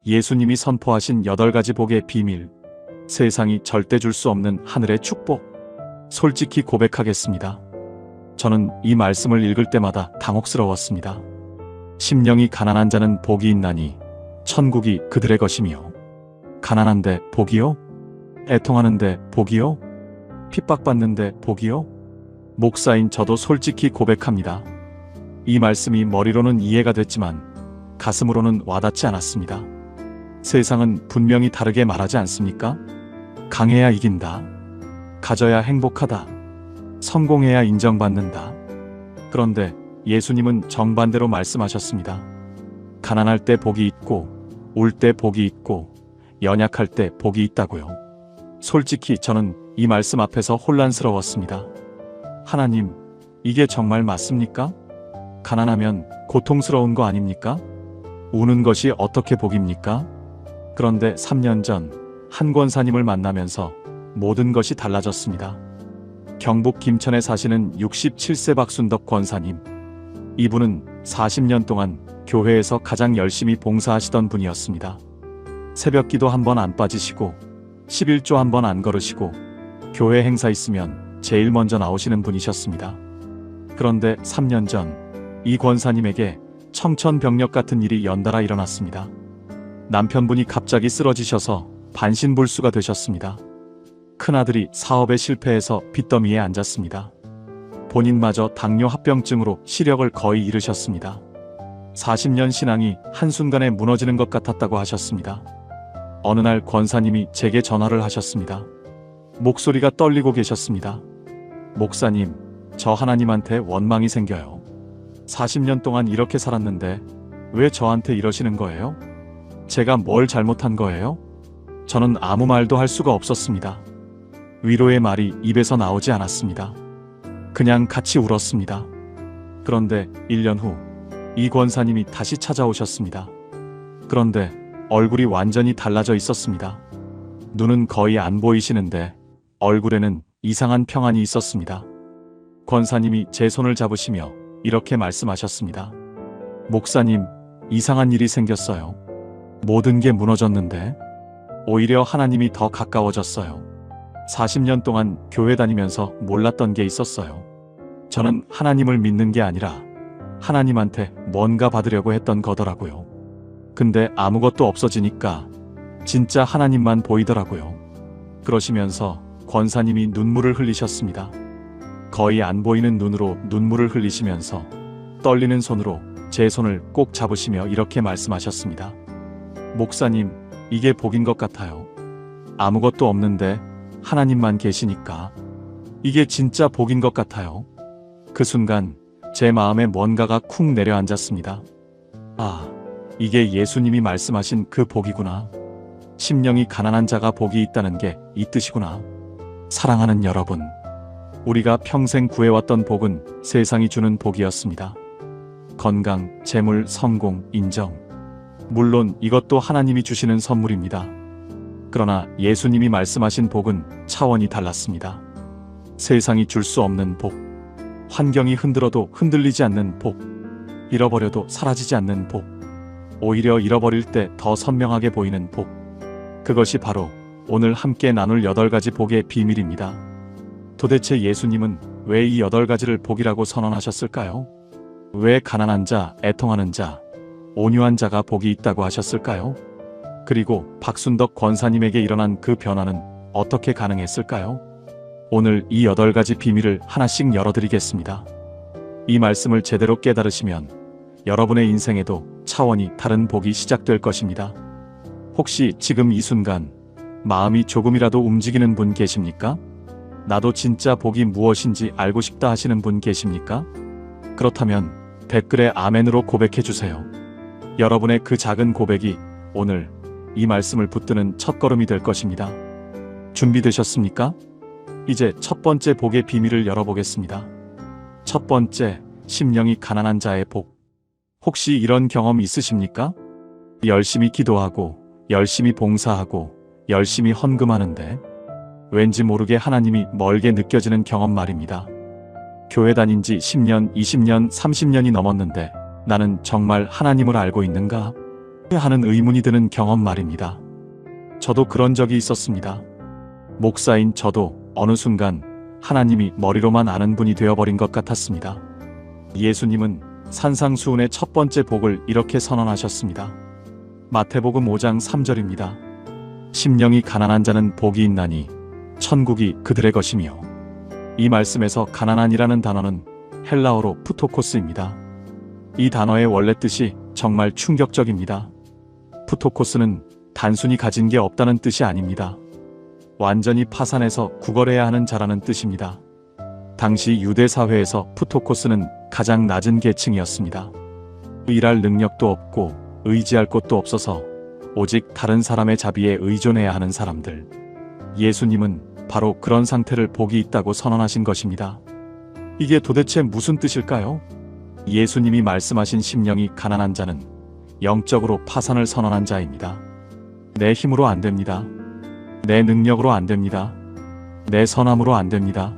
예수님이 선포하신 8가지 복의 비밀, 세상이 절대 줄 수 없는 하늘의 축복. 솔직히 고백하겠습니다. 저는 이 말씀을 읽을 때마다 당혹스러웠습니다. 심령이 가난한 자는 복이 있나니 천국이 그들의 것이며, 가난한데 복이요? 애통하는데 복이요? 핍박받는데 복이요? 목사인 저도 솔직히 고백합니다. 이 말씀이 머리로는 이해가 됐지만 가슴으로는 와닿지 않았습니다. 세상은 분명히 다르게 말하지 않습니까? 강해야 이긴다. 가져야 행복하다. 성공해야 인정받는다. 그런데 예수님은 정반대로 말씀하셨습니다. 가난할 때 복이 있고, 울 때 복이 있고, 연약할 때 복이 있다고요. 솔직히 저는 이 말씀 앞에서 혼란스러웠습니다. 하나님, 이게 정말 맞습니까? 가난하면 고통스러운 거 아닙니까? 우는 것이 어떻게 복입니까? 그런데 3년 전 한 권사님을 만나면서 모든 것이 달라졌습니다. 경북 김천에 사시는 67세 박순덕 권사님. 이분은 40년 동안 교회에서 가장 열심히 봉사하시던 분이었습니다. 새벽기도 한 번 안 빠지시고 11조 한 번 안 걸으시고 교회 행사 있으면 제일 먼저 나오시는 분이셨습니다. 그런데 3년 전 이 권사님에게 청천벽력 같은 일이 연달아 일어났습니다. 남편분이 갑자기 쓰러지셔서 반신불수가 되셨습니다. 큰아들이 사업에 실패해서 빚더미에 앉았습니다. 본인마저 당뇨 합병증으로 시력을 거의 잃으셨습니다. 40년 신앙이 한순간에 무너지는 것 같았다고 하셨습니다. 어느 날 권사님이 제게 전화를 하셨습니다. 목소리가 떨리고 계셨습니다. 목사님, 저 하나님한테 원망이 생겨요. 40년 동안 이렇게 살았는데 왜 저한테 이러시는 거예요? 제가 뭘 잘못한 거예요? 저는 아무 말도 할 수가 없었습니다. 위로의 말이 입에서 나오지 않았습니다. 그냥 같이 울었습니다. 그런데 1년 후 이 권사님이 다시 찾아오셨습니다. 그런데 얼굴이 완전히 달라져 있었습니다. 눈은 거의 안 보이시는데 얼굴에는 이상한 평안이 있었습니다. 권사님이 제 손을 잡으시며 이렇게 말씀하셨습니다. 목사님, 이상한 일이 생겼어요. 모든 게 무너졌는데 오히려 하나님이 더 가까워졌어요. 40년 동안 교회 다니면서 몰랐던 게 있었어요. 저는 하나님을 믿는 게 아니라 하나님한테 뭔가 받으려고 했던 거더라고요. 근데 아무것도 없어지니까 진짜 하나님만 보이더라고요. 그러시면서 권사님이 눈물을 흘리셨습니다. 거의 안 보이는 눈으로 눈물을 흘리시면서 떨리는 손으로 제 손을 꼭 잡으시며 이렇게 말씀하셨습니다. 목사님, 이게 복인 것 같아요. 아무것도 없는데 하나님만 계시니까 이게 진짜 복인 것 같아요. 그 순간 제 마음에 뭔가가 쿵 내려앉았습니다. 아, 이게 예수님이 말씀하신 그 복이구나. 심령이 가난한 자가 복이 있다는 게 이 뜻이구나. 사랑하는 여러분, 우리가 평생 구해왔던 복은 세상이 주는 복이었습니다. 건강, 재물, 성공, 인정. 물론 이것도 하나님이 주시는 선물입니다. 그러나 예수님이 말씀하신 복은 차원이 달랐습니다. 세상이 줄 수 없는 복, 환경이 흔들어도 흔들리지 않는 복, 잃어버려도 사라지지 않는 복, 오히려 잃어버릴 때 더 선명하게 보이는 복. 그것이 바로 오늘 함께 나눌 8가지 복의 비밀입니다. 도대체 예수님은 왜 이 8가지를 복이라고 선언하셨을까요? 왜 가난한 자, 애통하는 자, 온유한 자가 복이 있다고 하셨을까요? 그리고 박순덕 권사님에게 일어난 그 변화는 어떻게 가능했을까요? 오늘 이 8가지 비밀을 하나씩 열어드리겠습니다. 이 말씀을 제대로 깨달으시면 여러분의 인생에도 차원이 다른 복이 시작될 것입니다. 혹시 지금 이 순간 마음이 조금이라도 움직이는 분 계십니까? 나도 진짜 복이 무엇인지 알고 싶다 하시는 분 계십니까? 그렇다면 댓글에 아멘으로 고백해주세요. 여러분의 그 작은 고백이 오늘 이 말씀을 붙드는 첫걸음이 될 것입니다. 준비되셨습니까? 이제 첫 번째 복의 비밀을 열어보겠습니다. 첫 번째, 심령이 가난한 자의 복. 혹시 이런 경험 있으십니까? 열심히 기도하고, 열심히 봉사하고, 열심히 헌금하는데 왠지 모르게 하나님이 멀게 느껴지는 경험 말입니다. 교회 다닌 지 10년, 20년, 30년이 넘었는데 나는 정말 하나님을 알고 있는가? 하는 의문이 드는 경험 말입니다. 저도 그런 적이 있었습니다. 목사인 저도 어느 순간 하나님이 머리로만 아는 분이 되어버린 것 같았습니다. 예수님은 산상수훈의 첫 번째 복을 이렇게 선언하셨습니다. 마태복음 5장 3절입니다. 심령이 가난한 자는 복이 있나니 천국이 그들의 것이며. 이 말씀에서 가난한이라는 단어는 헬라어로 푸토코스입니다. 이 단어의 원래 뜻이 정말 충격적입니다. 푸토코스는 단순히 가진 게 없다는 뜻이 아닙니다. 완전히 파산해서 구걸해야 하는 자라는 뜻입니다. 당시 유대 사회에서 푸토코스는 가장 낮은 계층이었습니다. 일할 능력도 없고 의지할 곳도 없어서 오직 다른 사람의 자비에 의존해야 하는 사람들. 예수님은 바로 그런 상태를 복이 있다고 선언하신 것입니다. 이게 도대체 무슨 뜻일까요? 예수님이 말씀하신 심령이 가난한 자는 영적으로 파산을 선언한 자입니다. 내 힘으로 안 됩니다. 내 능력으로 안 됩니다. 내 선함으로 안 됩니다.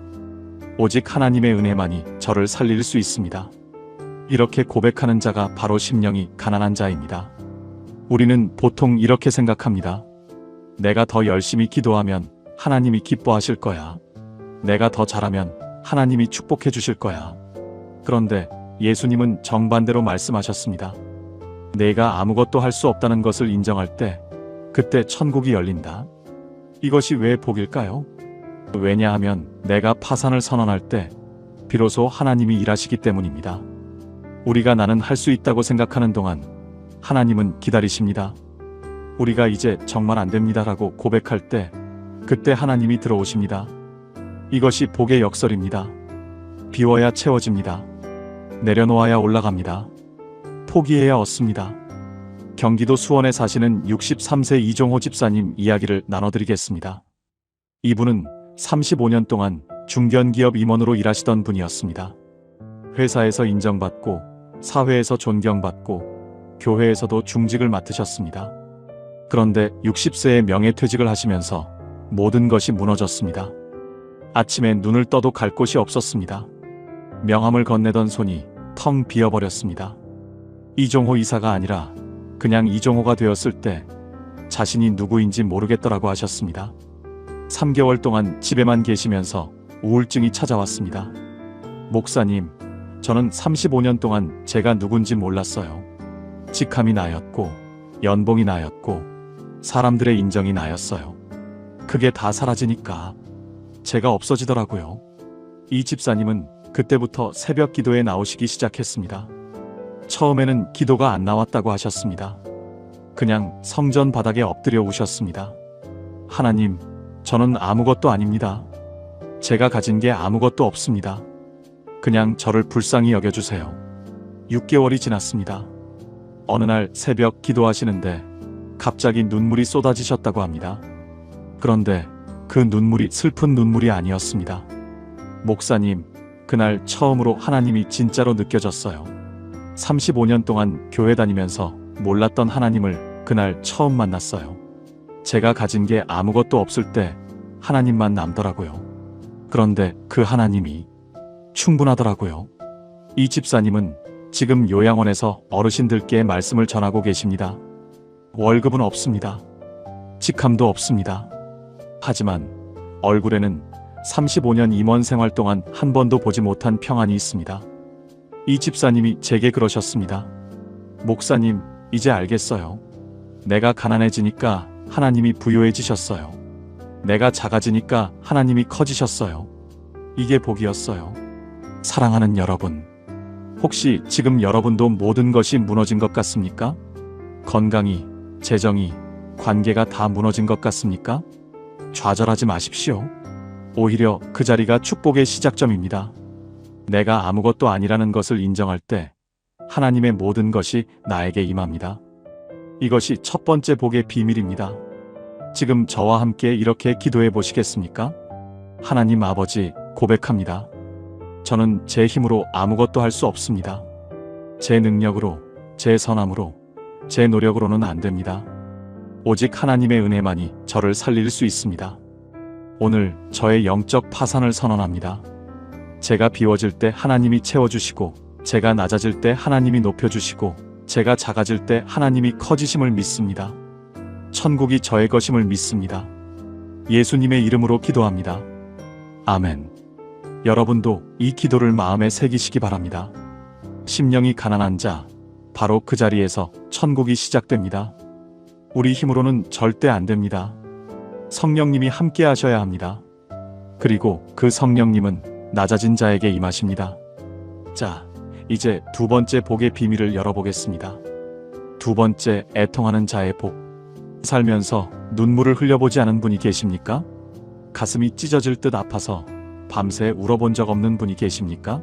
오직 하나님의 은혜만이 저를 살릴 수 있습니다. 이렇게 고백하는 자가 바로 심령이 가난한 자입니다. 우리는 보통 이렇게 생각합니다. 내가 더 열심히 기도하면 하나님이 기뻐하실 거야. 내가 더 잘하면 하나님이 축복해 주실 거야. 그런데 예수님은 정반대로 말씀하셨습니다. 내가 아무것도 할 수 없다는 것을 인정할 때 그때 천국이 열린다. 이것이 왜 복일까요? 왜냐하면 내가 파산을 선언할 때 비로소 하나님이 일하시기 때문입니다. 우리가 나는 할 수 있다고 생각하는 동안 하나님은 기다리십니다. 우리가 이제 정말 안 됩니다라고 고백할 때 그때 하나님이 들어오십니다. 이것이 복의 역설입니다. 비워야 채워집니다. 내려놓아야 올라갑니다. 포기해야 얻습니다. 경기도 수원에 사시는 63세 이종호 집사님 이야기를 나눠드리겠습니다. 이분은 35년 동안 중견기업 임원으로 일하시던 분이었습니다. 회사에서 인정받고 사회에서 존경받고 교회에서도 중직을 맡으셨습니다. 그런데 60세에 명예퇴직을 하시면서 모든 것이 무너졌습니다. 아침에 눈을 떠도 갈 곳이 없었습니다. 명함을 건네던 손이 텅 비어버렸습니다. 이종호 이사가 아니라 그냥 이종호가 되었을 때 자신이 누구인지 모르겠더라고 하셨습니다. 3개월 동안 집에만 계시면서 우울증이 찾아왔습니다. 목사님, 저는 35년 동안 제가 누군지 몰랐어요. 직함이 나였고 연봉이 나였고 사람들의 인정이 나였어요. 그게 다 사라지니까 제가 없어지더라고요. 이 집사님은 그때부터 새벽 기도에 나오시기 시작했습니다. 처음에는 기도가 안 나왔다고 하셨습니다. 그냥 성전 바닥에 엎드려 우셨습니다. 하나님, 저는 아무것도 아닙니다. 제가 가진 게 아무것도 없습니다. 그냥 저를 불쌍히 여겨주세요. 6개월이 지났습니다. 어느 날 새벽 기도하시는데 갑자기 눈물이 쏟아지셨다고 합니다. 그런데 그 눈물이 슬픈 눈물이 아니었습니다. 목사님, 그날 처음으로 하나님이 진짜로 느껴졌어요. 35년 동안 교회 다니면서 몰랐던 하나님을 그날 처음 만났어요. 제가 가진 게 아무것도 없을 때 하나님만 남더라고요. 그런데 그 하나님이 충분하더라고요. 이 집사님은 지금 요양원에서 어르신들께 말씀을 전하고 계십니다. 월급은 없습니다. 직함도 없습니다. 하지만 얼굴에는 35년 임원 생활 동안 한 번도 보지 못한 평안이 있습니다. 이 집사님이 제게 그러셨습니다. 목사님, 이제 알겠어요. 내가 가난해지니까 하나님이 부유해지셨어요. 내가 작아지니까 하나님이 커지셨어요. 이게 복이었어요. 사랑하는 여러분, 혹시 지금 여러분도 모든 것이 무너진 것 같습니까? 건강이, 재정이, 관계가 다 무너진 것 같습니까? 좌절하지 마십시오. 오히려 그 자리가 축복의 시작점입니다. 내가 아무것도 아니라는 것을 인정할 때 하나님의 모든 것이 나에게 임합니다. 이것이 첫 번째 복의 비밀입니다. 지금 저와 함께 이렇게 기도해 보시겠습니까? 하나님 아버지, 고백합니다. 저는 제 힘으로 아무것도 할 수 없습니다. 제 능력으로, 제 선함으로, 제 노력으로는 안 됩니다. 오직 하나님의 은혜만이 저를 살릴 수 있습니다. 오늘 저의 영적 파산을 선언합니다. 제가 비워질 때 하나님이 채워주시고, 제가 낮아질 때 하나님이 높여주시고, 제가 작아질 때 하나님이 커지심을 믿습니다. 천국이 저의 것임을 믿습니다. 예수님의 이름으로 기도합니다. 아멘. 여러분도 이 기도를 마음에 새기시기 바랍니다. 심령이 가난한 자, 바로 그 자리에서 천국이 시작됩니다. 우리 힘으로는 절대 안 됩니다. 성령님이 함께 하셔야 합니다. 그리고 그 성령님은 낮아진 자에게 임하십니다. 자, 이제 두 번째 복의 비밀을 열어보겠습니다. 두 번째, 애통하는 자의 복. 살면서 눈물을 흘려보지 않은 분이 계십니까? 가슴이 찢어질 듯 아파서 밤새 울어본 적 없는 분이 계십니까?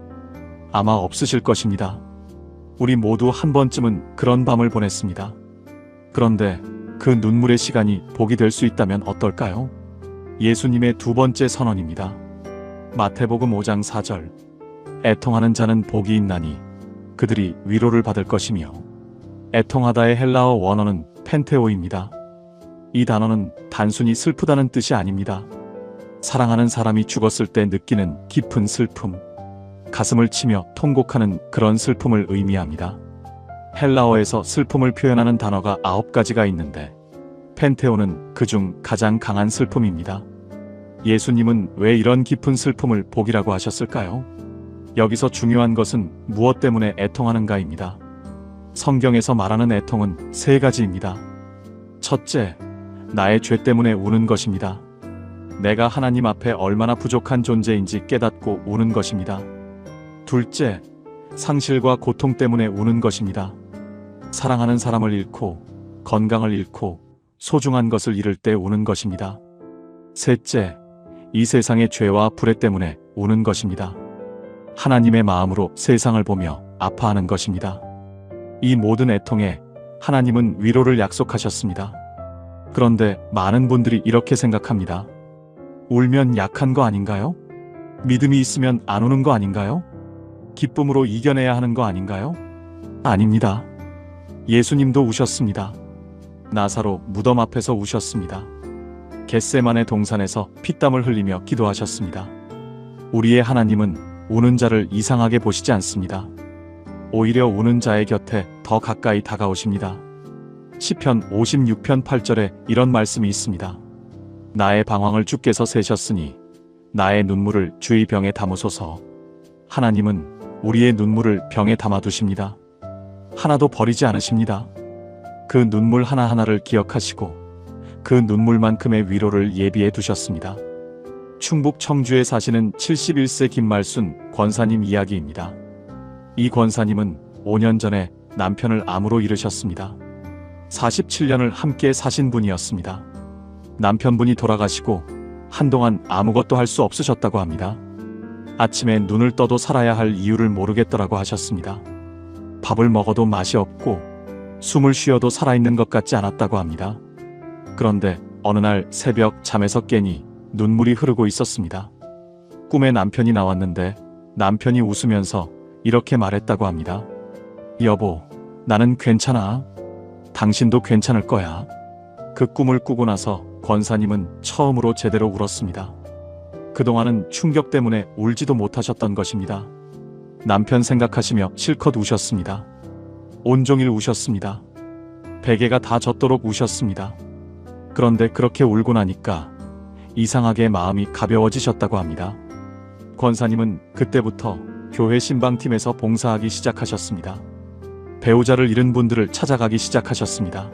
아마 없으실 것입니다. 우리 모두 한 번쯤은 그런 밤을 보냈습니다. 그런데 그 눈물의 시간이 복이 될 수 있다면 어떨까요? 예수님의 두 번째 선언입니다. 마태복음 5장 4절. 애통하는 자는 복이 있나니 그들이 위로를 받을 것이며. 애통하다의 헬라어 원어는 펜테오입니다. 이 단어는 단순히 슬프다는 뜻이 아닙니다. 사랑하는 사람이 죽었을 때 느끼는 깊은 슬픔, 가슴을 치며 통곡하는 그런 슬픔을 의미합니다. 헬라어에서 슬픔을 표현하는 단어가 9가지가 있는데 펜테오는 그중 가장 강한 슬픔입니다. 예수님은 왜 이런 깊은 슬픔을 복이라고 하셨을까요? 여기서 중요한 것은 무엇 때문에 애통하는가입니다. 성경에서 말하는 애통은 3가지입니다. 첫째, 나의 죄 때문에 우는 것입니다. 내가 하나님 앞에 얼마나 부족한 존재인지 깨닫고 우는 것입니다. 둘째, 상실과 고통 때문에 우는 것입니다. 사랑하는 사람을 잃고, 건강을 잃고, 소중한 것을 잃을 때 우는 것입니다. 셋째, 이 세상의 죄와 불의 때문에 우는 것입니다. 하나님의 마음으로 세상을 보며 아파하는 것입니다. 이 모든 애통에 하나님은 위로를 약속하셨습니다. 그런데 많은 분들이 이렇게 생각합니다. 울면 약한 거 아닌가요? 믿음이 있으면 안 우는 거 아닌가요? 기쁨으로 이겨내야 하는 거 아닌가요? 아닙니다. 예수님도 우셨습니다. 나사로 무덤 앞에서 우셨습니다. 겟세마네 동산에서 피땀을 흘리며 기도하셨습니다. 우리의 하나님은 우는 자를 이상하게 보시지 않습니다. 오히려 우는 자의 곁에 더 가까이 다가오십니다. 시편 56편 8절에 이런 말씀이 있습니다. 나의 방황을 주께서 세셨으니 나의 눈물을 주의 병에 담으소서. 하나님은 우리의 눈물을 병에 담아두십니다. 하나도 버리지 않으십니다. 그 눈물 하나하나를 기억하시고 그 눈물만큼의 위로를 예비해 두셨습니다. 충북 청주에 사시는 71세 김말순 권사님 이야기입니다. 이 권사님은 5년 전에 남편을 암으로 잃으셨습니다. 47년을 함께 사신 분이었습니다. 남편분이 돌아가시고 한동안 아무것도 할 수 없으셨다고 합니다. 아침에 눈을 떠도 살아야 할 이유를 모르겠더라고 하셨습니다. 밥을 먹어도 맛이 없고 숨을 쉬어도 살아있는 것 같지 않았다고 합니다. 그런데 어느 날 새벽 잠에서 깨니 눈물이 흐르고 있었습니다. 꿈에 남편이 나왔는데 남편이 웃으면서 이렇게 말했다고 합니다. 여보, 나는 괜찮아. 당신도 괜찮을 거야. 그 꿈을 꾸고 나서 권사님은 처음으로 제대로 울었습니다. 그동안은 충격 때문에 울지도 못하셨던 것입니다. 남편 생각하시며 실컷 우셨습니다. 온종일 우셨습니다. 베개가 다 젖도록 우셨습니다. 그런데 그렇게 울고 나니까 이상하게 마음이 가벼워지셨다고 합니다. 권사님은 그때부터 교회 신방팀에서 봉사하기 시작하셨습니다. 배우자를 잃은 분들을 찾아가기 시작하셨습니다.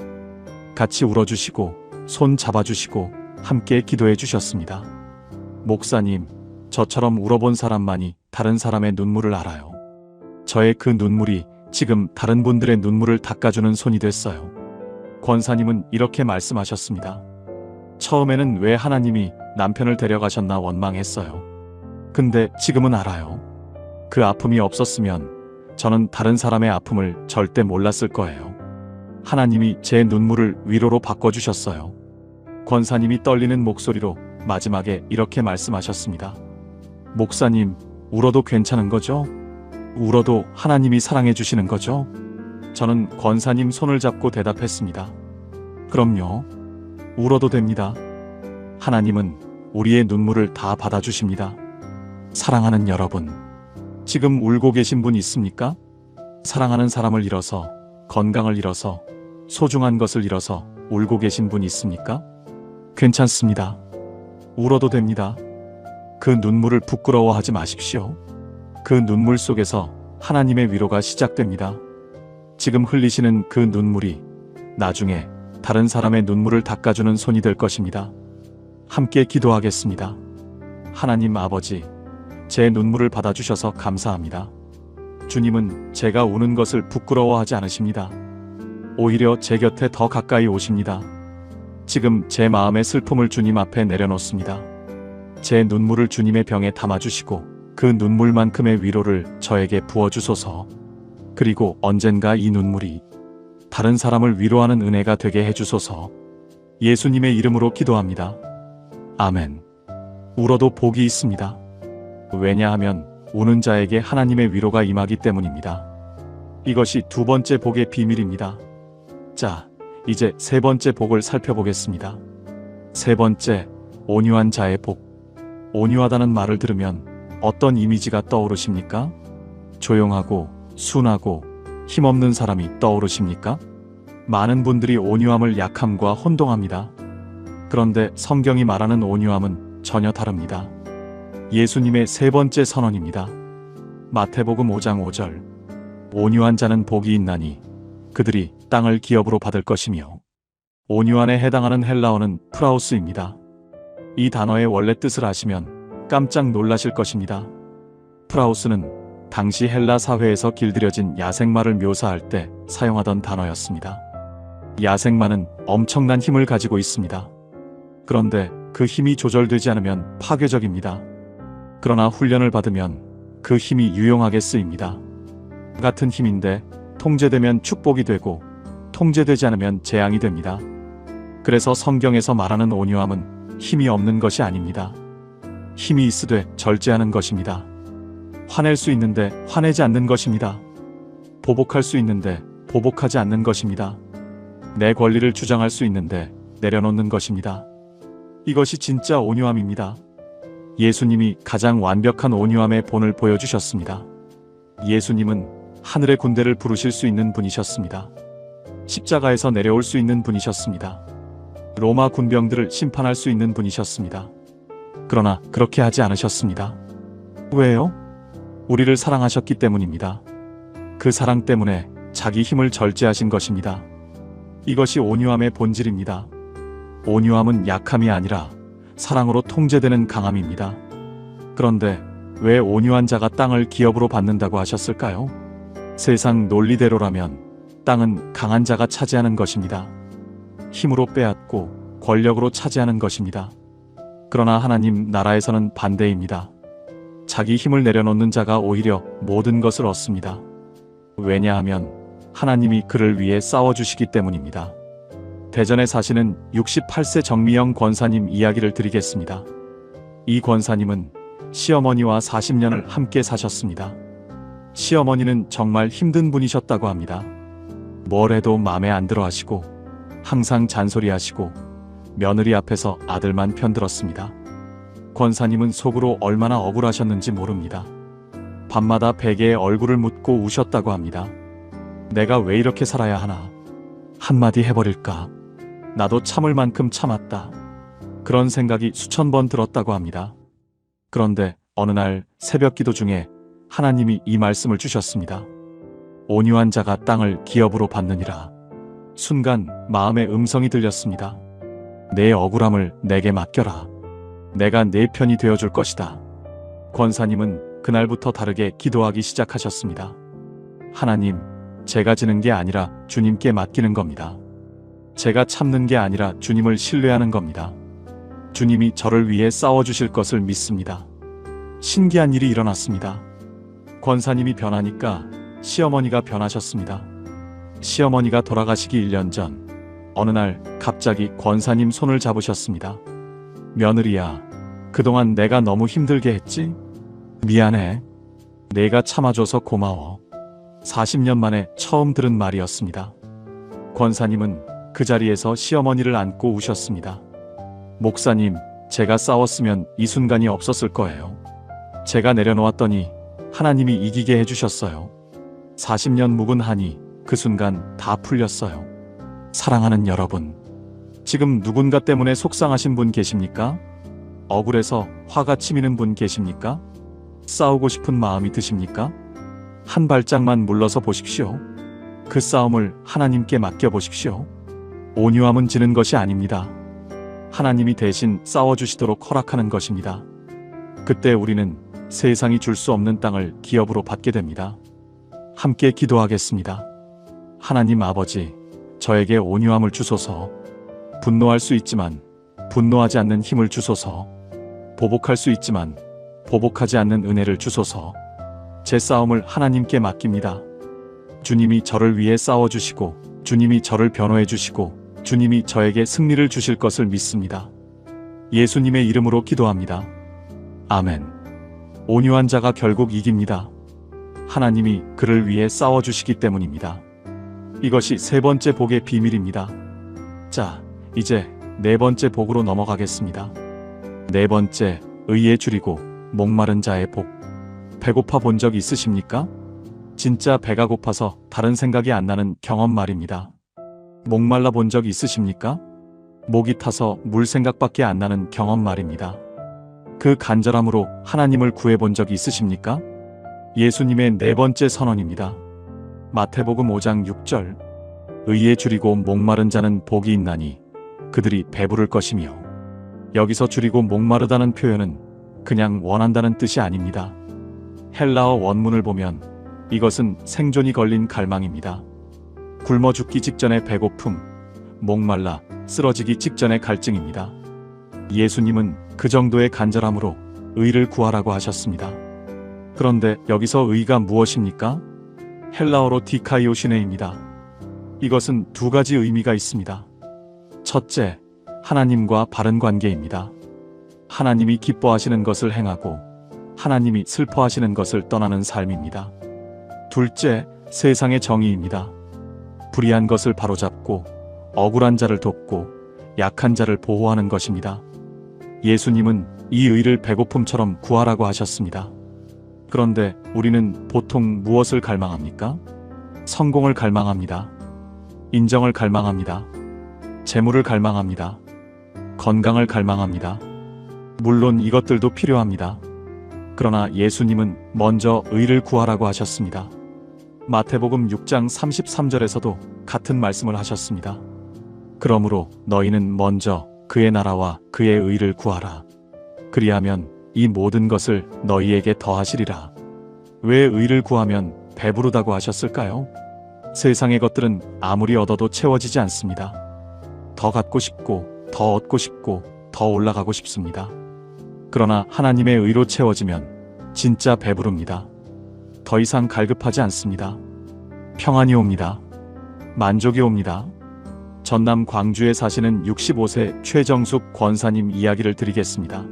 같이 울어주시고 손 잡아주시고 함께 기도해 주셨습니다. 목사님, 저처럼 울어본 사람만이 다른 사람의 눈물을 알아요. 저의 그 눈물이 지금 다른 분들의 눈물을 닦아주는 손이 됐어요. 권사님은 이렇게 말씀하셨습니다. 처음에는 왜 하나님이 남편을 데려가셨나 원망했어요. 근데 지금은 알아요. 그 아픔이 없었으면 저는 다른 사람의 아픔을 절대 몰랐을 거예요. 하나님이 제 눈물을 위로로 바꿔주셨어요. 권사님이 떨리는 목소리로 마지막에 이렇게 말씀하셨습니다. 목사님, 울어도 괜찮은 거죠? 울어도 하나님이 사랑해 주시는 거죠? 저는 권사님 손을 잡고 대답했습니다. 그럼요. 울어도 됩니다. 하나님은 우리의 눈물을 다 받아주십니다. 사랑하는 여러분, 지금 울고 계신 분 있습니까? 사랑하는 사람을 잃어서 건강을 잃어서, 소중한 것을 잃어서 울고 계신 분 있습니까? 괜찮습니다. 울어도 됩니다. 그 눈물을 부끄러워하지 마십시오. 그 눈물 속에서 하나님의 위로가 시작됩니다. 지금 흘리시는 그 눈물이 나중에 다른 사람의 눈물을 닦아주는 손이 될 것입니다. 함께 기도하겠습니다. 하나님 아버지, 제 눈물을 받아주셔서 감사합니다. 주님은 제가 우는 것을 부끄러워하지 않으십니다. 오히려 제 곁에 더 가까이 오십니다. 지금 제 마음의 슬픔을 주님 앞에 내려놓습니다. 제 눈물을 주님의 병에 담아주시고 그 눈물만큼의 위로를 저에게 부어주소서. 그리고 언젠가 이 눈물이 다른 사람을 위로하는 은혜가 되게 해주소서. 예수님의 이름으로 기도합니다. 아멘. 울어도 복이 있습니다. 왜냐하면 우는 자에게 하나님의 위로가 임하기 때문입니다. 이것이 두 번째 복의 비밀입니다. 자, 이제 세 번째 복을 살펴보겠습니다. 세 번째, 온유한 자의 복. 온유하다는 말을 들으면 어떤 이미지가 떠오르십니까? 조용하고 순하고 힘없는 사람이 떠오르십니까? 많은 분들이 온유함을 약함과 혼동합니다. 그런데 성경이 말하는 온유함은 전혀 다릅니다. 예수님의 세 번째 선언입니다. 마태복음 5장 5절. 온유한 자는 복이 있나니 그들이 땅을 기업으로 받을 것이며. 온유함에 해당하는 헬라어는 프라우스입니다. 이 단어의 원래 뜻을 아시면 깜짝 놀라실 것입니다. 프라우스는 당시 헬라 사회에서 길들여진 야생마를 묘사할 때 사용하던 단어였습니다. 야생마는 엄청난 힘을 가지고 있습니다. 그런데 그 힘이 조절되지 않으면 파괴적입니다. 그러나 훈련을 받으면 그 힘이 유용하게 쓰입니다. 같은 힘인데 통제되면 축복이 되고 통제되지 않으면 재앙이 됩니다. 그래서 성경에서 말하는 온유함은 힘이 없는 것이 아닙니다. 힘이 있으되 절제하는 것입니다. 화낼 수 있는데 화내지 않는 것입니다. 보복할 수 있는데 보복하지 않는 것입니다. 내 권리를 주장할 수 있는데 내려놓는 것입니다. 이것이 진짜 온유함입니다. 예수님이 가장 완벽한 온유함의 본을 보여주셨습니다. 예수님은 하늘의 군대를 부르실 수 있는 분이셨습니다. 십자가에서 내려올 수 있는 분이셨습니다. 로마 군병들을 심판할 수 있는 분이셨습니다. 그러나 그렇게 하지 않으셨습니다. 왜요? 우리를 사랑하셨기 때문입니다. 그 사랑 때문에 자기 힘을 절제하신 것입니다. 이것이 온유함의 본질입니다. 온유함은 약함이 아니라 사랑으로 통제되는 강함입니다. 그런데 왜 온유한 자가 땅을 기업으로 받는다고 하셨을까요? 세상 논리대로라면 땅은 강한 자가 차지하는 것입니다. 힘으로 빼앗고 권력으로 차지하는 것입니다. 그러나 하나님 나라에서는 반대입니다. 자기 힘을 내려놓는 자가 오히려 모든 것을 얻습니다. 왜냐하면 하나님이 그를 위해 싸워주시기 때문입니다. 대전에 사시는 68세 정미영 권사님 이야기를 드리겠습니다. 이 권사님은 시어머니와 40년을 함께 사셨습니다. 시어머니는 정말 힘든 분이셨다고 합니다. 뭘 해도 마음에 안 들어 하시고 항상 잔소리하시고 며느리 앞에서 아들만 편들었습니다. 권사님은 속으로 얼마나 억울하셨는지 모릅니다. 밤마다 베개에 얼굴을 묻고 우셨다고 합니다. 내가 왜 이렇게 살아야 하나? 한마디 해버릴까? 나도 참을 만큼 참았다. 그런 생각이 수천 번 들었다고 합니다. 그런데 어느 날 새벽 기도 중에 하나님이 이 말씀을 주셨습니다. 온유한 자가 땅을 기업으로 받느니라. 순간 마음의 음성이 들렸습니다. 내 억울함을 내게 맡겨라. 내가 내 편이 되어줄 것이다. 권사님은 그날부터 다르게 기도하기 시작하셨습니다. 하나님, 제가 지는 게 아니라 주님께 맡기는 겁니다. 제가 참는 게 아니라 주님을 신뢰하는 겁니다. 주님이 저를 위해 싸워주실 것을 믿습니다. 신기한 일이 일어났습니다. 권사님이 변하니까 시어머니가 변하셨습니다. 시어머니가 돌아가시기 1년 전 어느 날 갑자기 권사님 손을 잡으셨습니다. 며느리야, 그동안 내가 너무 힘들게 했지? 미안해. 내가 참아줘서 고마워. 40년 만에 처음 들은 말이었습니다. 권사님은 그 자리에서 시어머니를 안고 우셨습니다. 목사님, 제가 싸웠으면 이 순간이 없었을 거예요. 제가 내려놓았더니 하나님이 이기게 해주셨어요. 40년 묵은 한이 그 순간 다 풀렸어요. 사랑하는 여러분, 지금 누군가 때문에 속상하신 분 계십니까? 억울해서 화가 치미는 분 계십니까? 싸우고 싶은 마음이 드십니까? 한 발짝만 물러서 보십시오. 그 싸움을 하나님께 맡겨보십시오. 온유함은 지는 것이 아닙니다. 하나님이 대신 싸워주시도록 허락하는 것입니다. 그때 우리는 세상이 줄 수 없는 땅을 기업으로 받게 됩니다. 함께 기도하겠습니다. 하나님 아버지, 저에게 온유함을 주소서. 분노할 수 있지만 분노하지 않는 힘을 주소서. 보복할 수 있지만 보복하지 않는 은혜를 주소서. 제 싸움을 하나님께 맡깁니다. 주님이 저를 위해 싸워주시고 주님이 저를 변호해 주시고 주님이 저에게 승리를 주실 것을 믿습니다. 예수님의 이름으로 기도합니다. 아멘. 온유한 자가 결국 이깁니다. 하나님이 그를 위해 싸워주시기 때문입니다. 이것이 세 번째 복의 비밀입니다. 자, 이제 네 번째 복으로 넘어가겠습니다. 네 번째, 의에 줄이고 목마른 자의 복. 배고파 본 적 있으십니까? 진짜 배가 고파서 다른 생각이 안 나는 경험 말입니다. 목말라 본 적 있으십니까? 목이 타서 물 생각밖에 안 나는 경험 말입니다. 그 간절함으로 하나님을 구해본 적 있으십니까? 예수님의 네 번째 선언입니다. 마태복음 5장 6절. 의에 줄이고 목마른 자는 복이 있나니 그들이 배부를 것이며. 여기서 줄이고 목마르다는 표현은 그냥 원한다는 뜻이 아닙니다. 헬라어 원문을 보면 이것은 생존이 걸린 갈망입니다. 굶어 죽기 직전의 배고픔, 목말라 쓰러지기 직전의 갈증입니다. 예수님은 그 정도의 간절함으로 의를 구하라고 하셨습니다. 그런데 여기서 의가 무엇입니까? 헬라어로 디카이오시네입니다. 이것은 두 가지 의미가 있습니다. 첫째, 하나님과 바른 관계입니다. 하나님이 기뻐하시는 것을 행하고 하나님이 슬퍼하시는 것을 떠나는 삶입니다. 둘째, 세상의 정의입니다. 불의한 것을 바로잡고 억울한 자를 돕고 약한 자를 보호하는 것입니다. 예수님은 이 의를 배고픔처럼 구하라고 하셨습니다. 그런데 우리는 보통 무엇을 갈망합니까? 성공을 갈망합니다. 인정을 갈망합니다. 재물을 갈망합니다. 건강을 갈망합니다. 물론 이것들도 필요합니다. 그러나 예수님은 먼저 의를 구하라고 하셨습니다. 마태복음 6장 33절에서도 같은 말씀을 하셨습니다. 그러므로 너희는 먼저 그의 나라와 그의 의를 구하라. 그리하면 이 모든 것을 너희에게 더하시리라. 왜 의를 구하면 배부르다고 하셨을까요? 세상의 것들은 아무리 얻어도 채워지지 않습니다. 더 갖고 싶고 더 얻고 싶고 더 올라가고 싶습니다. 그러나 하나님의 의로 채워지면 진짜 배부릅니다. 더 이상 갈급하지 않습니다. 평안이 옵니다. 만족이 옵니다. 전남 광주에 사시는 65세 최정숙 권사님 이야기를 드리겠습니다.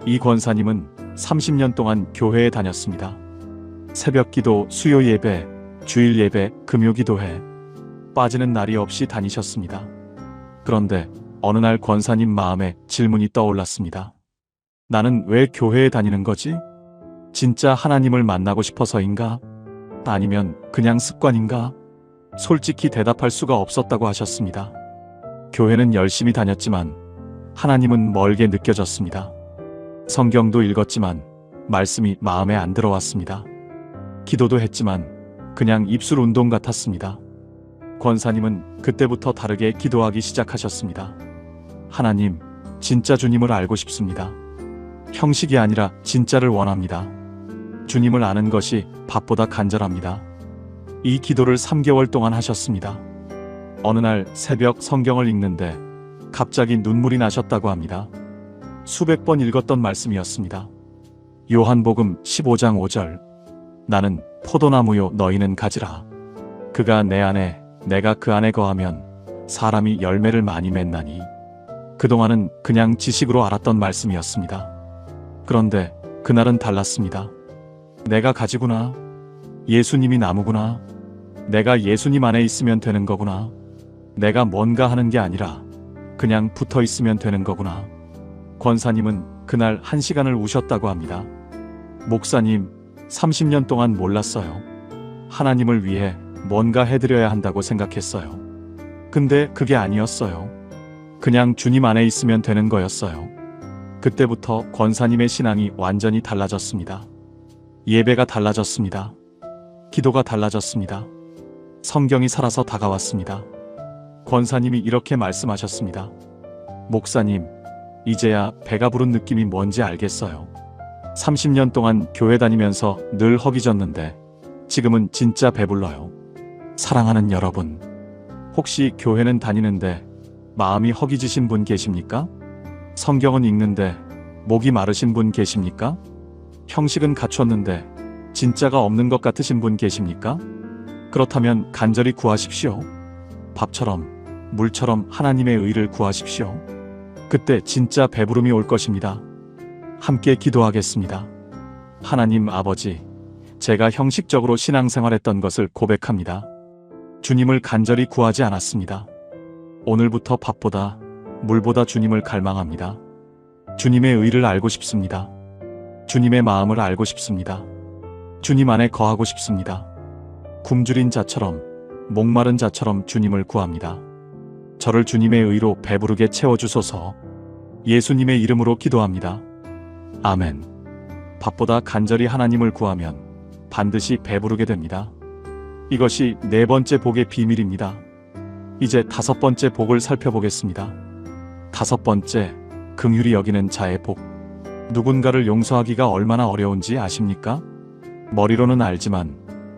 이 권사님은 30년 동안 교회에 다녔습니다. 새벽기도, 수요 예배, 주일 예배, 금요 기도회 빠지는 날이 없이 다니셨습니다. 그런데 어느 날 권사님 마음에 질문이 떠올랐습니다. 나는 왜 교회에 다니는 거지? 진짜 하나님을 만나고 싶어서인가? 아니면 그냥 습관인가? 솔직히 대답할 수가 없었다고 하셨습니다. 교회는 열심히 다녔지만 하나님은 멀게 느껴졌습니다. 성경도 읽었지만 말씀이 마음에 안 들어왔습니다. 기도도 했지만 그냥 입술 운동 같았습니다. 권사님은 그때부터 다르게 기도하기 시작하셨습니다. 하나님, 진짜 주님을 알고 싶습니다. 형식이 아니라 진짜를 원합니다. 주님을 아는 것이 밥보다 간절합니다. 이 기도를 3개월 동안 하셨습니다. 어느 날 새벽 성경을 읽는데 갑자기 눈물이 나셨다고 합니다. 수백 번 읽었던 말씀이었습니다. 요한복음 15장 5절. 나는 포도나무요 너희는 가지라. 그가 내 안에 내가 그 안에 거하면 사람이 열매를 많이 맺나니. 그동안은 그냥 지식으로 알았던 말씀이었습니다. 그런데 그날은 달랐습니다. 내가 가지구나. 예수님이 나무구나. 내가 예수님 안에 있으면 되는 거구나. 내가 뭔가 하는 게 아니라 그냥 붙어 있으면 되는 거구나. 권사님은 그날 1시간을 우셨다고 합니다. 목사님, 30년 동안 몰랐어요. 하나님을 위해 뭔가 해드려야 한다고 생각했어요. 근데 그게 아니었어요. 그냥 주님 안에 있으면 되는 거였어요. 그때부터 권사님의 신앙이 완전히 달라졌습니다. 예배가 달라졌습니다. 기도가 달라졌습니다. 성경이 살아서 다가왔습니다. 권사님이 이렇게 말씀하셨습니다. 목사님, 이제야 배가 부른 느낌이 뭔지 알겠어요. 30년 동안 교회 다니면서 늘 허기졌는데 지금은 진짜 배불러요. 사랑하는 여러분, 혹시 교회는 다니는데 마음이 허기지신 분 계십니까? 성경은 읽는데 목이 마르신 분 계십니까? 형식은 갖췄는데 진짜가 없는 것 같으신 분 계십니까? 그렇다면 간절히 구하십시오. 밥처럼, 물처럼 하나님의 의를 구하십시오. 그때 진짜 배부름이 올 것입니다. 함께 기도하겠습니다. 하나님 아버지, 제가 형식적으로 신앙생활했던 것을 고백합니다. 주님을 간절히 구하지 않았습니다. 오늘부터 밥보다 물보다 주님을 갈망합니다. 주님의 의를 알고 싶습니다. 주님의 마음을 알고 싶습니다. 주님 안에 거하고 싶습니다. 굶주린 자처럼, 목마른 자처럼 주님을 구합니다. 저를 주님의 의로 배부르게 채워주소서. 예수님의 이름으로 기도합니다. 아멘. 밥보다 간절히 하나님을 구하면 반드시 배부르게 됩니다. 이것이 네 번째 복의 비밀입니다. 이제 다섯 번째 복을 살펴보겠습니다. 다섯 번째, 긍휼히 여기는 자의 복. 누군가를 용서하기가 얼마나 어려운지 아십니까? 머리로는 알지만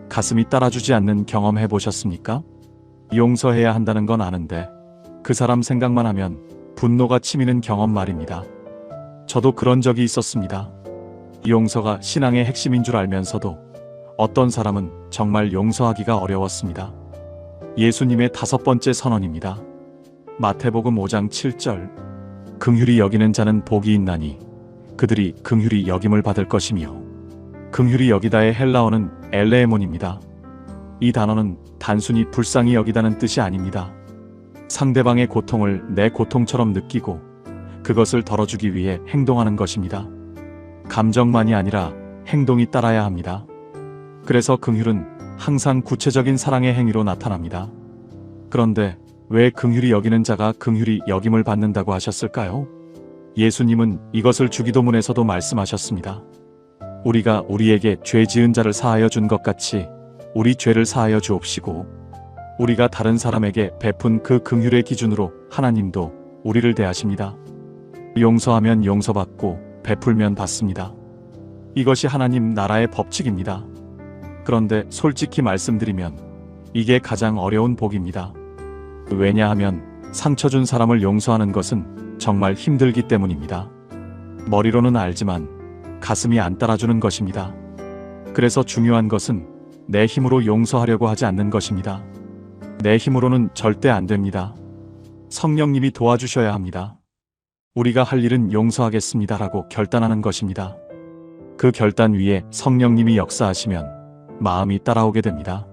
가슴이 따라주지 않는 경험 해보셨습니까? 용서해야 한다는 건 아는데 그 사람 생각만 하면 분노가 치미는 경험 말입니다. 저도 그런 적이 있었습니다. 용서가 신앙의 핵심인 줄 알면서도 어떤 사람은 정말 용서하기가 어려웠습니다. 예수님의 다섯 번째 선언입니다. 마태복음 5장 7절. 긍휼히 여기는 자는 복이 있나니 그들이 긍휼히 여김을 받을 것이며. 긍휼히 여기다의 헬라어는 엘레에몬입니다. 이 단어는 단순히 불쌍히 여기다는 뜻이 아닙니다. 상대방의 고통을 내 고통처럼 느끼고 그것을 덜어주기 위해 행동하는 것입니다. 감정만이 아니라 행동이 따라야 합니다. 그래서 긍휼은 항상 구체적인 사랑의 행위로 나타납니다. 그런데 왜 긍휼히 여기는 자가 긍휼히 여김을 받는다고 하셨을까요? 예수님은 이것을 주기도문에서도 말씀하셨습니다. 우리가 우리에게 죄 지은 자를 사하여 준 것 같이 우리 죄를 사하여 주옵시고, 우리가 다른 사람에게 베푼 그 긍휼의 기준으로 하나님도 우리를 대하십니다. 용서하면 용서받고 베풀면 받습니다. 이것이 하나님 나라의 법칙입니다. 그런데 솔직히 말씀드리면 이게 가장 어려운 복입니다. 왜냐하면 상처 준 사람을 용서하는 것은 정말 힘들기 때문입니다. 머리로는 알지만 가슴이 안 따라주는 것입니다. 그래서 중요한 것은 내 힘으로 용서하려고 하지 않는 것입니다. 내 힘으로는 절대 안 됩니다. 성령님이 도와주셔야 합니다. 우리가 할 일은 용서하겠습니다라고 결단하는 것입니다. 그 결단 위에 성령님이 역사하시면 마음이 따라오게 됩니다.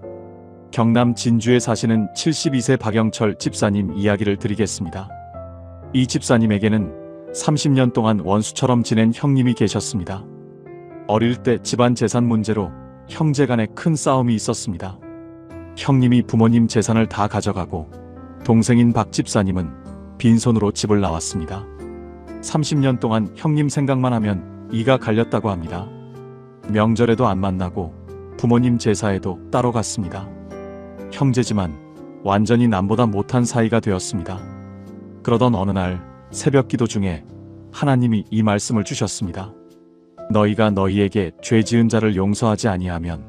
경남 진주에 사시는 72세 박영철 집사님 이야기를 드리겠습니다. 이 집사님에게는 30년 동안 원수처럼 지낸 형님이 계셨습니다. 어릴 때 집안 재산 문제로 형제 간에 큰 싸움이 있었습니다. 형님이 부모님 재산을 다 가져가고 동생인 박 집사님은 빈손으로 집을 나왔습니다. 30년 동안 형님 생각만 하면 이가 갈렸다고 합니다. 명절에도 안 만나고 부모님 제사에도 따로 갔습니다. 형제지만 완전히 남보다 못한 사이가 되었습니다. 그러던 어느 날 새벽 기도 중에 하나님이 이 말씀을 주셨습니다. 너희가 너희에게 죄 지은 자를 용서하지 아니하면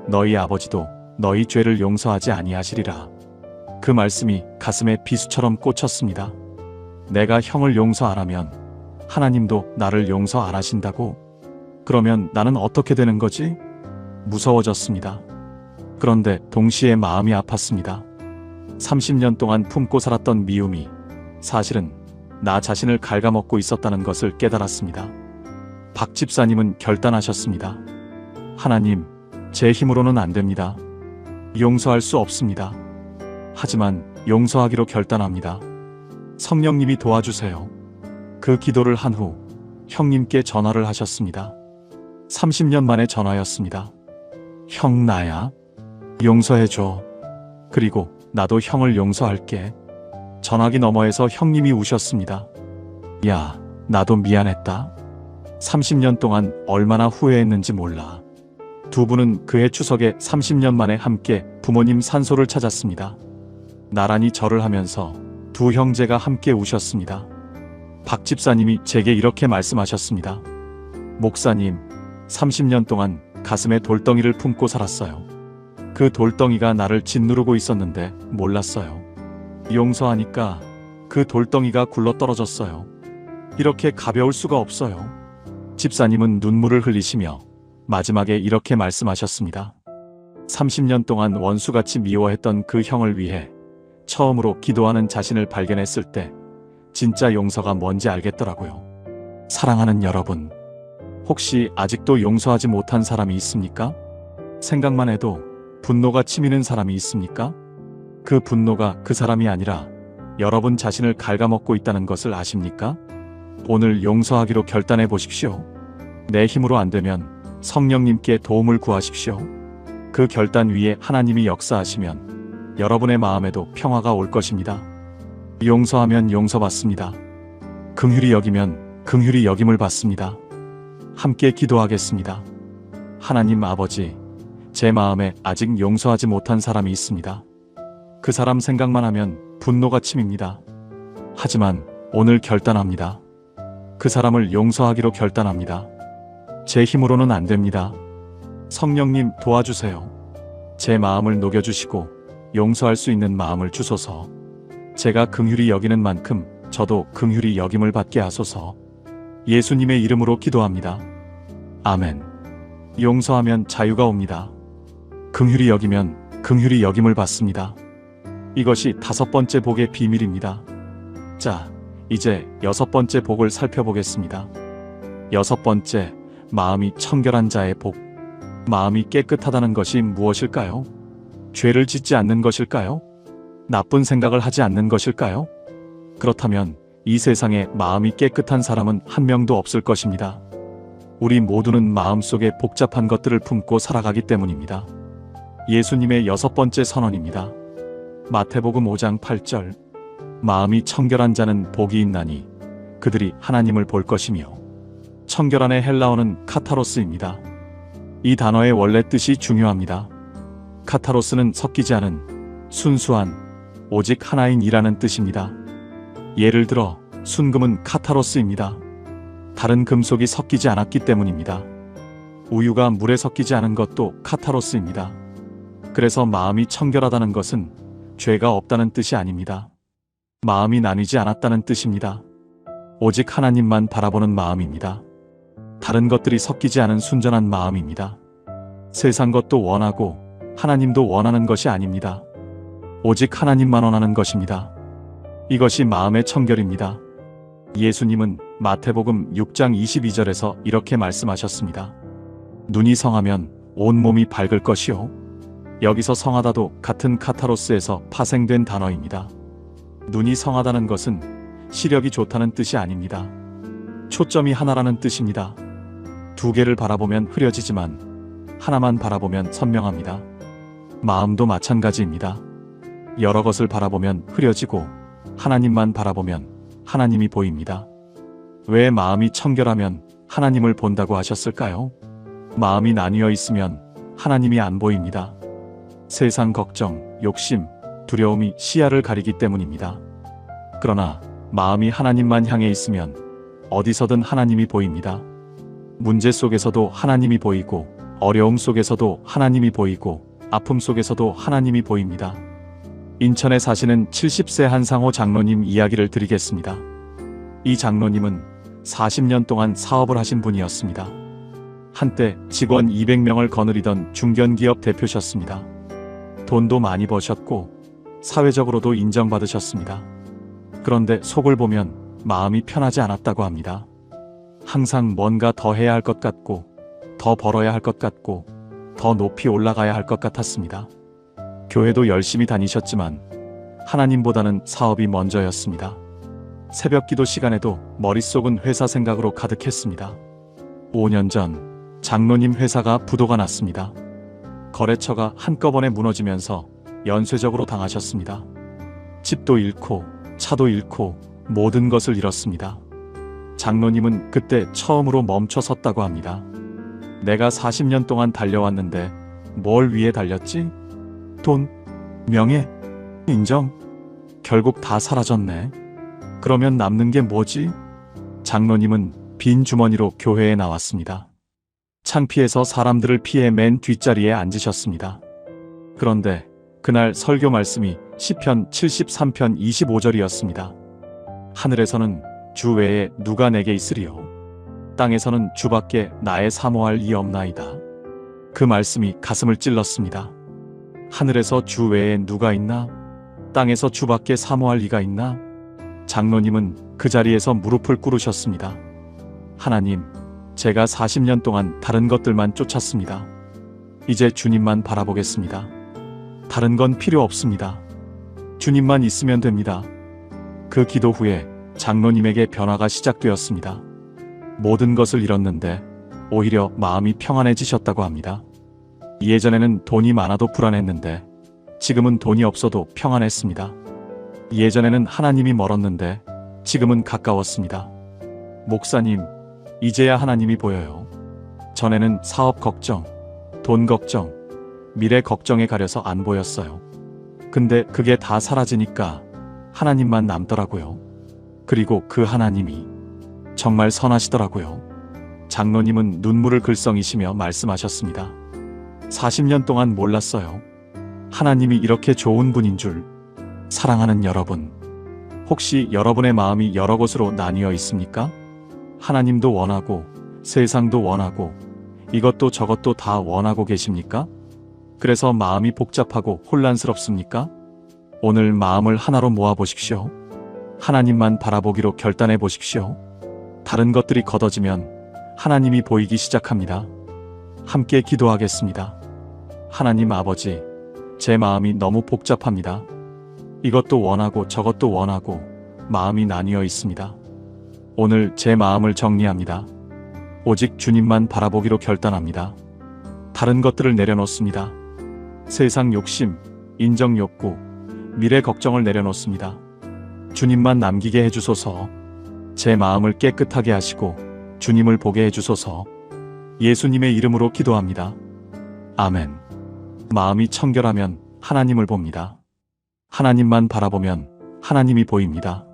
너희 아버지도 너희 죄를 용서하지 아니하시리라. 그 말씀이 가슴에 비수처럼 꽂혔습니다. 내가 형을 용서 안 하면 하나님도 나를 용서 안 하신다고? 그러면 나는 어떻게 되는 거지? 무서워졌습니다. 그런데 동시에 마음이 아팠습니다. 30년 동안 품고 살았던 미움이 사실은 나 자신을 갉아먹고 있었다는 것을 깨달았습니다. 박 집사님은 결단하셨습니다. 하나님, 제 힘으로는 안 됩니다. 용서할 수 없습니다. 하지만 용서하기로 결단합니다. 성령님이 도와주세요. 그 기도를 한 후 형님께 전화를 하셨습니다. 30년 만에 전화였습니다. 형 나야. 용서해줘. 그리고 나도 형을 용서할게. 전화기 너머에서 형님이 우셨습니다. 야, 나도 미안했다. 30년 동안 얼마나 후회했는지 몰라. 두 분은 그해 추석에 30년 만에 함께 부모님 산소를 찾았습니다. 나란히 절을 하면서 두 형제가 함께 우셨습니다. 박 집사님이 제게 이렇게 말씀하셨습니다. 목사님, 30년 동안 가슴에 돌덩이를 품고 살았어요. 그 돌덩이가 나를 짓누르고 있었는데 몰랐어요. 용서하니까 그 돌덩이가 굴러떨어졌어요. 이렇게 가벼울 수가 없어요. 집사님은 눈물을 흘리시며 마지막에 이렇게 말씀하셨습니다. 30년 동안 원수같이 미워했던 그 형을 위해 처음으로 기도하는 자신을 발견했을 때 진짜 용서가 뭔지 알겠더라고요. 사랑하는 여러분, 혹시 아직도 용서하지 못한 사람이 있습니까? 생각만 해도 분노가 치미는 사람이 있습니까? 그 분노가 그 사람이 아니라 여러분 자신을 갉아먹고 있다는 것을 아십니까? 오늘 용서하기로 결단해 보십시오. 내 힘으로 안 되면 성령님께 도움을 구하십시오. 그 결단 위에 하나님이 역사하시면 여러분의 마음에도 평화가 올 것입니다. 용서하면 용서받습니다. 긍휼히 여기면 긍휼히 여김을 받습니다. 함께 기도하겠습니다. 하나님 아버지, 제 마음에 아직 용서하지 못한 사람이 있습니다. 그 사람 생각만 하면 분노가 치밉니다. 하지만 오늘 결단합니다. 그 사람을 용서하기로 결단합니다. 제 힘으로는 안 됩니다. 성령님 도와주세요. 제 마음을 녹여주시고 용서할 수 있는 마음을 주소서. 제가 긍휼히 여기는 만큼 저도 긍휼히 여김을 받게 하소서. 예수님의 이름으로 기도합니다. 아멘. 용서하면 자유가 옵니다. 긍휼히 여기면 긍휼히 여김을 받습니다. 이것이 5번째 복의 비밀입니다. 자, 이제 6번째 복을 살펴보겠습니다. 6번째, 마음이 청결한 자의 복. 마음이 깨끗하다는 것이 무엇일까요? 죄를 짓지 않는 것일까요? 나쁜 생각을 하지 않는 것일까요? 그렇다면 이 세상에 마음이 깨끗한 사람은 한 명도 없을 것입니다. 우리 모두는 마음속에 복잡한 것들을 품고 살아가기 때문입니다. 예수님의 6번째 선언입니다. 마태복음 5장 8절. 마음이 청결한 자는 복이 있나니 그들이 하나님을 볼 것이며. 청결한의 헬라어는 카타로스입니다. 이 단어의 원래 뜻이 중요합니다. 카타로스는 섞이지 않은, 순수한, 오직 하나인 이라는 뜻입니다. 예를 들어 순금은 카타로스입니다. 다른 금속이 섞이지 않았기 때문입니다. 우유가 물에 섞이지 않은 것도 카타로스입니다. 그래서 마음이 청결하다는 것은 죄가 없다는 뜻이 아닙니다. 마음이 나뉘지 않았다는 뜻입니다. 오직 하나님만 바라보는 마음입니다. 다른 것들이 섞이지 않은 순전한 마음입니다. 세상 것도 원하고 하나님도 원하는 것이 아닙니다. 오직 하나님만 원하는 것입니다. 이것이 마음의 청결입니다. 예수님은 마태복음 6장 22절에서 이렇게 말씀하셨습니다. 눈이 성하면 온몸이 밝을 것이요. 여기서 성하다도 같은 카타로스에서 파생된 단어입니다. 눈이 성하다는 것은 시력이 좋다는 뜻이 아닙니다. 초점이 하나라는 뜻입니다. 두 개를 바라보면 흐려지지만 하나만 바라보면 선명합니다. 마음도 마찬가지입니다. 여러 것을 바라보면 흐려지고 하나님만 바라보면 하나님이 보입니다. 왜 마음이 청결하면 하나님을 본다고 하셨을까요? 마음이 나뉘어 있으면 하나님이 안 보입니다. 세상 걱정, 욕심, 두려움이 시야를 가리기 때문입니다. 그러나 마음이 하나님만 향해 있으면 어디서든 하나님이 보입니다. 문제 속에서도 하나님이 보이고, 어려움 속에서도 하나님이 보이고, 아픔 속에서도 하나님이 보입니다. 인천에 사시는 70세 한상호 장로님 이야기를 드리겠습니다. 이 장로님은 40년 동안 사업을 하신 분이었습니다. 한때 직원 200명을 거느리던 중견기업 대표셨습니다. 돈도 많이 버셨고 사회적으로도 인정받으셨습니다. 그런데 속을 보면 마음이 편하지 않았다고 합니다. 항상 뭔가 더 해야 할 것 같고, 더 벌어야 할 것 같고, 더 높이 올라가야 할 것 같았습니다. 교회도 열심히 다니셨지만 하나님보다는 사업이 먼저였습니다. 새벽 기도 시간에도 머릿속은 회사 생각으로 가득했습니다. 5년 전 장로님 회사가 부도가 났습니다. 거래처가 한꺼번에 무너지면서 연쇄적으로 당하셨습니다. 집도 잃고 차도 잃고 모든 것을 잃었습니다. 장로님은 그때 처음으로 멈춰 섰다고 합니다. 내가 40년 동안 달려왔는데 뭘 위해 달렸지? 돈, 명예, 인정? 결국 다 사라졌네. 그러면 남는 게 뭐지? 장로님은 빈 주머니로 교회에 나왔습니다. 창피해서 사람들을 피해 맨 뒷자리에 앉으셨습니다. 그런데 그날 설교 말씀이 시편 73편 25절이었습니다. 하늘에서는 주 외에 누가 내게 있으리요? 땅에서는 주밖에 나의 사모할 이 없나이다. 그 말씀이 가슴을 찔렀습니다. 하늘에서 주 외에 누가 있나? 땅에서 주밖에 사모할 이가 있나? 장로님은 그 자리에서 무릎을 꿇으셨습니다. 하나님, 제가 40년 동안 다른 것들만 쫓았습니다. 이제 주님만 바라보겠습니다. 다른 건 필요 없습니다. 주님만 있으면 됩니다. 그 기도 후에 장로님에게 변화가 시작되었습니다. 모든 것을 잃었는데 오히려 마음이 평안해지셨다고 합니다. 예전에는 돈이 많아도 불안했는데 지금은 돈이 없어도 평안했습니다. 예전에는 하나님이 멀었는데 지금은 가까웠습니다. 목사님, 이제야 하나님이 보여요. 전에는 사업 걱정, 돈 걱정, 미래 걱정에 가려서 안 보였어요. 근데 그게 다 사라지니까 하나님만 남더라고요. 그리고 그 하나님이 정말 선하시더라고요. 장로님은 눈물을 글썽이시며 말씀하셨습니다. 40년 동안 몰랐어요. 하나님이 이렇게 좋은 분인 줄. 사랑하는 여러분, 혹시 여러분의 마음이 여러 곳으로 나뉘어 있습니까? 하나님도 원하고 세상도 원하고 이것도 저것도 다 원하고 계십니까? 그래서 마음이 복잡하고 혼란스럽습니까? 오늘 마음을 하나로 모아보십시오. 하나님만 바라보기로 결단해 보십시오. 다른 것들이 걷어지면 하나님이 보이기 시작합니다. 함께 기도하겠습니다. 하나님 아버지, 제 마음이 너무 복잡합니다. 이것도 원하고 저것도 원하고 마음이 나뉘어 있습니다. 오늘 제 마음을 정리합니다. 오직 주님만 바라보기로 결단합니다. 다른 것들을 내려놓습니다. 세상 욕심, 인정 욕구, 미래 걱정을 내려놓습니다. 주님만 남기게 해주소서. 제 마음을 깨끗하게 하시고 주님을 보게 해주소서. 예수님의 이름으로 기도합니다. 아멘. 마음이 청결하면 하나님을 봅니다. 하나님만 바라보면 하나님이 보입니다.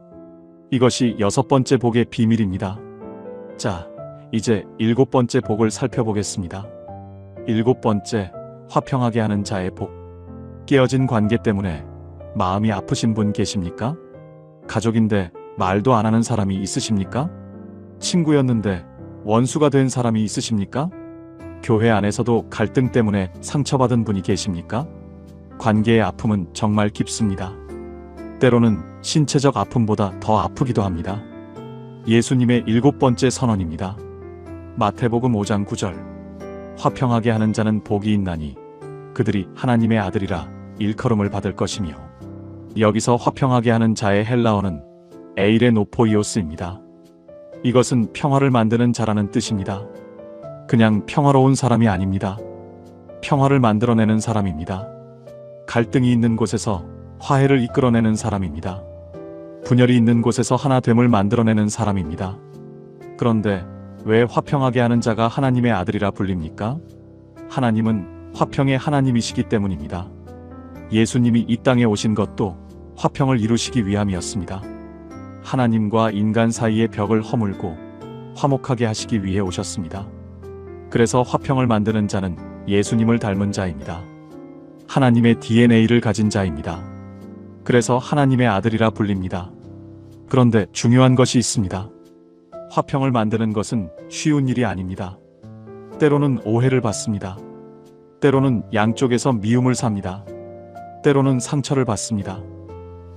이것이 6번째 복의 비밀입니다. 자, 이제 7번째 복을 살펴보겠습니다. 7번째, 화평하게 하는 자의 복. 깨어진 관계 때문에 마음이 아프신 분 계십니까? 가족인데 말도 안 하는 사람이 있으십니까? 친구였는데 원수가 된 사람이 있으십니까? 교회 안에서도 갈등 때문에 상처받은 분이 계십니까? 관계의 아픔은 정말 깊습니다. 때로는 신체적 아픔보다 더 아프기도 합니다. 예수님의 7번째 선언입니다. 마태복음 5장 9절. 화평하게 하는 자는 복이 있나니 그들이 하나님의 아들이라 일컬음을 받을 것이며. 여기서 화평하게 하는 자의 헬라어는 에이레노포이오스입니다. 이것은 평화를 만드는 자라는 뜻입니다. 그냥 평화로운 사람이 아닙니다. 평화를 만들어내는 사람입니다. 갈등이 있는 곳에서 화해를 이끌어내는 사람입니다. 분열이 있는 곳에서 하나됨을 만들어내는 사람입니다. 그런데 왜 화평하게 하는 자가 하나님의 아들이라 불립니까? 하나님은 화평의 하나님이시기 때문입니다. 예수님이 이 땅에 오신 것도 화평을 이루시기 위함이었습니다. 하나님과 인간 사이의 벽을 허물고 화목하게 하시기 위해 오셨습니다. 그래서 화평을 만드는 자는 예수님을 닮은 자입니다. 하나님의 DNA를 가진 자입니다. 그래서 하나님의 아들이라 불립니다. 그런데 중요한 것이 있습니다. 화평을 만드는 것은 쉬운 일이 아닙니다. 때로는 오해를 받습니다. 때로는 양쪽에서 미움을 삽니다. 때로는 상처를 받습니다.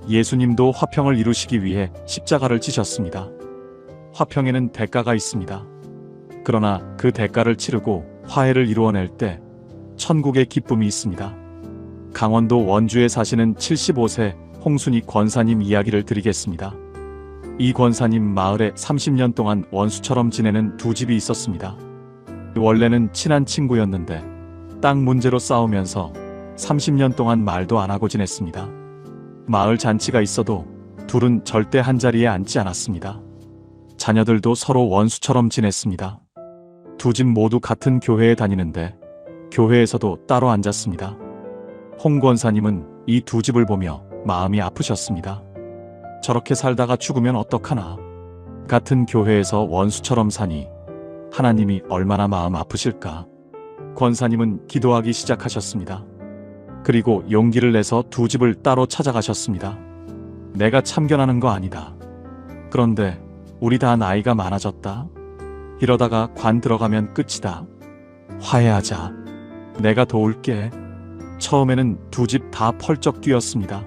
예수님도 화평을 이루시기 위해 십자가를 지셨습니다. 화평에는 대가가 있습니다. 그러나 그 대가를 치르고 화해를 이루어낼 때 천국의 기쁨이 있습니다. 강원도 원주에 사시는 75세 홍순희 권사님 이야기를 드리겠습니다. 이 권사님 마을에 30년 동안 원수처럼 지내는 두 집이 있었습니다. 원래는 친한 친구였는데 땅 문제로 싸우면서 30년 동안 말도 안 하고 지냈습니다. 마을 잔치가 있어도 둘은 절대 한자리에 앉지 않았습니다. 자녀들도 서로 원수처럼 지냈습니다. 두 집 모두 같은 교회에 다니는데 교회에서도 따로 앉았습니다. 홍 권사님은 이 두 집을 보며 마음이 아프셨습니다. 저렇게 살다가 죽으면 어떡하나. 같은 교회에서 원수처럼 사니 하나님이 얼마나 마음 아프실까. 권사님은 기도하기 시작하셨습니다. 그리고 용기를 내서 두 집을 따로 찾아가셨습니다. 내가 참견하는 거 아니다. 그런데 우리 다 나이가 많아졌다. 이러다가 관 들어가면 끝이다. 화해하자. 내가 도울게. 처음에는 두 집 다 펄쩍 뛰었습니다.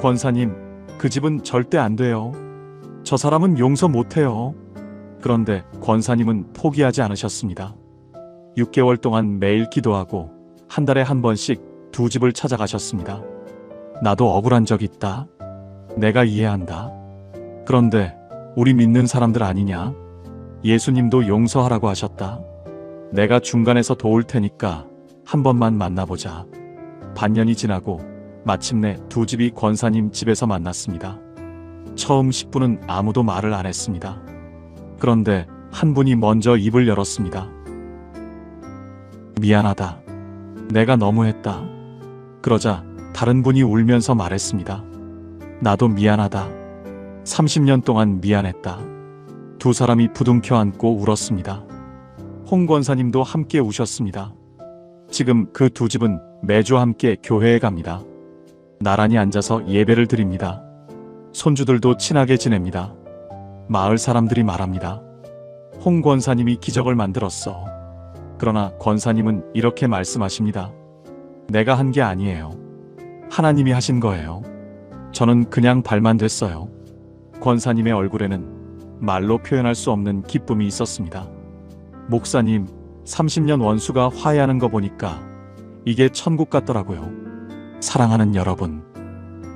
권사님, 그 집은 절대 안 돼요. 저 사람은 용서 못해요. 그런데 권사님은 포기하지 않으셨습니다. 6개월 동안 매일 기도하고 한 달에 한 번씩 두 집을 찾아가셨습니다. 나도 억울한 적 있다. 내가 이해한다. 그런데 우리 믿는 사람들 아니냐? 예수님도 용서하라고 하셨다. 내가 중간에서 도울 테니까 한 번만 만나보자. 반년이 지나고 마침내 두 집이 권사님 집에서 만났습니다. 처음 10분은 아무도 말을 안 했습니다. 그런데 한 분이 먼저 입을 열었습니다. 미안하다. 내가 너무했다. 그러자 다른 분이 울면서 말했습니다. 나도 미안하다. 30년 동안 미안했다. 두 사람이 부둥켜 안고 울었습니다. 홍 권사님도 함께 우셨습니다. 지금 그 두 집은 매주 함께 교회에 갑니다. 나란히 앉아서 예배를 드립니다. 손주들도 친하게 지냅니다. 마을 사람들이 말합니다. 홍 권사님이 기적을 만들었어. 그러나 권사님은 이렇게 말씀하십니다. 내가 한 게 아니에요. 하나님이 하신 거예요. 저는 그냥 발만 됐어요. 권사님의 얼굴에는 말로 표현할 수 없는 기쁨이 있었습니다. 목사님, 30년 원수가 화해하는 거 보니까 이게 천국 같더라고요. 사랑하는 여러분,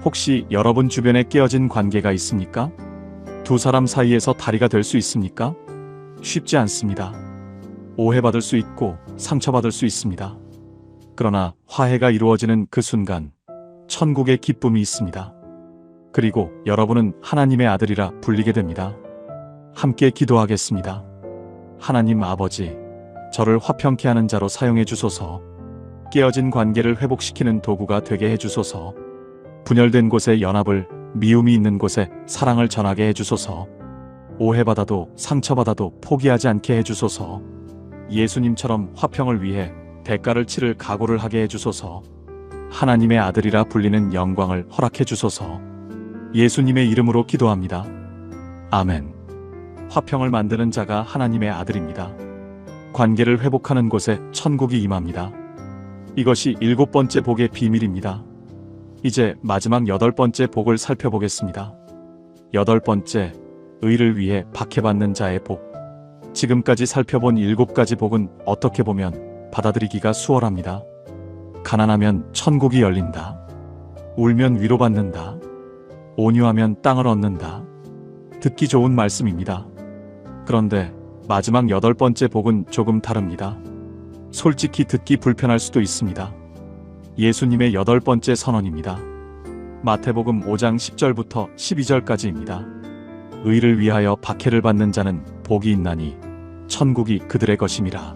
혹시 여러분 주변에 깨어진 관계가 있습니까? 두 사람 사이에서 다리가 될 수 있습니까? 쉽지 않습니다. 오해받을 수 있고 상처받을 수 있습니다. 그러나 화해가 이루어지는 그 순간 천국의 기쁨이 있습니다. 그리고 여러분은 하나님의 아들이라 불리게 됩니다. 함께 기도하겠습니다. 하나님 아버지, 저를 화평케 하는 자로 사용해 주소서. 깨어진 관계를 회복시키는 도구가 되게 해 주소서. 분열된 곳에 연합을, 미움이 있는 곳에 사랑을 전하게 해 주소서. 오해받아도 상처받아도 포기하지 않게 해 주소서. 예수님처럼 화평을 위해 대가를 치를 각오를 하게 해 주소서. 하나님의 아들이라 불리는 영광을 허락해 주소서. 예수님의 이름으로 기도합니다. 아멘. 화평을 만드는 자가 하나님의 아들입니다. 관계를 회복하는 곳에 천국이 임합니다. 이것이 7번째 복의 비밀입니다. 이제 마지막 8번째 복을 살펴보겠습니다. 8번째, 의를 위해 박해받는 자의 복. 지금까지 살펴본 7가지 복은 어떻게 보면 받아들이기가 수월합니다. 가난하면 천국이 열린다. 울면 위로받는다. 온유하면 땅을 얻는다. 듣기 좋은 말씀입니다. 그런데 마지막 8번째 복은 조금 다릅니다. 솔직히 듣기 불편할 수도 있습니다. 예수님의 8번째 선언입니다. 마태복음 5장 10절부터 12절까지입니다. 의를 위하여 박해를 받는 자는 복이 있나니 천국이 그들의 것임이라.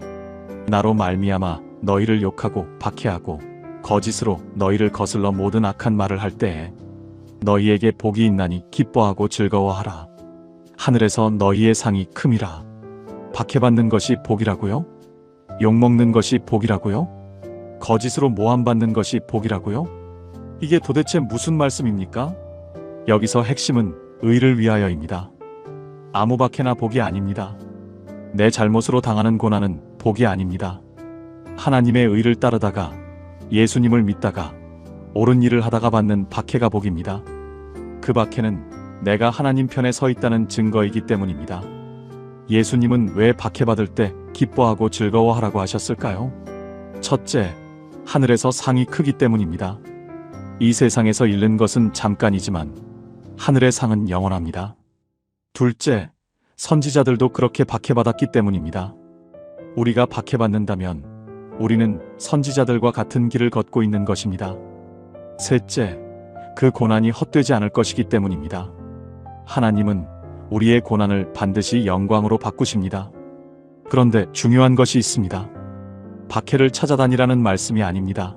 나로 말미암아 너희를 욕하고 박해하고 거짓으로 너희를 거슬러 모든 악한 말을 할 때에 너희에게 복이 있나니 기뻐하고 즐거워하라. 하늘에서 너희의 상이 큼이라. 박해받는 것이 복이라고요? 욕먹는 것이 복이라고요? 거짓으로 모함받는 것이 복이라고요? 이게 도대체 무슨 말씀입니까? 여기서 핵심은 의를 위하여입니다. 아무 박해나 복이 아닙니다. 내 잘못으로 당하는 고난은 복이 아닙니다. 하나님의 의를 따르다가 예수님을 믿다가 옳은 일을 하다가 받는 박해가 복입니다. 그 박해는 내가 하나님 편에 서 있다는 증거이기 때문입니다. 예수님은 왜 박해받을 때 기뻐하고 즐거워하라고 하셨을까요? 첫째, 하늘에서 상이 크기 때문입니다. 이 세상에서 잃는 것은 잠깐이지만 하늘의 상은 영원합니다. 둘째, 선지자들도 그렇게 박해받았기 때문입니다. 우리가 박해받는다면 우리는 선지자들과 같은 길을 걷고 있는 것입니다. 셋째, 그 고난이 헛되지 않을 것이기 때문입니다. 하나님은 우리의 고난을 반드시 영광으로 바꾸십니다. 그런데 중요한 것이 있습니다. 박해를 찾아다니라는 말씀이 아닙니다.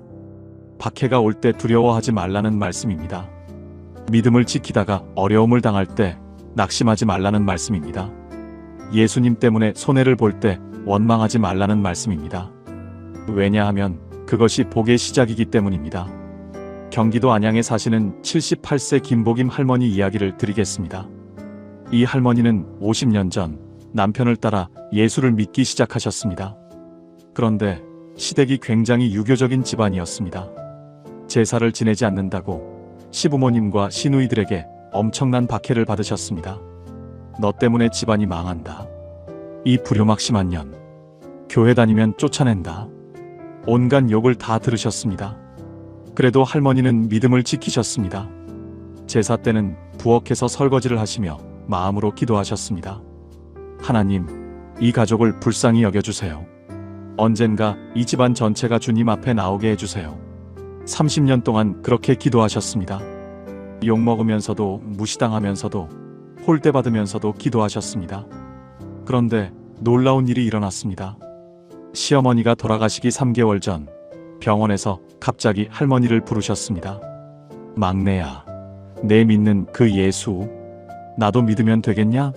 박해가 올 때 두려워하지 말라는 말씀입니다. 믿음을 지키다가 어려움을 당할 때 낙심하지 말라는 말씀입니다. 예수님 때문에 손해를 볼 때 원망하지 말라는 말씀입니다. 왜냐하면 그것이 복의 시작이기 때문입니다. 경기도 안양에 사시는 78세 김복임 할머니 이야기를 드리겠습니다. 이 할머니는 50년 전 남편을 따라 예수를 믿기 시작하셨습니다. 그런데 시댁이 굉장히 유교적인 집안이었습니다. 제사를 지내지 않는다고 시부모님과 시누이들에게 엄청난 박해를 받으셨습니다. 너 때문에 집안이 망한다. 이 불효막심한 년. 교회 다니면 쫓아낸다. 온갖 욕을 다 들으셨습니다. 그래도 할머니는 믿음을 지키셨습니다. 제사 때는 부엌에서 설거지를 하시며 마음으로 기도하셨습니다. 하나님, 이 가족을 불쌍히 여겨주세요. 언젠가 이 집안 전체가 주님 앞에 나오게 해주세요. 30년 동안 그렇게 기도하셨습니다. 욕먹으면서도 무시당하면서도 홀대받으면서도 기도하셨습니다. 그런데 놀라운 일이 일어났습니다. 시어머니가 돌아가시기 3개월 전 병원에서 갑자기 할머니를 부르셨습니다. 막내야, 내 믿는 그 예수, 나도 믿으면 되겠냐?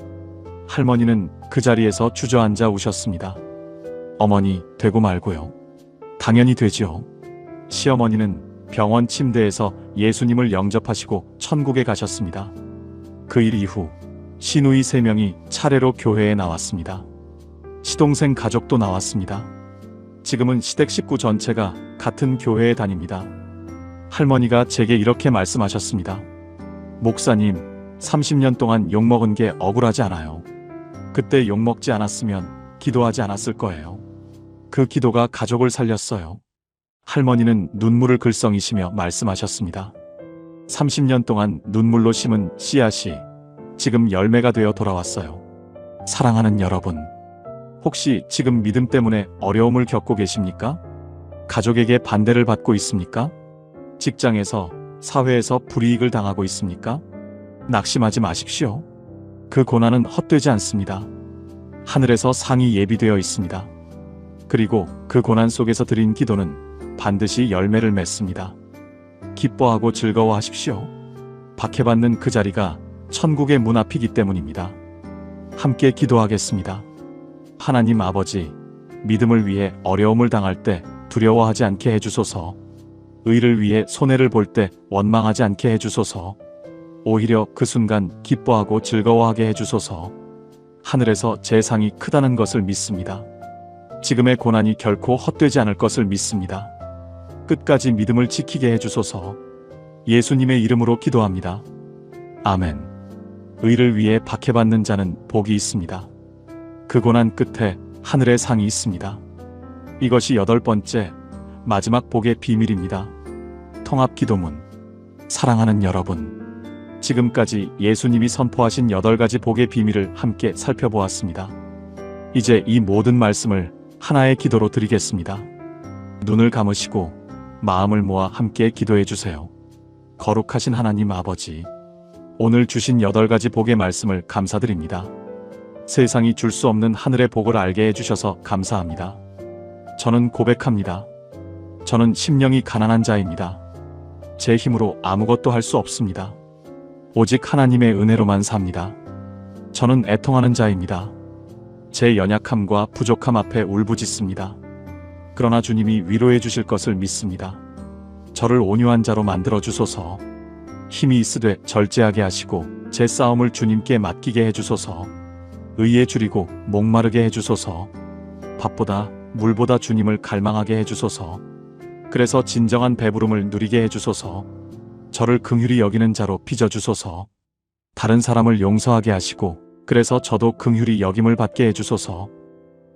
할머니는 그 자리에서 주저앉아 우셨습니다. 어머니, 되고 말고요. 당연히 되지요. 시어머니는 병원 침대에서 예수님을 영접하시고 천국에 가셨습니다. 그 일 이후 시누이 3명이 차례로 교회에 나왔습니다. 시동생 가족도 나왔습니다. 지금은 시댁 식구 전체가 같은 교회에 다닙니다. 할머니가 제게 이렇게 말씀하셨습니다. 목사님, 30년 동안 욕먹은 게 억울하지 않아요. 그때 욕먹지 않았으면 기도하지 않았을 거예요. 그 기도가 가족을 살렸어요. 할머니는 눈물을 글썽이시며 말씀하셨습니다. 30년 동안 눈물로 심은 씨앗이 지금 열매가 되어 돌아왔어요. 사랑하는 여러분, 혹시 지금 믿음 때문에 어려움을 겪고 계십니까? 가족에게 반대를 받고 있습니까? 직장에서, 사회에서 불이익을 당하고 있습니까? 낙심하지 마십시오. 그 고난은 헛되지 않습니다. 하늘에서 상이 예비되어 있습니다. 그리고 그 고난 속에서 드린 기도는 반드시 열매를 맺습니다. 기뻐하고 즐거워하십시오. 박해받는 그 자리가 천국의 문 앞이기 때문입니다. 함께 기도하겠습니다. 하나님 아버지, 믿음을 위해 어려움을 당할 때 두려워하지 않게 해주소서. 의를 위해 손해를 볼 때 원망하지 않게 해주소서. 오히려 그 순간 기뻐하고 즐거워하게 해주소서. 하늘에서 제 상이 크다는 것을 믿습니다. 지금의 고난이 결코 헛되지 않을 것을 믿습니다. 끝까지 믿음을 지키게 해주소서. 예수님의 이름으로 기도합니다. 아멘. 의를 위해 박해받는 자는 복이 있습니다. 그 고난 끝에 하늘의 상이 있습니다. 이것이 8번째, 마지막 복의 비밀입니다. 통합기도문. 사랑하는 여러분, 지금까지 예수님이 선포하신 8가지 복의 비밀을 함께 살펴보았습니다. 이제 이 모든 말씀을 하나의 기도로 드리겠습니다. 눈을 감으시고 마음을 모아 함께 기도해 주세요. 거룩하신 하나님 아버지, 오늘 주신 8가지 복의 말씀을 감사드립니다. 세상이 줄 수 없는 하늘의 복을 알게 해주셔서 감사합니다. 저는 고백합니다. 저는 심령이 가난한 자입니다. 제 힘으로 아무것도 할 수 없습니다. 오직 하나님의 은혜로만 삽니다. 저는 애통하는 자입니다. 제 연약함과 부족함 앞에 울부짖습니다. 그러나 주님이 위로해 주실 것을 믿습니다. 저를 온유한 자로 만들어 주소서. 힘이 있으되 절제하게 하시고 제 싸움을 주님께 맡기게 해주소서. 의에 줄이고 목마르게 해주소서. 밥보다 물보다 주님을 갈망하게 해주소서. 그래서 진정한 배부름을 누리게 해주소서. 저를 긍휼히 여기는 자로 빚어주소서. 다른 사람을 용서하게 하시고 그래서 저도 긍휼히 여김을 받게 해주소서.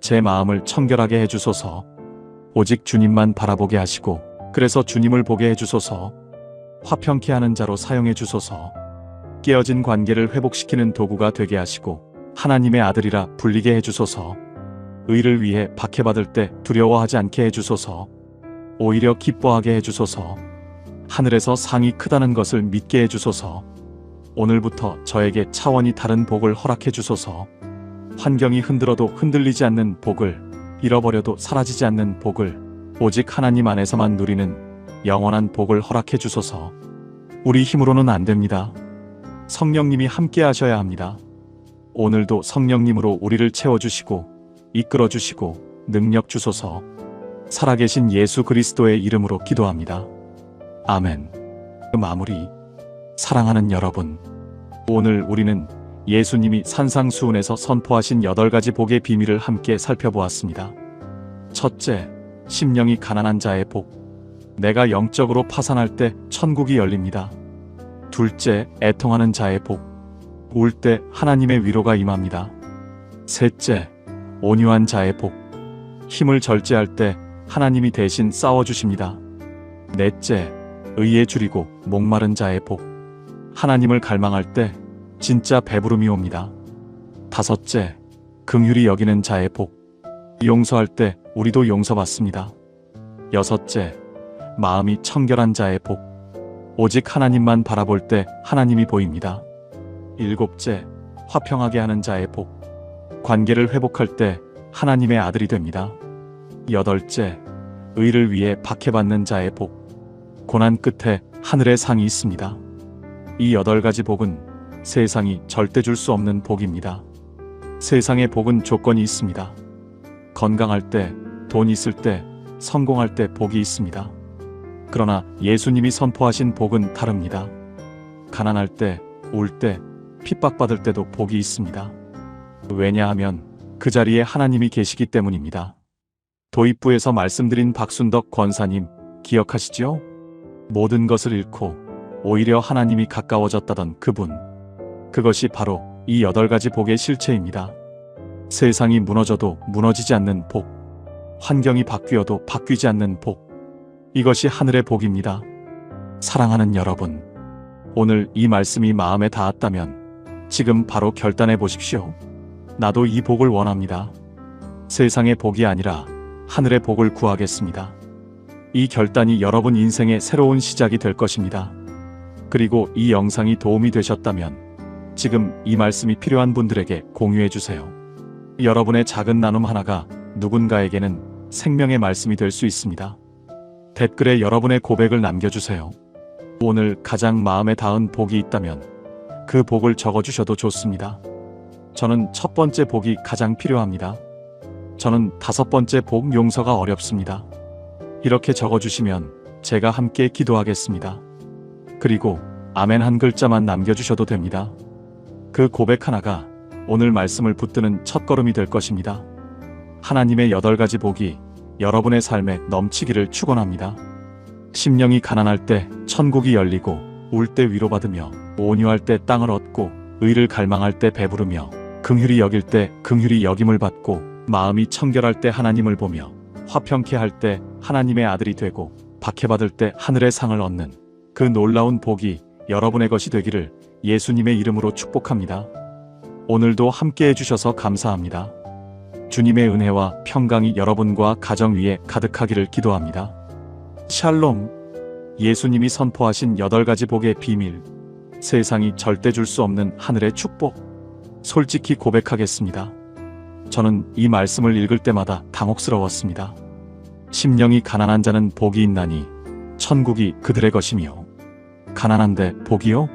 제 마음을 청결하게 해주소서. 오직 주님만 바라보게 하시고 그래서 주님을 보게 해주소서. 화평케 하는 자로 사용해 주소서. 깨어진 관계를 회복시키는 도구가 되게 하시고 하나님의 아들이라 불리게 해주소서. 의를 위해 박해받을 때 두려워하지 않게 해주소서. 오히려 기뻐하게 해주소서. 하늘에서 상이 크다는 것을 믿게 해주소서. 오늘부터 저에게 차원이 다른 복을 허락해 주소서. 환경이 흔들어도 흔들리지 않는 복을, 잃어버려도 사라지지 않는 복을, 오직 하나님 안에서만 누리는 영원한 복을 허락해 주소서. 우리 힘으로는 안 됩니다. 성령님이 함께 하셔야 합니다. 오늘도 성령님으로 우리를 채워주시고 이끌어주시고 능력 주소서. 살아계신 예수 그리스도의 이름으로 기도합니다. 아멘. 마무리. 사랑하는 여러분, 오늘 우리는 예수님이 산상수훈에서 선포하신 8가지 복의 비밀을 함께 살펴보았습니다. 첫째, 심령이 가난한 자의 복. 내가 영적으로 파산할 때 천국이 열립니다. 둘째, 애통하는 자의 복. 울 때 하나님의 위로가 임합니다. 셋째, 온유한 자의 복. 힘을 절제할 때 하나님이 대신 싸워주십니다. 넷째, 의에 줄이고 목마른 자의 복. 하나님을 갈망할 때 진짜 배부름이 옵니다. 다섯째, 긍휼히 여기는 자의 복. 용서할 때 우리도 용서받습니다. 여섯째, 마음이 청결한 자의 복. 오직 하나님만 바라볼 때 하나님이 보입니다. 일곱째, 화평하게 하는 자의 복. 관계를 회복할 때 하나님의 아들이 됩니다. 여덟째, 의를 위해 박해받는 자의 복. 고난 끝에 하늘의 상이 있습니다. 이 8가지 복은 세상이 절대 줄 수 없는 복입니다. 세상의 복은 조건이 있습니다. 건강할 때, 돈 있을 때, 성공할 때 복이 있습니다. 그러나 예수님이 선포하신 복은 다릅니다. 가난할 때, 울 때, 핍박받을 때도 복이 있습니다. 왜냐하면 그 자리에 하나님이 계시기 때문입니다. 도입부에서 말씀드린 박순덕 권사님 기억하시죠? 모든 것을 잃고 오히려 하나님이 가까워졌다던 그분. 그것이 바로 이 8가지 복의 실체입니다. 세상이 무너져도 무너지지 않는 복. 환경이 바뀌어도 바뀌지 않는 복. 이것이 하늘의 복입니다. 사랑하는 여러분, 오늘 이 말씀이 마음에 닿았다면 지금 바로 결단해 보십시오. 나도 이 복을 원합니다. 세상의 복이 아니라 하늘의 복을 구하겠습니다. 이 결단이 여러분 인생의 새로운 시작이 될 것입니다. 그리고 이 영상이 도움이 되셨다면 지금 이 말씀이 필요한 분들에게 공유해 주세요. 여러분의 작은 나눔 하나가 누군가에게는 생명의 말씀이 될 수 있습니다. 댓글에 여러분의 고백을 남겨주세요. 오늘 가장 마음에 닿은 복이 있다면 그 복을 적어주셔도 좋습니다. 저는 첫 번째 복이 가장 필요합니다. 저는 5번째 복 용서가 어렵습니다. 이렇게 적어주시면 제가 함께 기도하겠습니다. 그리고 아멘 한 글자만 남겨주셔도 됩니다. 그 고백 하나가 오늘 말씀을 붙드는 첫걸음이 될 것입니다. 하나님의 8가지 복이 여러분의 삶에 넘치기를 축원합니다. 심령이 가난할 때 천국이 열리고, 울 때 위로받으며, 온유할 때 땅을 얻고, 의를 갈망할 때 배부르며, 긍휼히 여길 때 긍휼히 여김을 받고, 마음이 청결할 때 하나님을 보며, 화평케 할 때 하나님의 아들이 되고, 박해받을 때 하늘의 상을 얻는 그 놀라운 복이 여러분의 것이 되기를 예수님의 이름으로 축복합니다. 오늘도 함께 해주셔서 감사합니다. 주님의 은혜와 평강이 여러분과 가정 위에 가득하기를 기도합니다. 샬롬. 예수님이 선포하신 8가지 복의 비밀. 세상이 절대 줄 수 없는 하늘의 축복. 솔직히 고백하겠습니다. 저는 이 말씀을 읽을 때마다 당혹스러웠습니다. 심령이 가난한 자는 복이 있나니 천국이 그들의 것이며. 가난한데 복이요?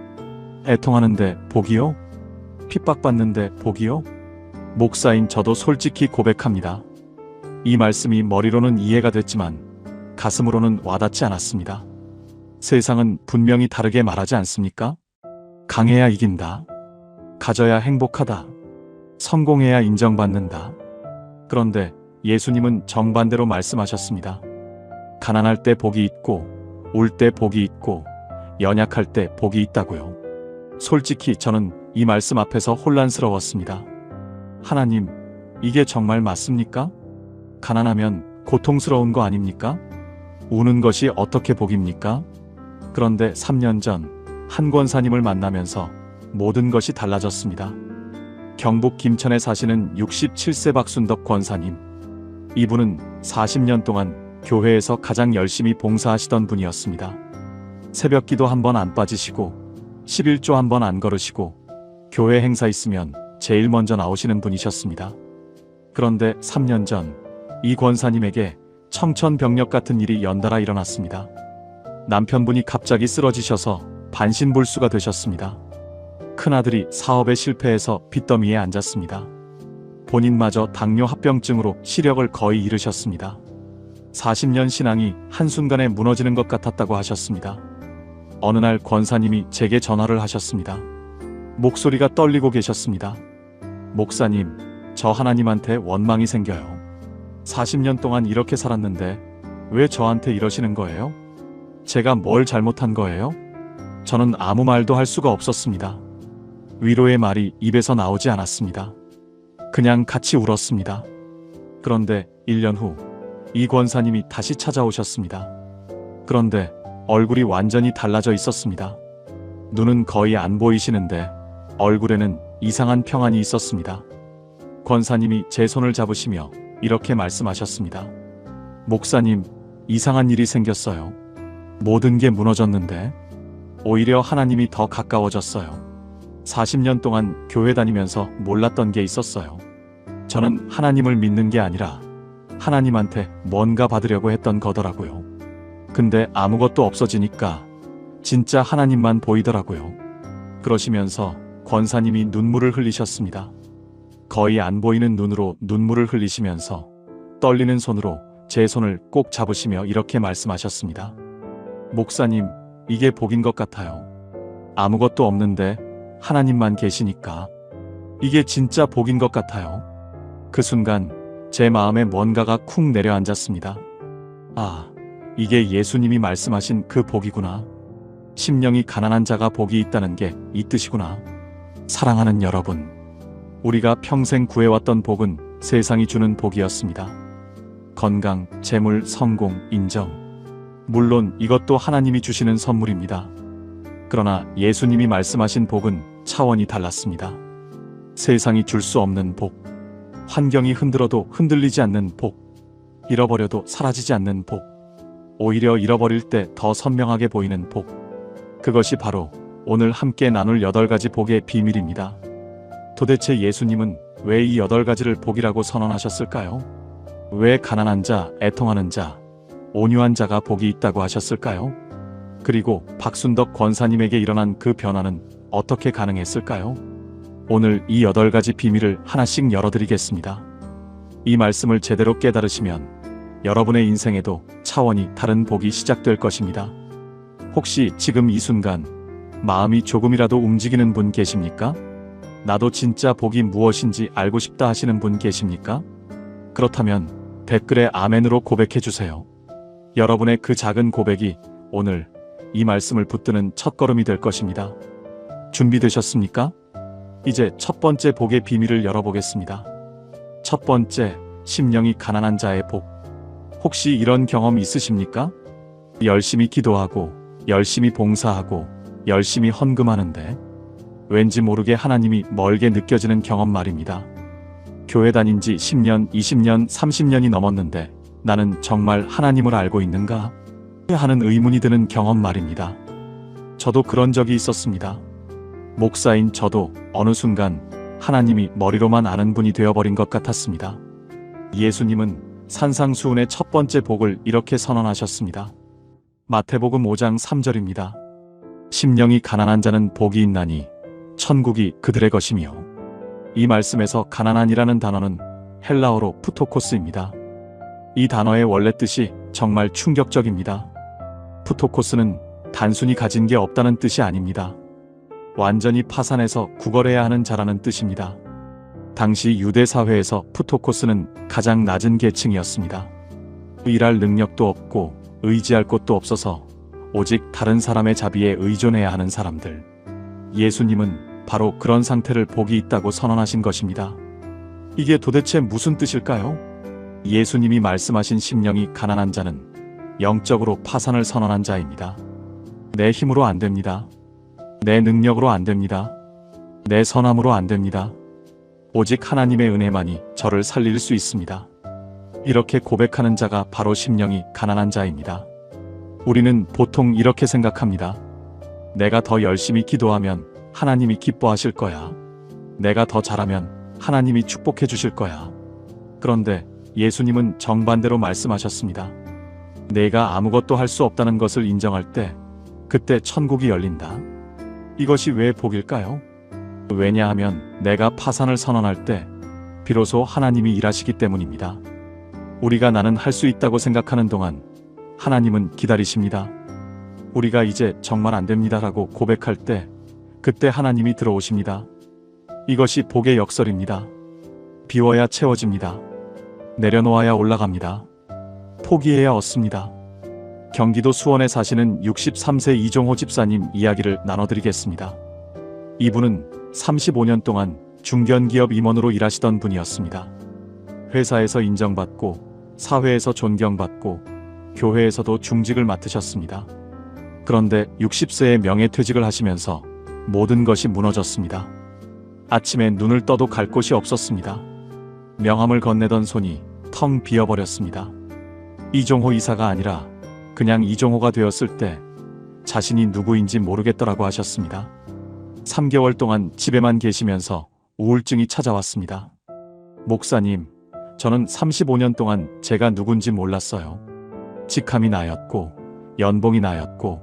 애통하는데 복이요? 핍박받는데 복이요? 목사인 저도 솔직히 고백합니다. 이 말씀이 머리로는 이해가 됐지만 가슴으로는 와닿지 않았습니다. 세상은 분명히 다르게 말하지 않습니까? 강해야 이긴다. 가져야 행복하다. 성공해야 인정받는다. 그런데 예수님은 정반대로 말씀하셨습니다. 가난할 때 복이 있고, 울 때 복이 있고, 연약할 때 복이 있다고요. 솔직히 저는 이 말씀 앞에서 혼란스러웠습니다. 하나님, 이게 정말 맞습니까? 가난하면 고통스러운 거 아닙니까? 우는 것이 어떻게 복입니까? 그런데 3년 전 한 권사님을 만나면서 모든 것이 달라졌습니다. 경북 김천에 사시는 67세 박순덕 권사님. 이분은 40년 동안 교회에서 가장 열심히 봉사하시던 분이었습니다. 새벽 기도 한 번 안 빠지시고 11조 한 번 안 걸으시고 교회 행사 있으면 제일 먼저 나오시는 분이셨습니다. 그런데 3년 전 이 권사님에게 청천벽력 같은 일이 연달아 일어났습니다. 남편분이 갑자기 쓰러지셔서 반신불수가 되셨습니다. 큰아들이 사업에 실패해서 빚더미에 앉았습니다. 본인마저 당뇨 합병증으로 시력을 거의 잃으셨습니다. 40년 신앙이 한순간에 무너지는 것 같았다고 하셨습니다. 어느 날 권사님이 제게 전화를 하셨습니다. 목소리가 떨리고 계셨습니다. 목사님, 저 하나님한테 원망이 생겨요. 40년 동안 이렇게 살았는데 왜 저한테 이러시는 거예요? 제가 뭘 잘못한 거예요? 저는 아무 말도 할 수가 없었습니다. 위로의 말이 입에서 나오지 않았습니다. 그냥 같이 울었습니다. 그런데 1년 후 이 권사님이 다시 찾아오셨습니다. 그런데 얼굴이 완전히 달라져 있었습니다. 눈은 거의 안 보이시는데 얼굴에는 이상한 평안이 있었습니다. 권사님이 제 손을 잡으시며 이렇게 말씀하셨습니다. 목사님, 이상한 일이 생겼어요. 모든 게 무너졌는데 오히려 하나님이 더 가까워졌어요. 40년 동안 교회 다니면서 몰랐던 게 있었어요. 저는 하나님을 믿는 게 아니라 하나님한테 뭔가 받으려고 했던 거더라고요. 근데 아무것도 없어지니까 진짜 하나님만 보이더라고요. 그러시면서 권사님이 눈물을 흘리셨습니다. 거의 안 보이는 눈으로 눈물을 흘리시면서 떨리는 손으로 제 손을 꼭 잡으시며 이렇게 말씀하셨습니다. 목사님, 이게 복인 것 같아요. 아무것도 없는데 하나님만 계시니까 이게 진짜 복인 것 같아요. 그 순간 제 마음에 뭔가가 쿵 내려앉았습니다. 아, 이게 예수님이 말씀하신 그 복이구나. 심령이 가난한 자가 복이 있다는 게 이 뜻이구나. 사랑하는 여러분, 우리가 평생 구해왔던 복은 세상이 주는 복이었습니다. 건강, 재물, 성공, 인정. 물론 이것도 하나님이 주시는 선물입니다. 그러나 예수님이 말씀하신 복은 차원이 달랐습니다. 세상이 줄 수 없는 복, 환경이 흔들어도 흔들리지 않는 복, 잃어버려도 사라지지 않는 복, 오히려 잃어버릴 때 더 선명하게 보이는 복. 그것이 바로 오늘 함께 나눌 8가지 복의 비밀입니다. 도대체 예수님은 왜 이 8가지를 복이라고 선언하셨을까요? 왜 가난한 자, 애통하는 자, 온유한 자가 복이 있다고 하셨을까요? 그리고 박순덕 권사님에게 일어난 그 변화는 어떻게 가능했을까요? 오늘 이 8가지 비밀을 하나씩 열어드리겠습니다. 이 말씀을 제대로 깨달으시면 여러분의 인생에도 차원이 다른 복이 시작될 것입니다. 혹시 지금 이 순간 마음이 조금이라도 움직이는 분 계십니까? 나도 진짜 복이 무엇인지 알고 싶다 하시는 분 계십니까? 그렇다면 댓글에 아멘으로 고백해 주세요. 여러분의 그 작은 고백이 오늘 이 말씀을 붙드는 첫걸음이 될 것입니다. 준비되셨습니까? 이제 첫 번째 복의 비밀을 열어보겠습니다. 첫 번째, 심령이 가난한 자의 복. 혹시 이런 경험 있으십니까? 열심히 기도하고, 열심히 봉사하고, 열심히 헌금하는데 왠지 모르게 하나님이 멀게 느껴지는 경험 말입니다. 교회 다닌 지 10년, 20년, 30년이 넘었는데 나는 정말 하나님을 알고 있는가? 하는 의문이 드는 경험 말입니다. 저도 그런 적이 있었습니다. 목사인 저도 어느 순간 하나님이 머리로만 아는 분이 되어버린 것 같았습니다. 예수님은 산상수훈의 첫 번째 복을 이렇게 선언하셨습니다. 마태복음 5장 3절입니다. 심령이 가난한 자는 복이 있나니 천국이 그들의 것이며. 이 말씀에서 가난한이라는 단어는 헬라어로 푸토코스입니다. 이 단어의 원래 뜻이 정말 충격적입니다. 푸토코스는 단순히 가진 게 없다는 뜻이 아닙니다. 완전히 파산해서 구걸해야 하는 자라는 뜻입니다. 당시 유대 사회에서 푸토코스는 가장 낮은 계층이었습니다. 일할 능력도 없고 의지할 곳도 없어서 오직 다른 사람의 자비에 의존해야 하는 사람들. 예수님은 바로 그런 상태를 복이 있다고 선언하신 것입니다. 이게 도대체 무슨 뜻일까요? 예수님이 말씀하신 심령이 가난한 자는 영적으로 파산을 선언한 자입니다. 내 힘으로 안 됩니다. 내 능력으로 안 됩니다. 내 선함으로 안 됩니다. 오직 하나님의 은혜만이 저를 살릴 수 있습니다. 이렇게 고백하는 자가 바로 심령이 가난한 자입니다. 우리는 보통 이렇게 생각합니다. 내가 더 열심히 기도하면 하나님이 기뻐하실 거야. 내가 더 잘하면 하나님이 축복해 주실 거야. 그런데 예수님은 정반대로 말씀하셨습니다. 내가 아무것도 할 수 없다는 것을 인정할 때, 그때 천국이 열린다. 이것이 왜 복일까요? 왜냐하면 내가 파산을 선언할 때 비로소 하나님이 일하시기 때문입니다. 우리가 나는 할 수 있다고 생각하는 동안 하나님은 기다리십니다. 우리가 이제 정말 안 됩니다라고 고백할 때 그때 하나님이 들어오십니다. 이것이 복의 역설입니다. 비워야 채워집니다. 내려놓아야 올라갑니다. 포기해야 얻습니다. 경기도 수원에 사시는 63세 이종호 집사님 이야기를 나눠드리겠습니다. 이분은 35년 동안 중견기업 임원으로 일하시던 분이었습니다. 회사에서 인정받고 사회에서 존경받고 교회에서도 중직을 맡으셨습니다. 그런데 60세에 명예퇴직을 하시면서 모든 것이 무너졌습니다. 아침에 눈을 떠도 갈 곳이 없었습니다. 명함을 건네던 손이 텅 비어버렸습니다. 이종호 이사가 아니라 그냥 이종호가 되었을 때 자신이 누구인지 모르겠더라고 하셨습니다. 3개월 동안 집에만 계시면서 우울증이 찾아왔습니다. 목사님, 저는 35년 동안 제가 누군지 몰랐어요. 직함이 나였고, 연봉이 나였고,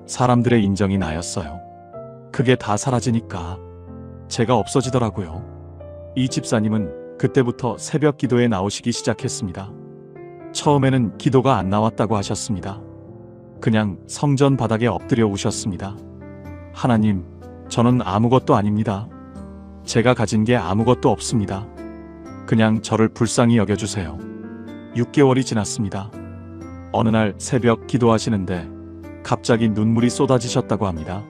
사람들의 인정이 나였어요. 그게 다 사라지니까 제가 없어지더라고요. 이 집사님은 그때부터 새벽 기도에 나오시기 시작했습니다. 처음에는 기도가 안 나왔다고 하셨습니다. 그냥 성전 바닥에 엎드려 우셨습니다. 하나님, 저는 아무것도 아닙니다. 제가 가진 게 아무것도 없습니다. 그냥 저를 불쌍히 여겨주세요. 6개월이 지났습니다. 어느 날 새벽 기도하시는데 갑자기 눈물이 쏟아지셨다고 합니다.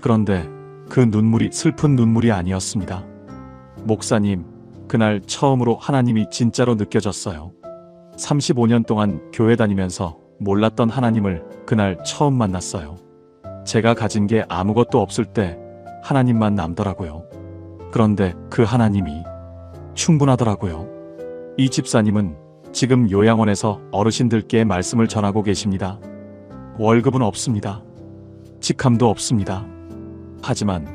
그런데 그 눈물이 슬픈 눈물이 아니었습니다. 목사님, 그날 처음으로 하나님이 진짜로 느껴졌어요. 35년 동안 교회 다니면서 몰랐던 하나님을 그날 처음 만났어요. 제가 가진 게 아무것도 없을 때 하나님만 남더라고요. 그런데 그 하나님이 충분하더라고요. 이 집사님은 지금 요양원에서 어르신들께 말씀을 전하고 계십니다. 월급은 없습니다. 직함도 없습니다. 하지만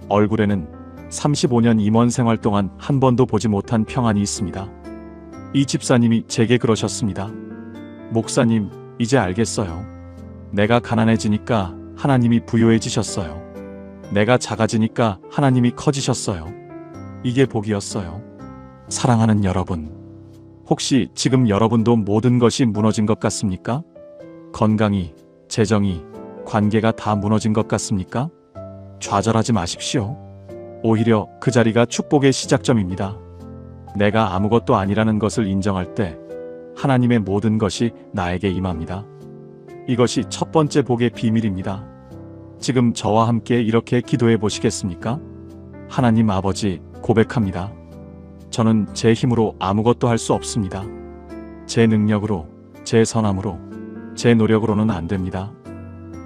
얼굴에는 35년 임원 생활 동안 한 번도 보지 못한 평안이 있습니다. 이 집사님이 제게 그러셨습니다. 목사님, 이제 알겠어요. 내가 가난해지니까 하나님이 부유해지셨어요. 내가 작아지니까 하나님이 커지셨어요. 이게 복이었어요. 사랑하는 여러분, 혹시 지금 여러분도 모든 것이 무너진 것 같습니까? 건강이, 재정이, 관계가 다 무너진 것 같습니까? 좌절하지 마십시오. 오히려 그 자리가 축복의 시작점입니다. 내가 아무것도 아니라는 것을 인정할 때 하나님의 모든 것이 나에게 임합니다. 이것이 첫 번째 복의 비밀입니다. 지금 저와 함께 이렇게 기도해 보시겠습니까? 하나님 아버지, 고백합니다. 저는 제 힘으로 아무것도 할 수 없습니다. 제 능력으로, 제 선함으로, 제 노력으로는 안 됩니다.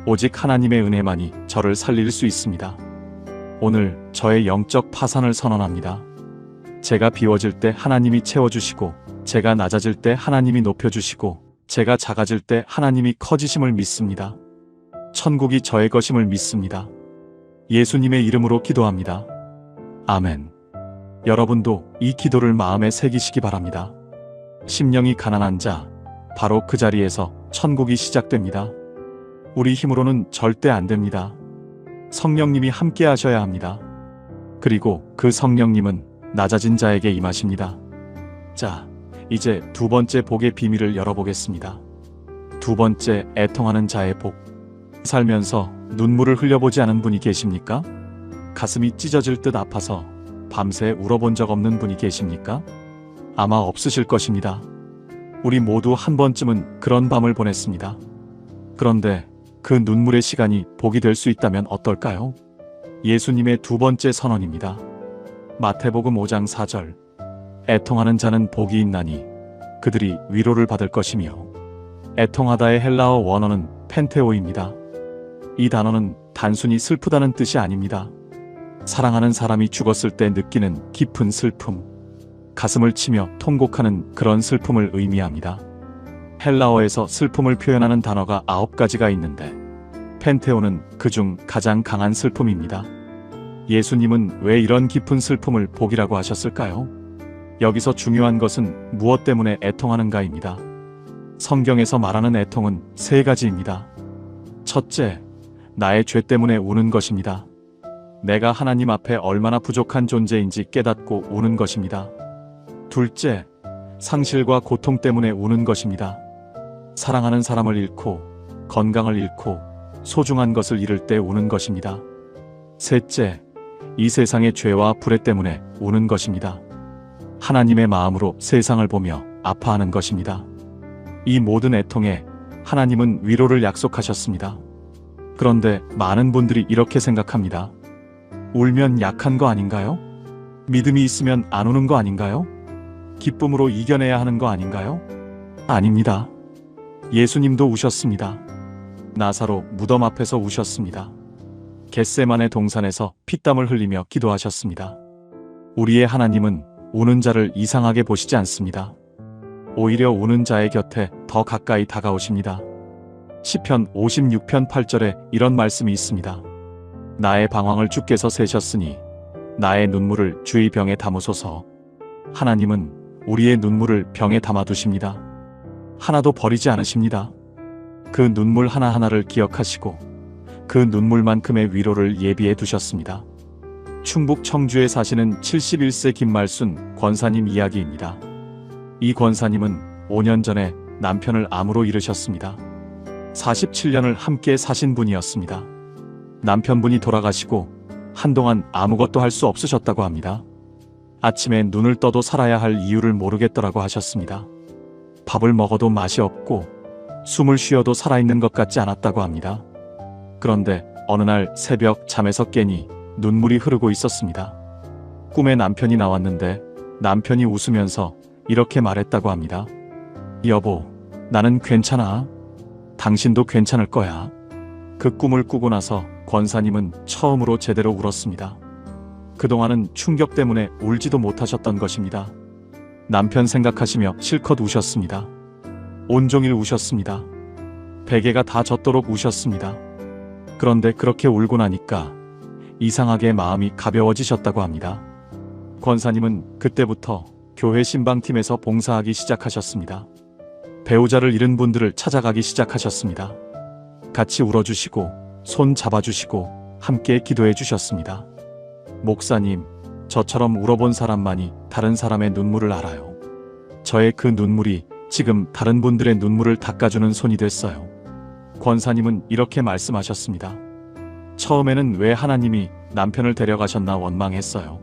오직 하나님의 은혜만이 저를 살릴 수 있습니다. 오늘 저의 영적 파산을 선언합니다. 제가 비워질 때 하나님이 채워주시고, 제가 낮아질 때 하나님이 높여주시고, 제가 작아질 때 하나님이 커지심을 믿습니다. 천국이 저의 것임을 믿습니다. 예수님의 이름으로 기도합니다. 아멘. 여러분도 이 기도를 마음에 새기시기 바랍니다. 심령이 가난한 자, 바로 그 자리에서 천국이 시작됩니다. 우리 힘으로는 절대 안 됩니다. 성령님이 함께 하셔야 합니다. 그리고 그 성령님은 낮아진 자에게 임하십니다. 자, 이제 두 번째 복의 비밀을 열어보겠습니다. 두 번째, 애통하는 자의 복. 살면서 눈물을 흘려보지 않은 분이 계십니까? 가슴이 찢어질 듯 아파서 밤새 울어본 적 없는 분이 계십니까? 아마 없으실 것입니다. 우리 모두 한 번쯤은 그런 밤을 보냈습니다. 그런데 그 눈물의 시간이 복이 될 수 있다면 어떨까요? 예수님의 두 번째 선언입니다. 마태복음 5장 4절. 애통하는 자는 복이 있나니 그들이 위로를 받을 것이며. 애통하다의 헬라어 원어는 펜테오입니다. 이 단어는 단순히 슬프다는 뜻이 아닙니다. 사랑하는 사람이 죽었을 때 느끼는 깊은 슬픔, 가슴을 치며 통곡하는 그런 슬픔을 의미합니다. 헬라어에서 슬픔을 표현하는 단어가 9가지가 있는데 펜테오는 그중 가장 강한 슬픔입니다. 예수님은 왜 이런 깊은 슬픔을 복이라고 하셨을까요? 여기서 중요한 것은 무엇 때문에 애통하는가입니다. 성경에서 말하는 애통은 3가지입니다. 첫째, 나의 죄 때문에 우는 것입니다. 내가 하나님 앞에 얼마나 부족한 존재인지 깨닫고 우는 것입니다. 둘째, 상실과 고통 때문에 우는 것입니다. 사랑하는 사람을 잃고, 건강을 잃고, 소중한 것을 잃을 때 우는 것입니다. 셋째, 이 세상의 죄와 불의 때문에 우는 것입니다. 하나님의 마음으로 세상을 보며 아파하는 것입니다. 이 모든 애통에 하나님은 위로를 약속하셨습니다. 그런데 많은 분들이 이렇게 생각합니다. 울면 약한 거 아닌가요? 믿음이 있으면 안 우는 거 아닌가요? 기쁨으로 이겨내야 하는 거 아닌가요? 아닙니다. 예수님도 우셨습니다. 나사로 무덤 앞에서 우셨습니다. 겟세마네 동산에서 피땀을 흘리며 기도하셨습니다. 우리의 하나님은 우는 자를 이상하게 보시지 않습니다. 오히려 우는 자의 곁에 더 가까이 다가오십니다. 시편 56편 8절에 이런 말씀이 있습니다. 나의 방황을 주께서 세셨으니 나의 눈물을 주의 병에 담으소서. 하나님은 우리의 눈물을 병에 담아두십니다. 하나도 버리지 않으십니다. 그 눈물 하나하나를 기억하시고 그 눈물만큼의 위로를 예비해 두셨습니다. 충북 청주에 사시는 71세 김말순 권사님 이야기입니다. 이 권사님은 5년 전에 남편을 암으로 잃으셨습니다. 47년을 함께 사신 분이었습니다. 남편분이 돌아가시고 한동안 아무것도 할 수 없으셨다고 합니다. 아침에 눈을 떠도 살아야 할 이유를 모르겠더라고 하셨습니다. 밥을 먹어도 맛이 없고 숨을 쉬어도 살아있는 것 같지 않았다고 합니다. 그런데 어느 날 새벽 잠에서 깨니 눈물이 흐르고 있었습니다. 꿈에 남편이 나왔는데 남편이 웃으면서 이렇게 말했다고 합니다. 여보, 나는 괜찮아. 당신도 괜찮을 거야. 그 꿈을 꾸고 나서 권사님은 처음으로 제대로 울었습니다. 그동안은 충격 때문에 울지도 못하셨던 것입니다. 남편 생각하시며 실컷 우셨습니다. 온종일 우셨습니다. 베개가 다 젖도록 우셨습니다. 그런데 그렇게 울고 나니까 이상하게 마음이 가벼워지셨다고 합니다. 권사님은 그때부터 교회 신방팀에서 봉사하기 시작하셨습니다. 배우자를 잃은 분들을 찾아가기 시작하셨습니다. 같이 울어주시고 손 잡아주시고 함께 기도해 주셨습니다. 목사님, 저처럼 울어본 사람만이 다른 사람의 눈물을 알아요. 저의 그 눈물이 지금 다른 분들의 눈물을 닦아주는 손이 됐어요. 권사님은 이렇게 말씀하셨습니다. 처음에는 왜 하나님이 남편을 데려가셨나 원망했어요.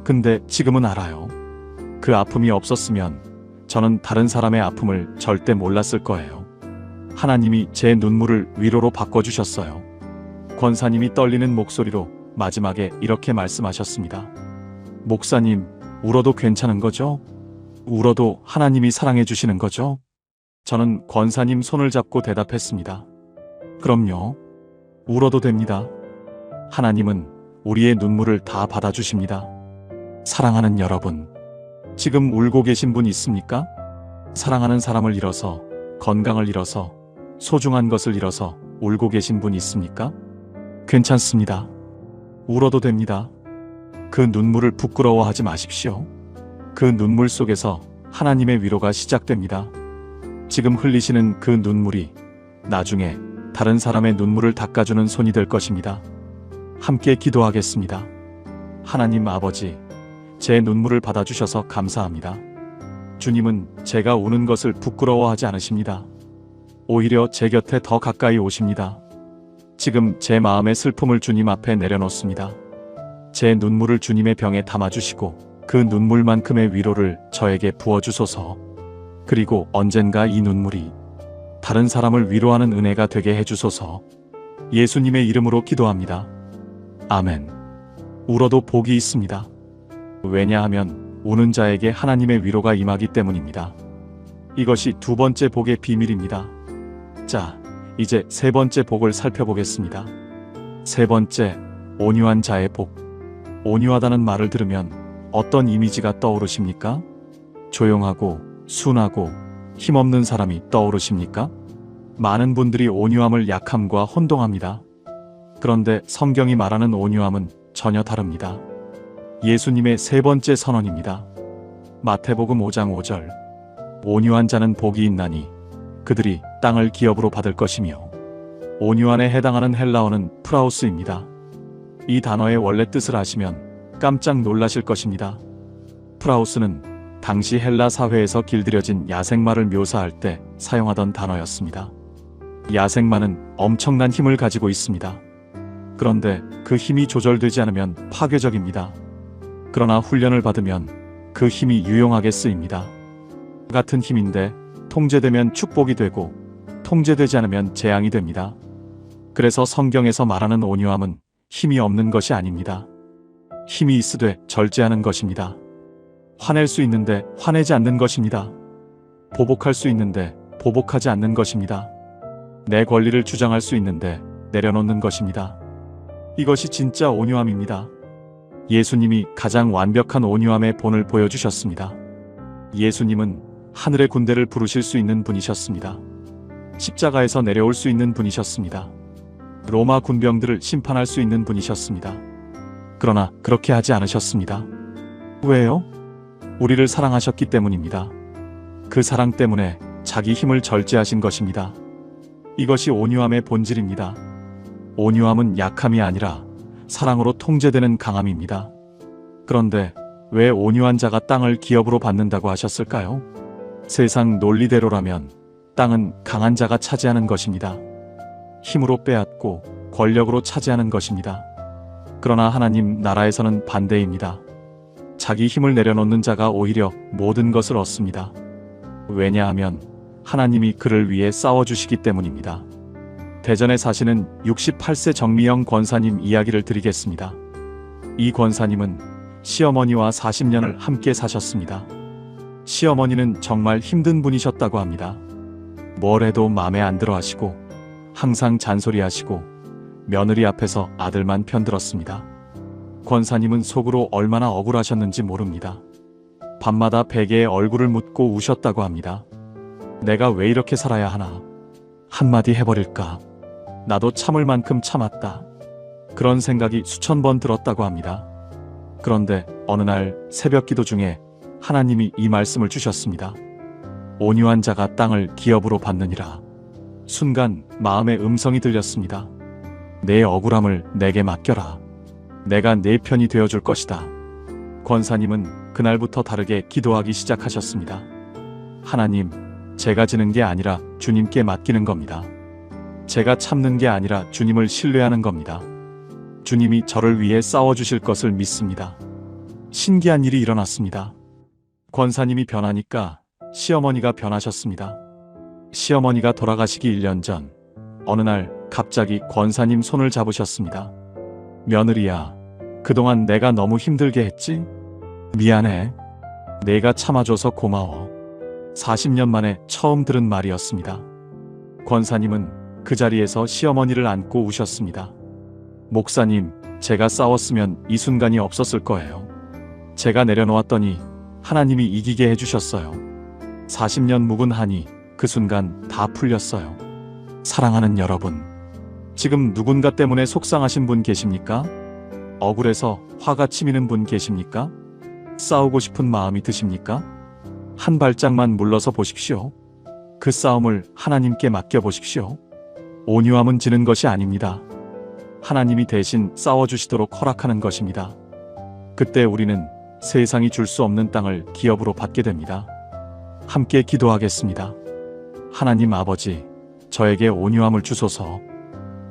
근데 지금은 알아요. 그 아픔이 없었으면 저는 다른 사람의 아픔을 절대 몰랐을 거예요. 하나님이 제 눈물을 위로로 바꿔주셨어요. 권사님이 떨리는 목소리로 마지막에 이렇게 말씀하셨습니다. 목사님, 울어도 괜찮은 거죠? 울어도 하나님이 사랑해 주시는 거죠? 저는 권사님 손을 잡고 대답했습니다. 그럼요. 울어도 됩니다. 하나님은 우리의 눈물을 다 받아주십니다. 사랑하는 여러분, 지금 울고 계신 분 있습니까? 사랑하는 사람을 잃어서, 건강을 잃어서, 소중한 것을 잃어서 울고 계신 분 있습니까? 괜찮습니다. 울어도 됩니다. 그 눈물을 부끄러워하지 마십시오. 그 눈물 속에서 하나님의 위로가 시작됩니다. 지금 흘리시는 그 눈물이 나중에 다른 사람의 눈물을 닦아주는 손이 될 것입니다. 함께 기도하겠습니다. 하나님 아버지, 제 눈물을 받아주셔서 감사합니다. 주님은 제가 우는 것을 부끄러워하지 않으십니다. 오히려 제 곁에 더 가까이 오십니다. 지금 제 마음의 슬픔을 주님 앞에 내려놓습니다. 제 눈물을 주님의 병에 담아주시고 그 눈물만큼의 위로를 저에게 부어주소서. 그리고 언젠가 이 눈물이 다른 사람을 위로하는 은혜가 되게 해주소서. 예수님의 이름으로 기도합니다. 아멘. 울어도 복이 있습니다. 왜냐하면 우는 자에게 하나님의 위로가 임하기 때문입니다. 이것이 두 번째 복의 비밀입니다. 자, 이제 세 번째 복을 살펴보겠습니다. 세 번째, 온유한 자의 복. 온유하다는 말을 들으면 어떤 이미지가 떠오르십니까? 조용하고 순하고 힘없는 사람이 떠오르십니까? 많은 분들이 온유함을 약함과 혼동합니다. 그런데 성경이 말하는 온유함은 전혀 다릅니다. 예수님의 세 번째 선언입니다. 마태복음 5장 5절. 온유한 자는 복이 있나니 그들이 땅을 기업으로 받을 것이며. 온유함에 해당하는 헬라어는 프라우스입니다. 이 단어의 원래 뜻을 아시면 깜짝 놀라실 것입니다. 프라우스는 당시 헬라 사회에서 길들여진 야생마를 묘사할 때 사용하던 단어였습니다. 야생마는 엄청난 힘을 가지고 있습니다. 그런데 그 힘이 조절되지 않으면 파괴적입니다. 그러나 훈련을 받으면 그 힘이 유용하게 쓰입니다. 같은 힘인데 통제되면 축복이 되고 통제되지 않으면 재앙이 됩니다. 그래서 성경에서 말하는 온유함은 힘이 없는 것이 아닙니다. 힘이 있으되 절제하는 것입니다. 화낼 수 있는데 화내지 않는 것입니다. 보복할 수 있는데 보복하지 않는 것입니다. 내 권리를 주장할 수 있는데 내려놓는 것입니다. 이것이 진짜 온유함입니다. 예수님이 가장 완벽한 온유함의 본을 보여주셨습니다. 예수님은 하늘의 군대를 부르실 수 있는 분이셨습니다. 십자가에서 내려올 수 있는 분이셨습니다. 로마 군병들을 심판할 수 있는 분이셨습니다. 그러나 그렇게 하지 않으셨습니다. 왜요? 우리를 사랑하셨기 때문입니다. 그 사랑 때문에 자기 힘을 절제하신 것입니다. 이것이 온유함의 본질입니다. 온유함은 약함이 아니라 사랑으로 통제되는 강함입니다. 그런데 왜 온유한 자가 땅을 기업으로 받는다고 하셨을까요? 세상 논리대로라면 땅은 강한 자가 차지하는 것입니다. 힘으로 빼앗고 권력으로 차지하는 것입니다. 그러나 하나님 나라에서는 반대입니다. 자기 힘을 내려놓는 자가 오히려 모든 것을 얻습니다. 왜냐하면 하나님이 그를 위해 싸워주시기 때문입니다. 대전에 사시는 68세 정미영 권사님 이야기를 드리겠습니다. 이 권사님은 시어머니와 40년을 함께 사셨습니다. 시어머니는 정말 힘든 분이셨다고 합니다. 뭘 해도 마음에 안 들어 하시고 항상 잔소리하시고 며느리 앞에서 아들만 편들었습니다. 권사님은 속으로 얼마나 억울하셨는지 모릅니다. 밤마다 베개에 얼굴을 묻고 우셨다고 합니다. 내가 왜 이렇게 살아야 하나? 한마디 해버릴까? 나도 참을 만큼 참았다. 그런 생각이 수천 번 들었다고 합니다. 그런데 어느 날 새벽 기도 중에 하나님이 이 말씀을 주셨습니다. 온유한 자가 땅을 기업으로 받느니라. 순간 마음의 음성이 들렸습니다. 내 억울함을 내게 맡겨라. 내가 내 편이 되어줄 것이다. 권사님은 그날부터 다르게 기도하기 시작하셨습니다. 하나님, 제가 지는 게 아니라 주님께 맡기는 겁니다. 제가 참는 게 아니라 주님을 신뢰하는 겁니다. 주님이 저를 위해 싸워주실 것을 믿습니다. 신기한 일이 일어났습니다. 권사님이 변하니까 시어머니가 변하셨습니다. 시어머니가 돌아가시기 1년 전 어느 날 갑자기 권사님 손을 잡으셨습니다. 며느리야, 그동안 내가 너무 힘들게 했지? 미안해. 내가 참아줘서 고마워. 40년 만에 처음 들은 말이었습니다. 권사님은 그 자리에서 시어머니를 안고 우셨습니다. 목사님, 제가 싸웠으면 이 순간이 없었을 거예요. 제가 내려놓았더니 하나님이 이기게 해주셨어요. 40년 묵은 한이 그 순간 다 풀렸어요. 사랑하는 여러분, 지금 누군가 때문에 속상하신 분 계십니까? 억울해서 화가 치미는 분 계십니까? 싸우고 싶은 마음이 드십니까? 한 발짝만 물러서 보십시오. 그 싸움을 하나님께 맡겨보십시오. 온유함은 지는 것이 아닙니다. 하나님이 대신 싸워주시도록 허락하는 것입니다. 그때 우리는 세상이 줄 수 없는 땅을 기업으로 받게 됩니다. 함께 기도하겠습니다. 하나님 아버지, 저에게 온유함을 주소서.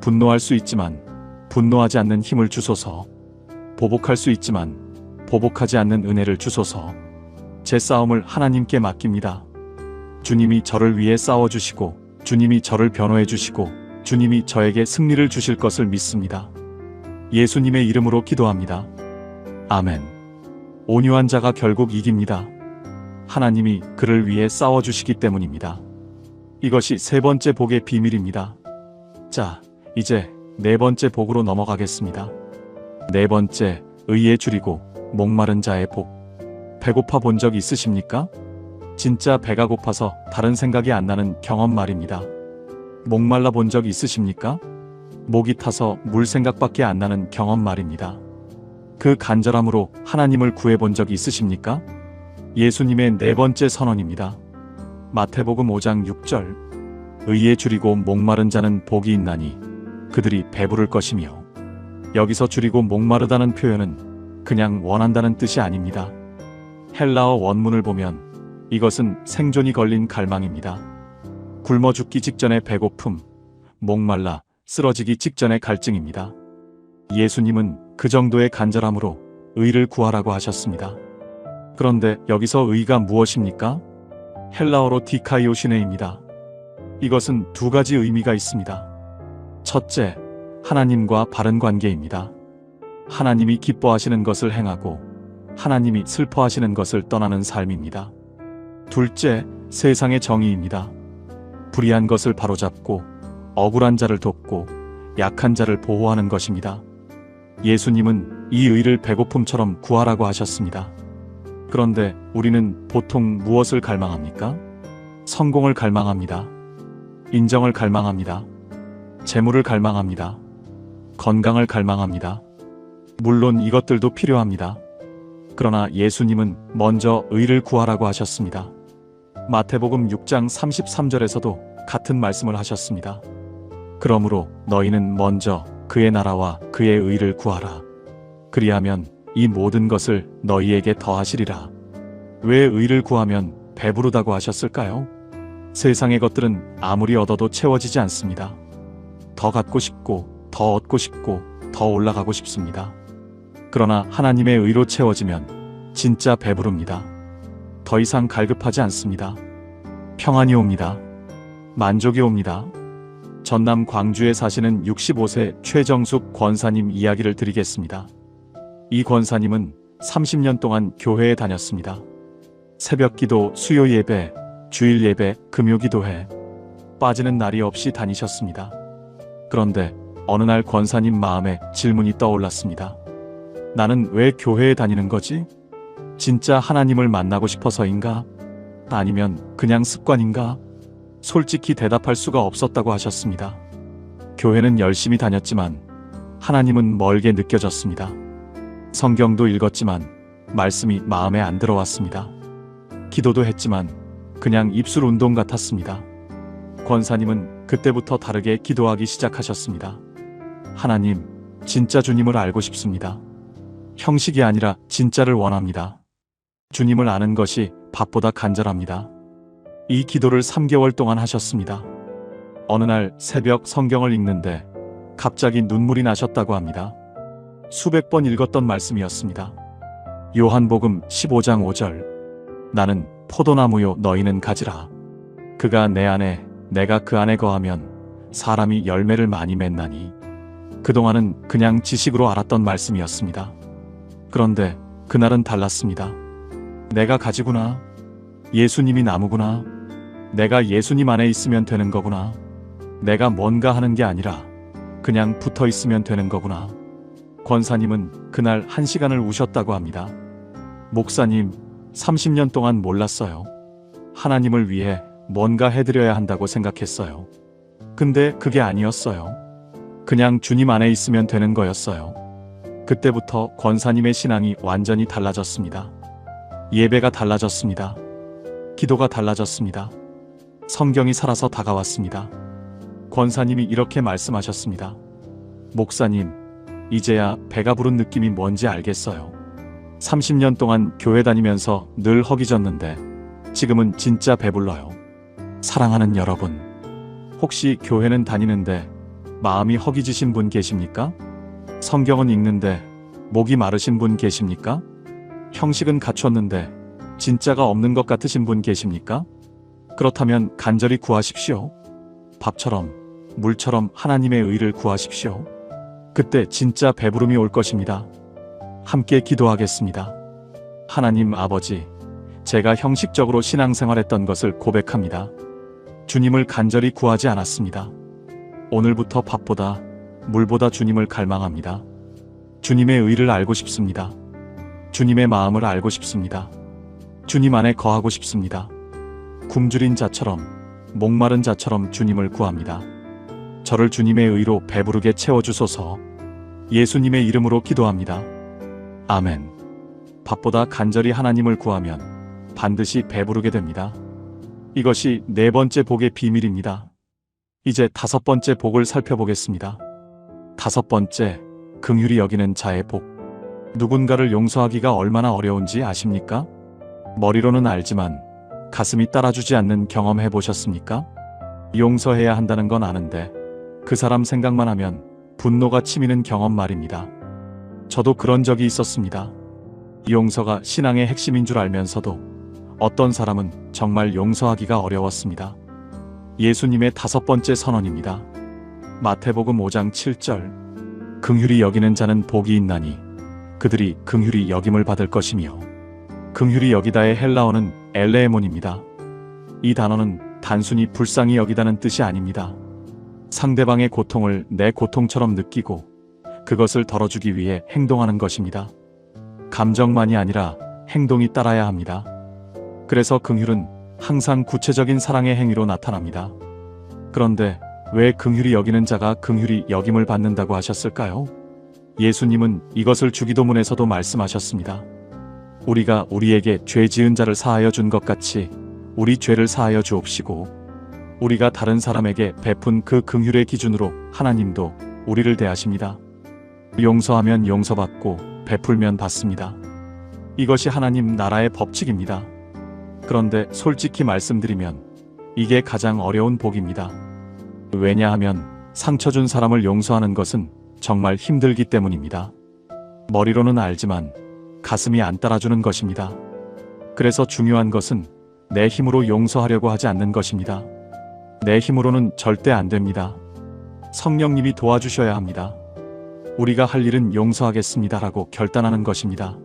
분노할 수 있지만 분노하지 않는 힘을 주소서. 보복할 수 있지만 보복하지 않는 은혜를 주소서. 제 싸움을 하나님께 맡깁니다. 주님이 저를 위해 싸워주시고 주님이 저를 변호해 주시고 주님이 저에게 승리를 주실 것을 믿습니다. 예수님의 이름으로 기도합니다. 아멘. 온유한 자가 결국 이깁니다. 하나님이 그를 위해 싸워주시기 때문입니다. 이것이 세 번째 복의 비밀입니다. 자, 이제 네 번째 복으로 넘어가겠습니다. 네 번째, 의에 줄이고 목마른 자의 복. 배고파 본 적 있으십니까? 진짜 배가 고파서 다른 생각이 안 나는 경험 말입니다. 목말라 본 적 있으십니까? 목이 타서 물 생각밖에 안 나는 경험 말입니다. 그 간절함으로 하나님을 구해본 적 있으십니까? 예수님의 네 번째 선언입니다. 마태복음 5장 6절. 의에 줄이고 목마른 자는 복이 있나니 그들이 배부를 것이며. 여기서 줄이고 목마르다는 표현은 그냥 원한다는 뜻이 아닙니다. 헬라어 원문을 보면 이것은 생존이 걸린 갈망입니다. 굶어 죽기 직전의 배고픔, 목말라 쓰러지기 직전의 갈증입니다. 예수님은 그 정도의 간절함으로 의를 구하라고 하셨습니다. 그런데 여기서 의가 무엇입니까? 헬라어로 디카이오시네입니다. 이것은 두 가지 의미가 있습니다. 첫째, 하나님과 바른 관계입니다. 하나님이 기뻐하시는 것을 행하고 하나님이 슬퍼하시는 것을 떠나는 삶입니다. 둘째, 세상의 정의입니다. 불의한 것을 바로잡고 억울한 자를 돕고 약한 자를 보호하는 것입니다. 예수님은 이 의를 배고픔처럼 구하라고 하셨습니다. 그런데 우리는 보통 무엇을 갈망합니까? 성공을 갈망합니다. 인정을 갈망합니다. 재물을 갈망합니다. 건강을 갈망합니다. 물론 이것들도 필요합니다. 그러나 예수님은 먼저 의를 구하라고 하셨습니다. 마태복음 6장 33절에서도 같은 말씀을 하셨습니다. 그러므로 너희는 먼저 그의 나라와 그의 의를 구하라. 그리하면 이 모든 것을 너희에게 더하시리라. 왜 의를 구하면 배부르다고 하셨을까요? 세상의 것들은 아무리 얻어도 채워지지 않습니다. 더 갖고 싶고, 더 얻고 싶고, 더 올라가고 싶습니다. 그러나 하나님의 의로 채워지면 진짜 배부릅니다. 더 이상 갈급하지 않습니다. 평안이 옵니다. 만족이 옵니다. 전남 광주에 사시는 65세 최정숙 권사님 이야기를 드리겠습니다. 이 권사님은 30년 동안 교회에 다녔습니다. 새벽 기도, 수요 예배, 주일 예배, 금요 기도회 빠지는 날이 없이 다니셨습니다. 그런데 어느 날 권사님 마음에 질문이 떠올랐습니다. 나는 왜 교회에 다니는 거지? 진짜 하나님을 만나고 싶어서인가? 아니면 그냥 습관인가? 솔직히 대답할 수가 없었다고 하셨습니다. 교회는 열심히 다녔지만 하나님은 멀게 느껴졌습니다. 성경도 읽었지만 말씀이 마음에 안 들어왔습니다. 기도도 했지만 그냥 입술 운동 같았습니다. 권사님은 그때부터 다르게 기도하기 시작하셨습니다. 하나님, 진짜 주님을 알고 싶습니다. 형식이 아니라 진짜를 원합니다. 주님을 아는 것이 밥보다 간절합니다. 이 기도를 3개월 동안 하셨습니다. 어느 날 새벽 성경을 읽는데 갑자기 눈물이 나셨다고 합니다. 수백 번 읽었던 말씀이었습니다. 요한복음 15장 5절. 나는 포도나무요 너희는 가지라. 그가 내 안에 내가 그 안에 거하면 사람이 열매를 많이 맺나니. 그동안은 그냥 지식으로 알았던 말씀이었습니다. 그런데 그날은 달랐습니다. 내가 가지구나. 예수님이 나무구나. 내가 예수님 안에 있으면 되는 거구나. 내가 뭔가 하는 게 아니라 그냥 붙어 있으면 되는 거구나. 권사님은 그날 1시간을 우셨다고 합니다. 목사님, 30년 동안 몰랐어요. 하나님을 위해 뭔가 해드려야 한다고 생각했어요. 근데 그게 아니었어요. 그냥 주님 안에 있으면 되는 거였어요. 그때부터 권사님의 신앙이 완전히 달라졌습니다. 예배가 달라졌습니다. 기도가 달라졌습니다. 성경이 살아서 다가왔습니다. 권사님이 이렇게 말씀하셨습니다. 목사님, 이제야 배가 부른 느낌이 뭔지 알겠어요. 30년 동안 교회 다니면서 늘 허기졌는데 지금은 진짜 배불러요. 사랑하는 여러분, 혹시 교회는 다니는데 마음이 허기지신 분 계십니까? 성경은 읽는데 목이 마르신 분 계십니까? 형식은 갖췄는데 진짜가 없는 것 같으신 분 계십니까? 그렇다면 간절히 구하십시오. 밥처럼, 물처럼 하나님의 의를 구하십시오. 그때 진짜 배부름이 올 것입니다. 함께 기도하겠습니다. 하나님 아버지, 제가 형식적으로 신앙생활했던 것을 고백합니다. 주님을 간절히 구하지 않았습니다. 오늘부터 밥보다, 물보다 주님을 갈망합니다. 주님의 의를 알고 싶습니다. 주님의 마음을 알고 싶습니다. 주님 안에 거하고 싶습니다. 굶주린 자처럼, 목마른 자처럼 주님을 구합니다. 저를 주님의 의로 배부르게 채워주소서. 예수님의 이름으로 기도합니다. 아멘. 밥보다 간절히 하나님을 구하면 반드시 배부르게 됩니다. 이것이 네 번째 복의 비밀입니다. 이제 다섯 번째 복을 살펴보겠습니다. 다섯 번째, 긍휼히 여기는 자의 복. 누군가를 용서하기가 얼마나 어려운지 아십니까? 머리로는 알지만 가슴이 따라주지 않는 경험 해보셨습니까? 용서해야 한다는 건 아는데 그 사람 생각만 하면 분노가 치미는 경험 말입니다. 저도 그런 적이 있었습니다. 용서가 신앙의 핵심인 줄 알면서도 어떤 사람은 정말 용서하기가 어려웠습니다. 예수님의 다섯 번째 선언입니다. 마태복음 5장 7절. 긍휼히 여기는 자는 복이 있나니 그들이 긍휼히 여김을 받을 것이며. 긍휼히 여기다의 헬라어는 엘레에몬입니다. 이 단어는 단순히 불쌍히 여기다는 뜻이 아닙니다. 상대방의 고통을 내 고통처럼 느끼고 그것을 덜어주기 위해 행동하는 것입니다. 감정만이 아니라 행동이 따라야 합니다. 그래서 긍휼은 항상 구체적인 사랑의 행위로 나타납니다. 그런데 왜 긍휼히 여기는 자가 긍휼히 여김을 받는다고 하셨을까요? 예수님은 이것을 주기도문에서도 말씀하셨습니다. 우리가 우리에게 죄 지은 자를 사하여 준 것 같이 우리 죄를 사하여 주옵시고, 우리가 다른 사람에게 베푼 그 긍휼의 기준으로 하나님도 우리를 대하십니다. 용서하면 용서받고 베풀면 받습니다. 이것이 하나님 나라의 법칙입니다. 그런데 솔직히 말씀드리면 이게 가장 어려운 복입니다. 왜냐하면 상처 준 사람을 용서하는 것은 정말 힘들기 때문입니다. 머리로는 알지만 가슴이 안 따라주는 것입니다. 그래서 중요한 것은 내 힘으로 용서하려고 하지 않는 것입니다. 내 힘으로는 절대 안 됩니다. 성령님이 도와주셔야 합니다. 우리가 할 일은 용서하겠습니다라고 결단하는 것입니다.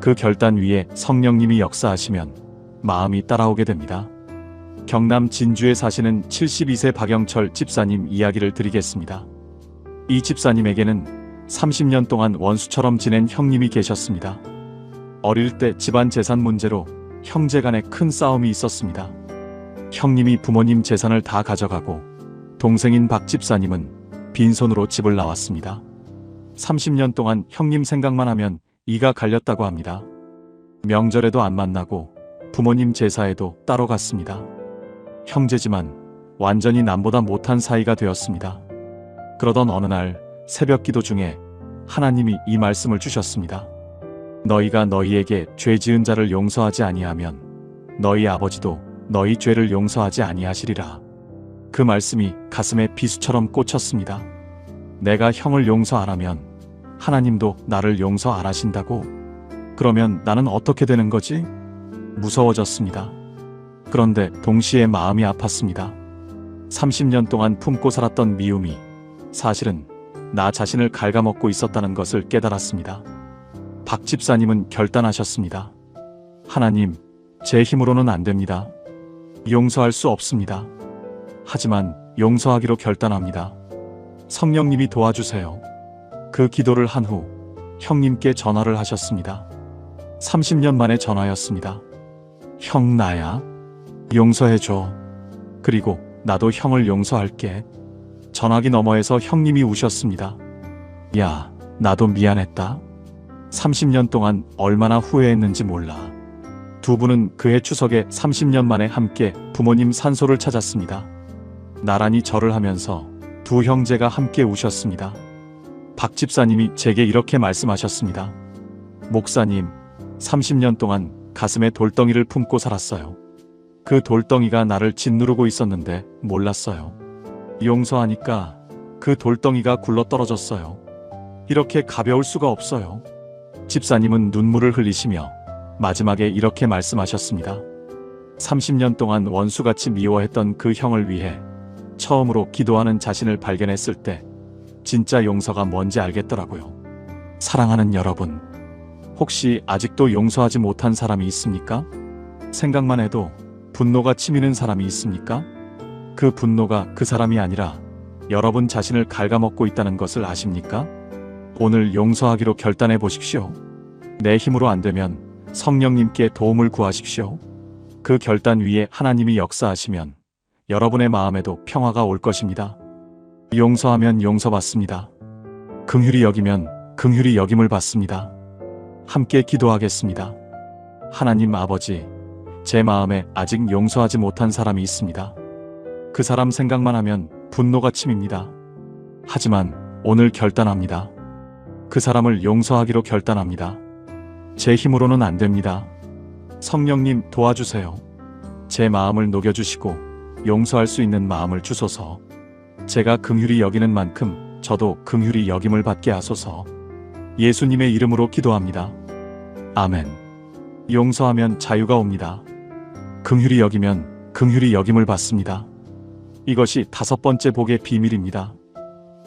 그 결단 위에 성령님이 역사하시면 마음이 따라오게 됩니다. 경남 진주에 사시는 72세 박영철 집사님 이야기를 드리겠습니다. 이 집사님에게는 30년 동안 원수처럼 지낸 형님이 계셨습니다. 어릴 때 집안 재산 문제로 형제 간에 큰 싸움이 있었습니다. 형님이 부모님 재산을 다 가져가고 동생인 박 집사님은 빈손으로 집을 나왔습니다. 30년 동안 형님 생각만 하면 이가 갈렸다고 합니다. 명절에도 안 만나고 부모님 제사에도 따로 갔습니다. 형제지만 완전히 남보다 못한 사이가 되었습니다. 그러던 어느 날 새벽 기도 중에 하나님이 이 말씀을 주셨습니다. 너희가 너희에게 죄 지은 자를 용서하지 아니하면 너희 아버지도 너희 죄를 용서하지 아니하시리라. 그 말씀이 가슴에 비수처럼 꽂혔습니다. 내가 형을 용서 안 하면 하나님도 나를 용서 안 하신다고? 그러면 나는 어떻게 되는 거지? 무서워졌습니다. 그런데 동시에 마음이 아팠습니다. 30년 동안 품고 살았던 미움이 사실은 나 자신을 갉아먹고 있었다는 것을 깨달았습니다. 박 집사님은 결단하셨습니다. 하나님, 제 힘으로는 안 됩니다. 용서할 수 없습니다. 하지만 용서하기로 결단합니다. 성령님이 도와주세요. 그 기도를 한 후 형님께 전화를 하셨습니다. 30년 만에 전화였습니다. 형 나야. 용서해줘. 그리고 나도 형을 용서할게. 전화기 너머에서 형님이 우셨습니다. 야, 나도 미안했다. 30년 동안 얼마나 후회했는지 몰라. 두 분은 그해 추석에 30년 만에 함께 부모님 산소를 찾았습니다. 나란히 절을 하면서 두 형제가 함께 우셨습니다. 박 집사님이 제게 이렇게 말씀하셨습니다. 목사님, 30년 동안 가슴에 돌덩이를 품고 살았어요. 그 돌덩이가 나를 짓누르고 있었는데 몰랐어요. 용서하니까 그 돌덩이가 굴러떨어졌어요. 이렇게 가벼울 수가 없어요. 집사님은 눈물을 흘리시며 마지막에 이렇게 말씀하셨습니다. 30년 동안 원수같이 미워했던 그 형을 위해 처음으로 기도하는 자신을 발견했을 때 진짜 용서가 뭔지 알겠더라고요. 사랑하는 여러분, 혹시 아직도 용서하지 못한 사람이 있습니까? 생각만 해도 분노가 치미는 사람이 있습니까? 그 분노가 그 사람이 아니라 여러분 자신을 갉아먹고 있다는 것을 아십니까? 오늘 용서하기로 결단해 보십시오. 내 힘으로 안 되면 성령님께 도움을 구하십시오. 그 결단 위에 하나님이 역사하시면 여러분의 마음에도 평화가 올 것입니다. 용서하면 용서받습니다. 긍휼히 여기면 긍휼히 여김을 받습니다. 함께 기도하겠습니다. 하나님 아버지, 제 마음에 아직 용서하지 못한 사람이 있습니다. 그 사람 생각만 하면 분노가 침입니다. 하지만 오늘 결단합니다. 그 사람을 용서하기로 결단합니다. 제 힘으로는 안 됩니다. 성령님 도와주세요. 제 마음을 녹여주시고 용서할 수 있는 마음을 주소서. 제가 긍휼히 여기는 만큼 저도 긍휼히 여김을 받게 하소서. 예수님의 이름으로 기도합니다. 아멘. 용서하면 자유가 옵니다. 긍휼히 여기면 긍휼히 여김을 받습니다. 이것이 5번째 복의 비밀입니다.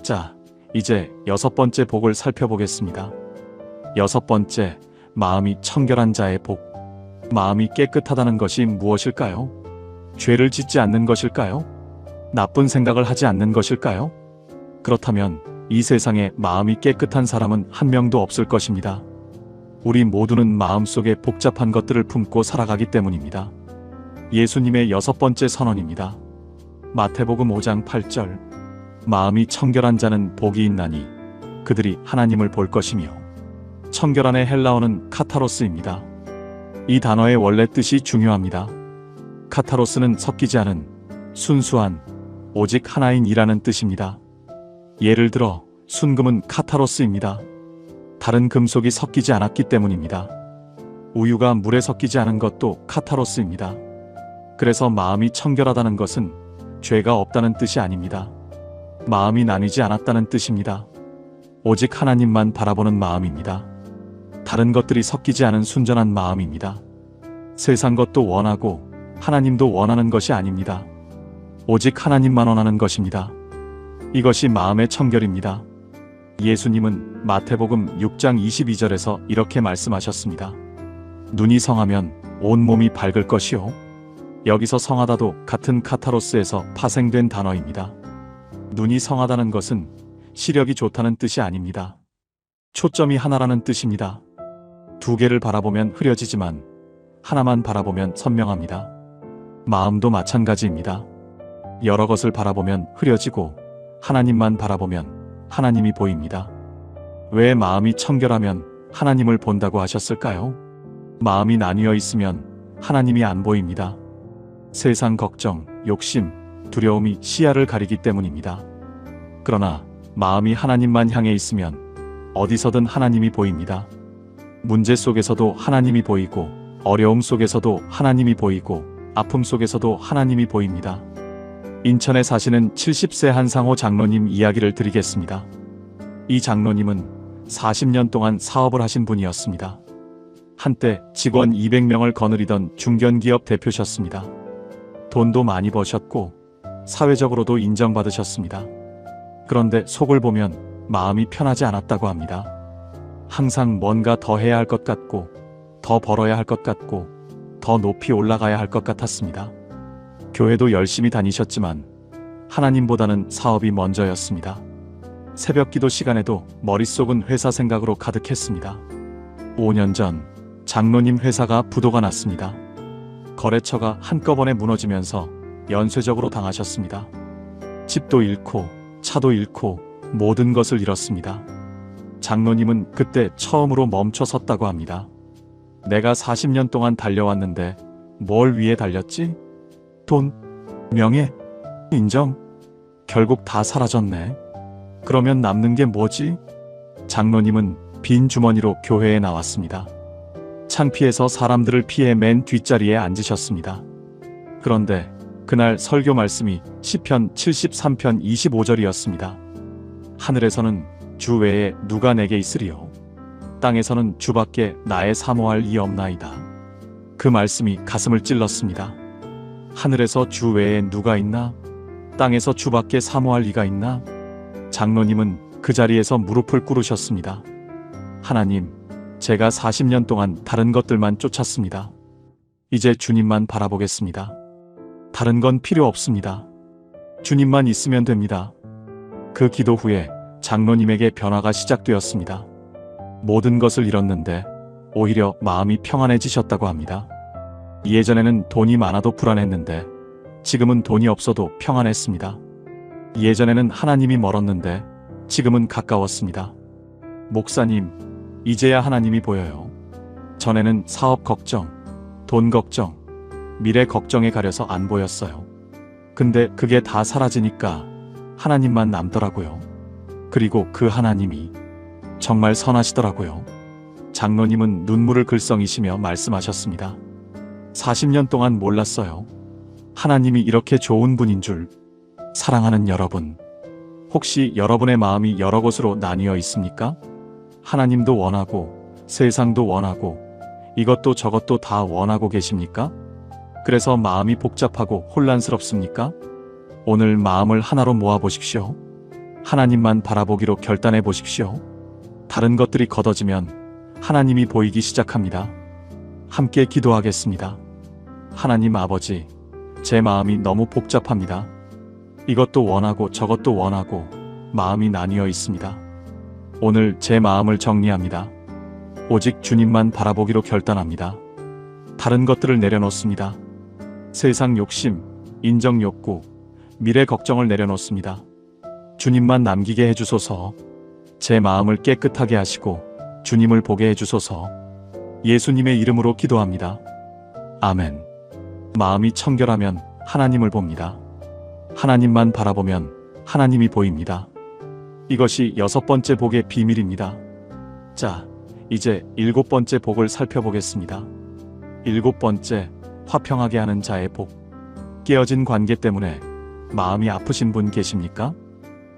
자, 이제 6번째 복을 살펴보겠습니다. 6번째, 마음이 청결한 자의 복. 마음이 깨끗하다는 것이 무엇일까요? 죄를 짓지 않는 것일까요? 나쁜 생각을 하지 않는 것일까요? 그렇다면 이 세상에 마음이 깨끗한 사람은 한 명도 없을 것입니다. 우리 모두는 마음속에 복잡한 것들을 품고 살아가기 때문입니다. 예수님의 6번째 선언입니다. 마태복음 5장 8절. 마음이 청결한 자는 복이 있나니 그들이 하나님을 볼 것이며. 청결한의 헬라어는 카타로스입니다. 이 단어의 원래 뜻이 중요합니다. 카타로스는 섞이지 않은, 순수한, 오직 하나인 이라는 뜻입니다. 예를 들어 순금은 카타로스입니다. 다른 금속이 섞이지 않았기 때문입니다. 우유가 물에 섞이지 않은 것도 카타로스입니다. 그래서 마음이 청결하다는 것은 죄가 없다는 뜻이 아닙니다. 마음이 나뉘지 않았다는 뜻입니다. 오직 하나님만 바라보는 마음입니다. 다른 것들이 섞이지 않은 순전한 마음입니다. 세상 것도 원하고 하나님도 원하는 것이 아닙니다. 오직 하나님만 원하는 것입니다. 이것이 마음의 청결입니다. 예수님은 마태복음 6장 22절에서 이렇게 말씀하셨습니다. 눈이 성하면 온 몸이 밝을 것이요. 여기서 성하다도 같은 카타로스에서 파생된 단어입니다. 눈이 성하다는 것은 시력이 좋다는 뜻이 아닙니다. 초점이 하나라는 뜻입니다. 2개를 바라보면 흐려지지만 하나만 바라보면 선명합니다. 마음도 마찬가지입니다. 여러 것을 바라보면 흐려지고 하나님만 바라보면 하나님이 보입니다. 왜 마음이 청결하면 하나님을 본다고 하셨을까요? 마음이 나뉘어 있으면 하나님이 안 보입니다. 세상 걱정, 욕심, 두려움이 시야를 가리기 때문입니다. 그러나 마음이 하나님만 향해 있으면 어디서든 하나님이 보입니다. 문제 속에서도 하나님이 보이고, 어려움 속에서도 하나님이 보이고, 아픔 속에서도 하나님이 보입니다. 인천에 사시는 70세 한상호 장로님 이야기를 드리겠습니다. 이 장로님은 40년 동안 사업을 하신 분이었습니다. 한때 직원 200명을 거느리던 중견기업 대표셨습니다. 돈도 많이 버셨고 사회적으로도 인정받으셨습니다. 그런데 속을 보면 마음이 편하지 않았다고 합니다. 항상 뭔가 더 해야 할 것 같고, 더 벌어야 할 것 같고, 더 높이 올라가야 할 것 같았습니다. 교회도 열심히 다니셨지만 하나님보다는 사업이 먼저였습니다. 새벽 기도 시간에도 머릿속은 회사 생각으로 가득했습니다. 5년 전 장로님 회사가 부도가 났습니다. 거래처가 한꺼번에 무너지면서 연쇄적으로 당하셨습니다. 집도 잃고 차도 잃고 모든 것을 잃었습니다. 장로님은 그때 처음으로 멈춰 섰다고 합니다. 내가 40년 동안 달려왔는데 뭘 위해 달렸지? 돈, 명예, 인정? 결국 다 사라졌네. 그러면 남는 게 뭐지? 장로님은 빈 주머니로 교회에 나왔습니다. 창피해서 사람들을 피해 맨 뒷자리에 앉으셨습니다. 그런데 그날 설교 말씀이 시편 73편 25절이었습니다. 하늘에서는 주 외에 누가 내게 있으리요? 땅에서는 주밖에 나의 사모할 이 없나이다. 그 말씀이 가슴을 찔렀습니다. 하늘에서 주 외에 누가 있나? 땅에서 주밖에 사모할 이가 있나? 장로님은 그 자리에서 무릎을 꿇으셨습니다. 하나님, 제가 40년 동안 다른 것들만 쫓았습니다. 이제 주님만 바라보겠습니다. 다른 건 필요 없습니다. 주님만 있으면 됩니다. 그 기도 후에 장로님에게 변화가 시작되었습니다. 모든 것을 잃었는데 오히려 마음이 평안해지셨다고 합니다. 예전에는 돈이 많아도 불안했는데 지금은 돈이 없어도 평안했습니다. 예전에는 하나님이 멀었는데 지금은 가까웠습니다. 목사님, 이제야 하나님이 보여요. 전에는 사업 걱정, 돈 걱정, 미래 걱정에 가려서 안 보였어요. 근데 그게 다 사라지니까 하나님만 남더라고요. 그리고 그 하나님이 정말 선하시더라고요. 장로님은 눈물을 글썽이시며 말씀하셨습니다. 40년 동안 몰랐어요. 하나님이 이렇게 좋은 분인 줄. 사랑하는 여러분, 혹시 여러분의 마음이 여러 곳으로 나뉘어 있습니까? 하나님도 원하고 세상도 원하고 이것도 저것도 다 원하고 계십니까? 그래서 마음이 복잡하고 혼란스럽습니까? 오늘 마음을 하나로 모아보십시오. 하나님만 바라보기로 결단해 보십시오. 다른 것들이 걷어지면 하나님이 보이기 시작합니다. 함께 기도하겠습니다. 하나님 아버지, 제 마음이 너무 복잡합니다. 이것도 원하고 저것도 원하고 마음이 나뉘어 있습니다. 오늘 제 마음을 정리합니다. 오직 주님만 바라보기로 결단합니다. 다른 것들을 내려놓습니다. 세상 욕심, 인정 욕구, 미래 걱정을 내려놓습니다. 주님만 남기게 해주소서. 제 마음을 깨끗하게 하시고 주님을 보게 해주소서. 예수님의 이름으로 기도합니다. 아멘. 마음이 청결하면 하나님을 봅니다. 하나님만 바라보면 하나님이 보입니다. 이것이 6번째 복의 비밀입니다. 자, 이제 7번째 복을 살펴보겠습니다. 7번째, 화평하게 하는 자의 복. 깨어진 관계 때문에 마음이 아프신 분 계십니까?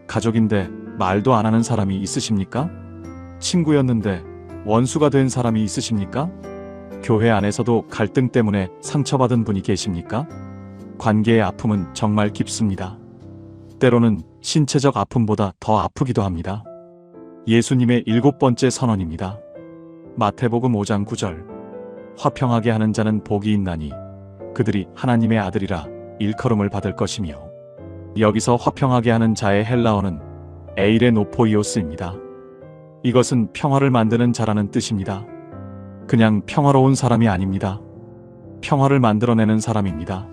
가족인데 말도 안 하는 사람이 있으십니까? 친구였는데 원수가 된 사람이 있으십니까? 교회 안에서도 갈등 때문에 상처받은 분이 계십니까? 관계의 아픔은 정말 깊습니다. 때로는 신체적 아픔보다 더 아프기도 합니다. 예수님의 7번째 선언입니다. 마태복음 5장 9절. 화평하게 하는 자는 복이 있나니 그들이 하나님의 아들이라 일컬음을 받을 것이며. 여기서 화평하게 하는 자의 헬라어는 에이레노포이오스입니다. 이것은 평화를 만드는 자라는 뜻입니다. 그냥 평화로운 사람이 아닙니다. 평화를 만들어내는 사람입니다.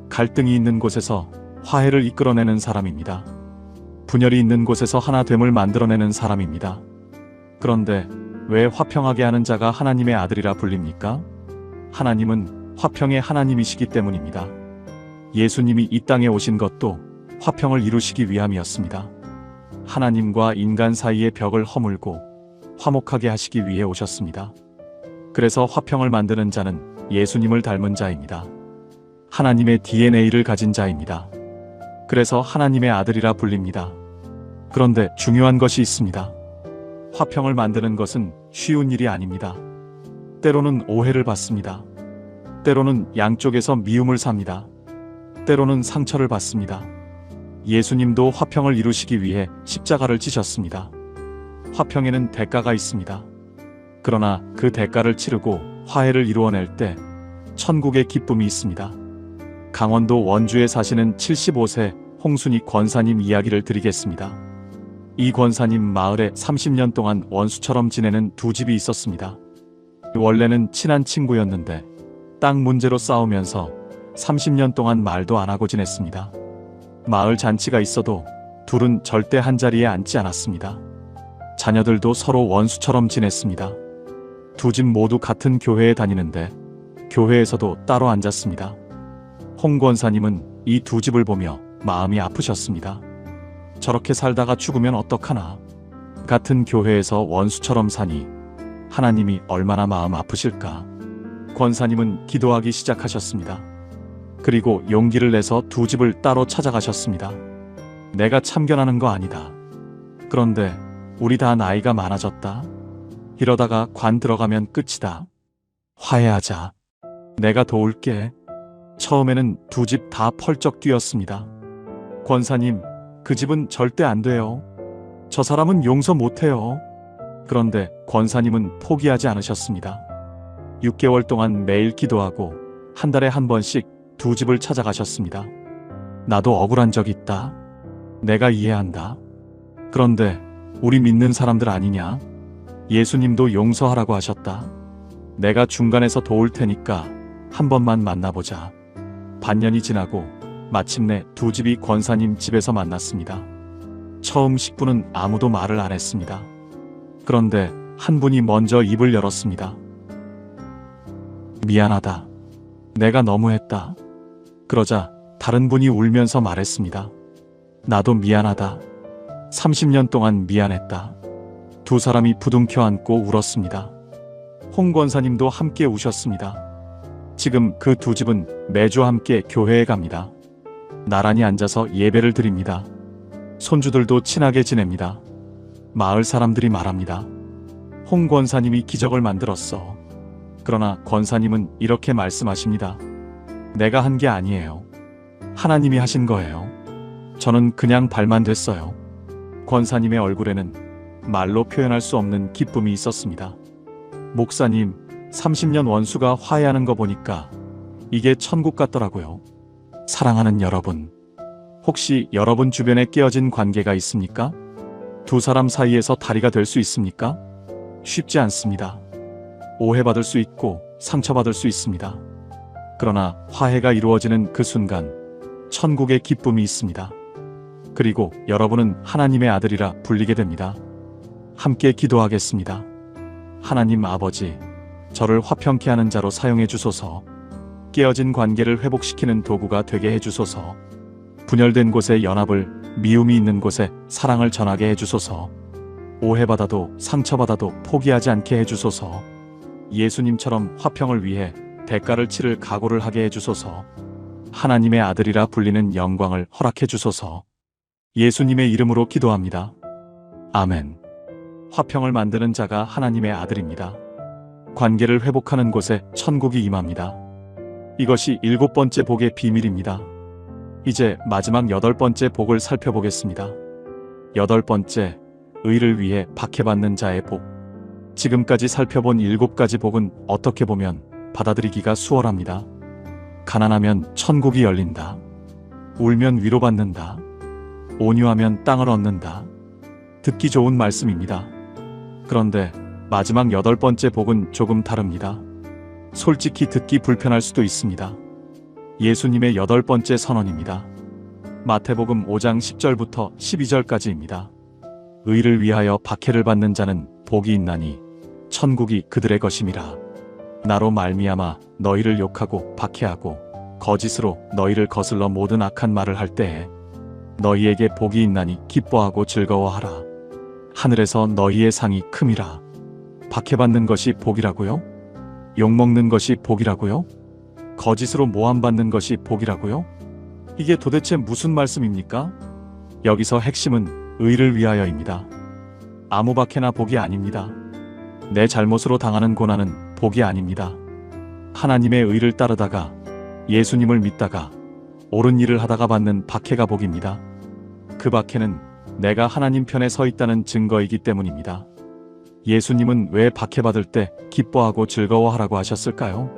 갈등이 있는 곳에서 화해를 이끌어내는 사람입니다. 분열이 있는 곳에서 하나됨을 만들어내는 사람입니다. 그런데 왜 화평하게 하는 자가 하나님의 아들이라 불립니까? 하나님은 화평의 하나님이시기 때문입니다. 예수님이 이 땅에 오신 것도 화평을 이루시기 위함이었습니다. 하나님과 인간 사이의 벽을 허물고 화목하게 하시기 위해 오셨습니다. 그래서 화평을 만드는 자는 예수님을 닮은 자입니다. 하나님의 DNA를 가진 자입니다. 그래서 하나님의 아들이라 불립니다. 그런데 중요한 것이 있습니다. 화평을 만드는 것은 쉬운 일이 아닙니다. 때로는 오해를 받습니다. 때로는 양쪽에서 미움을 삽니다. 때로는 상처를 받습니다. 예수님도 화평을 이루시기 위해 십자가를 지셨습니다. 화평에는 대가가 있습니다. 그러나 그 대가를 치르고 화해를 이루어낼 때 천국의 기쁨이 있습니다. 강원도 원주에 사시는 75세 홍순희 권사님 이야기를 드리겠습니다. 이 권사님 마을에 30년 동안 원수처럼 지내는 두 집이 있었습니다. 원래는 친한 친구였는데 땅 문제로 싸우면서 30년 동안 말도 안 하고 지냈습니다. 마을 잔치가 있어도 둘은 절대 한자리에 앉지 않았습니다. 자녀들도 서로 원수처럼 지냈습니다. 두 집 모두 같은 교회에 다니는데 교회에서도 따로 앉았습니다. 홍 권사님은 이 두 집을 보며 마음이 아프셨습니다. 저렇게 살다가 죽으면 어떡하나. 같은 교회에서 원수처럼 사니 하나님이 얼마나 마음 아프실까. 권사님은 기도하기 시작하셨습니다. 그리고 용기를 내서 두 집을 따로 찾아가셨습니다. 내가 참견하는 거 아니다. 그런데 우리 다 나이가 많아졌다. 이러다가 관 들어가면 끝이다. 화해하자. 내가 도울게. 처음에는 두 집 다 펄쩍 뛰었습니다. 권사님, 그 집은 절대 안 돼요. 저 사람은 용서 못해요. 그런데 권사님은 포기하지 않으셨습니다. 6개월 동안 매일 기도하고 한 달에 한 번씩 두 집을 찾아가셨습니다. 나도 억울한 적 있다. 내가 이해한다. 그런데 우리 믿는 사람들 아니냐? 예수님도 용서하라고 하셨다. 내가 중간에서 도울 테니까 한 번만 만나보자. 반년이 지나고 마침내 두 집이 권사님 집에서 만났습니다. 처음 식구는 아무도 말을 안 했습니다. 그런데 한 분이 먼저 입을 열었습니다. 미안하다. 내가 너무했다. 그러자 다른 분이 울면서 말했습니다. 나도 미안하다. 30년 동안 미안했다. 두 사람이 부둥켜 안고 울었습니다. 홍 권사님도 함께 우셨습니다. 지금 그 두 집은 매주 함께 교회에 갑니다. 나란히 앉아서 예배를 드립니다. 손주들도 친하게 지냅니다. 마을 사람들이 말합니다. 홍 권사님이 기적을 만들었어. 그러나 권사님은 이렇게 말씀하십니다. 내가 한 게 아니에요. 하나님이 하신 거예요. 저는 그냥 발만 됐어요. 권사님의 얼굴에는 말로 표현할 수 없는 기쁨이 있었습니다. 목사님, 30년 원수가 화해하는 거 보니까 이게 천국 같더라고요. 사랑하는 여러분, 혹시 여러분 주변에 깨어진 관계가 있습니까? 두 사람 사이에서 다리가 될 수 있습니까? 쉽지 않습니다. 오해받을 수 있고 상처받을 수 있습니다. 그러나 화해가 이루어지는 그 순간 천국의 기쁨이 있습니다. 그리고 여러분은 하나님의 아들이라 불리게 됩니다. 함께 기도하겠습니다. 하나님 아버지, 저를 화평케 하는 자로 사용해 주소서. 깨어진 관계를 회복시키는 도구가 되게 해 주소서. 분열된 곳에 연합을, 미움이 있는 곳에 사랑을 전하게 해 주소서. 오해받아도 상처받아도 포기하지 않게 해 주소서. 예수님처럼 화평을 위해 대가를 치를 각오를 하게 해 주소서. 하나님의 아들이라 불리는 영광을 허락해 주소서. 예수님의 이름으로 기도합니다. 아멘. 화평을 만드는 자가 하나님의 아들입니다. 관계를 회복하는 곳에 천국이 임합니다. 이것이 7번째 복의 비밀입니다. 이제 마지막 8번째 복을 살펴보겠습니다. 8번째, 의를 위해 박해받는 자의 복. 지금까지 살펴본 7가지 복은 어떻게 보면 받아들이기가 수월합니다. 가난하면 천국이 열린다. 울면 위로받는다. 온유하면 땅을 얻는다. 듣기 좋은 말씀입니다. 그런데 마지막 8번째 복은 조금 다릅니다. 솔직히 듣기 불편할 수도 있습니다. 예수님의 8번째 선언입니다. 마태복음 5장 10절부터 12절까지입니다. 의를 위하여 박해를 받는 자는 복이 있나니 천국이 그들의 것임이라. 나로 말미암아 너희를 욕하고 박해하고 거짓으로 너희를 거슬러 모든 악한 말을 할 때에 너희에게 복이 있나니 기뻐하고 즐거워하라. 하늘에서 너희의 상이 큼이라. 박해받는 것이 복이라고요? 욕먹는 것이 복이라고요? 거짓으로 모함받는 것이 복이라고요? 이게 도대체 무슨 말씀입니까? 여기서 핵심은 의를 위하여입니다. 아무 박해나 복이 아닙니다. 내 잘못으로 당하는 고난은 복이 아닙니다. 하나님의 의를 따르다가 예수님을 믿다가 옳은 일을 하다가 받는 박해가 복입니다. 그 박해는 내가 하나님 편에 서 있다는 증거이기 때문입니다. 예수님은 왜 박해받을 때 기뻐하고 즐거워하라고 하셨을까요?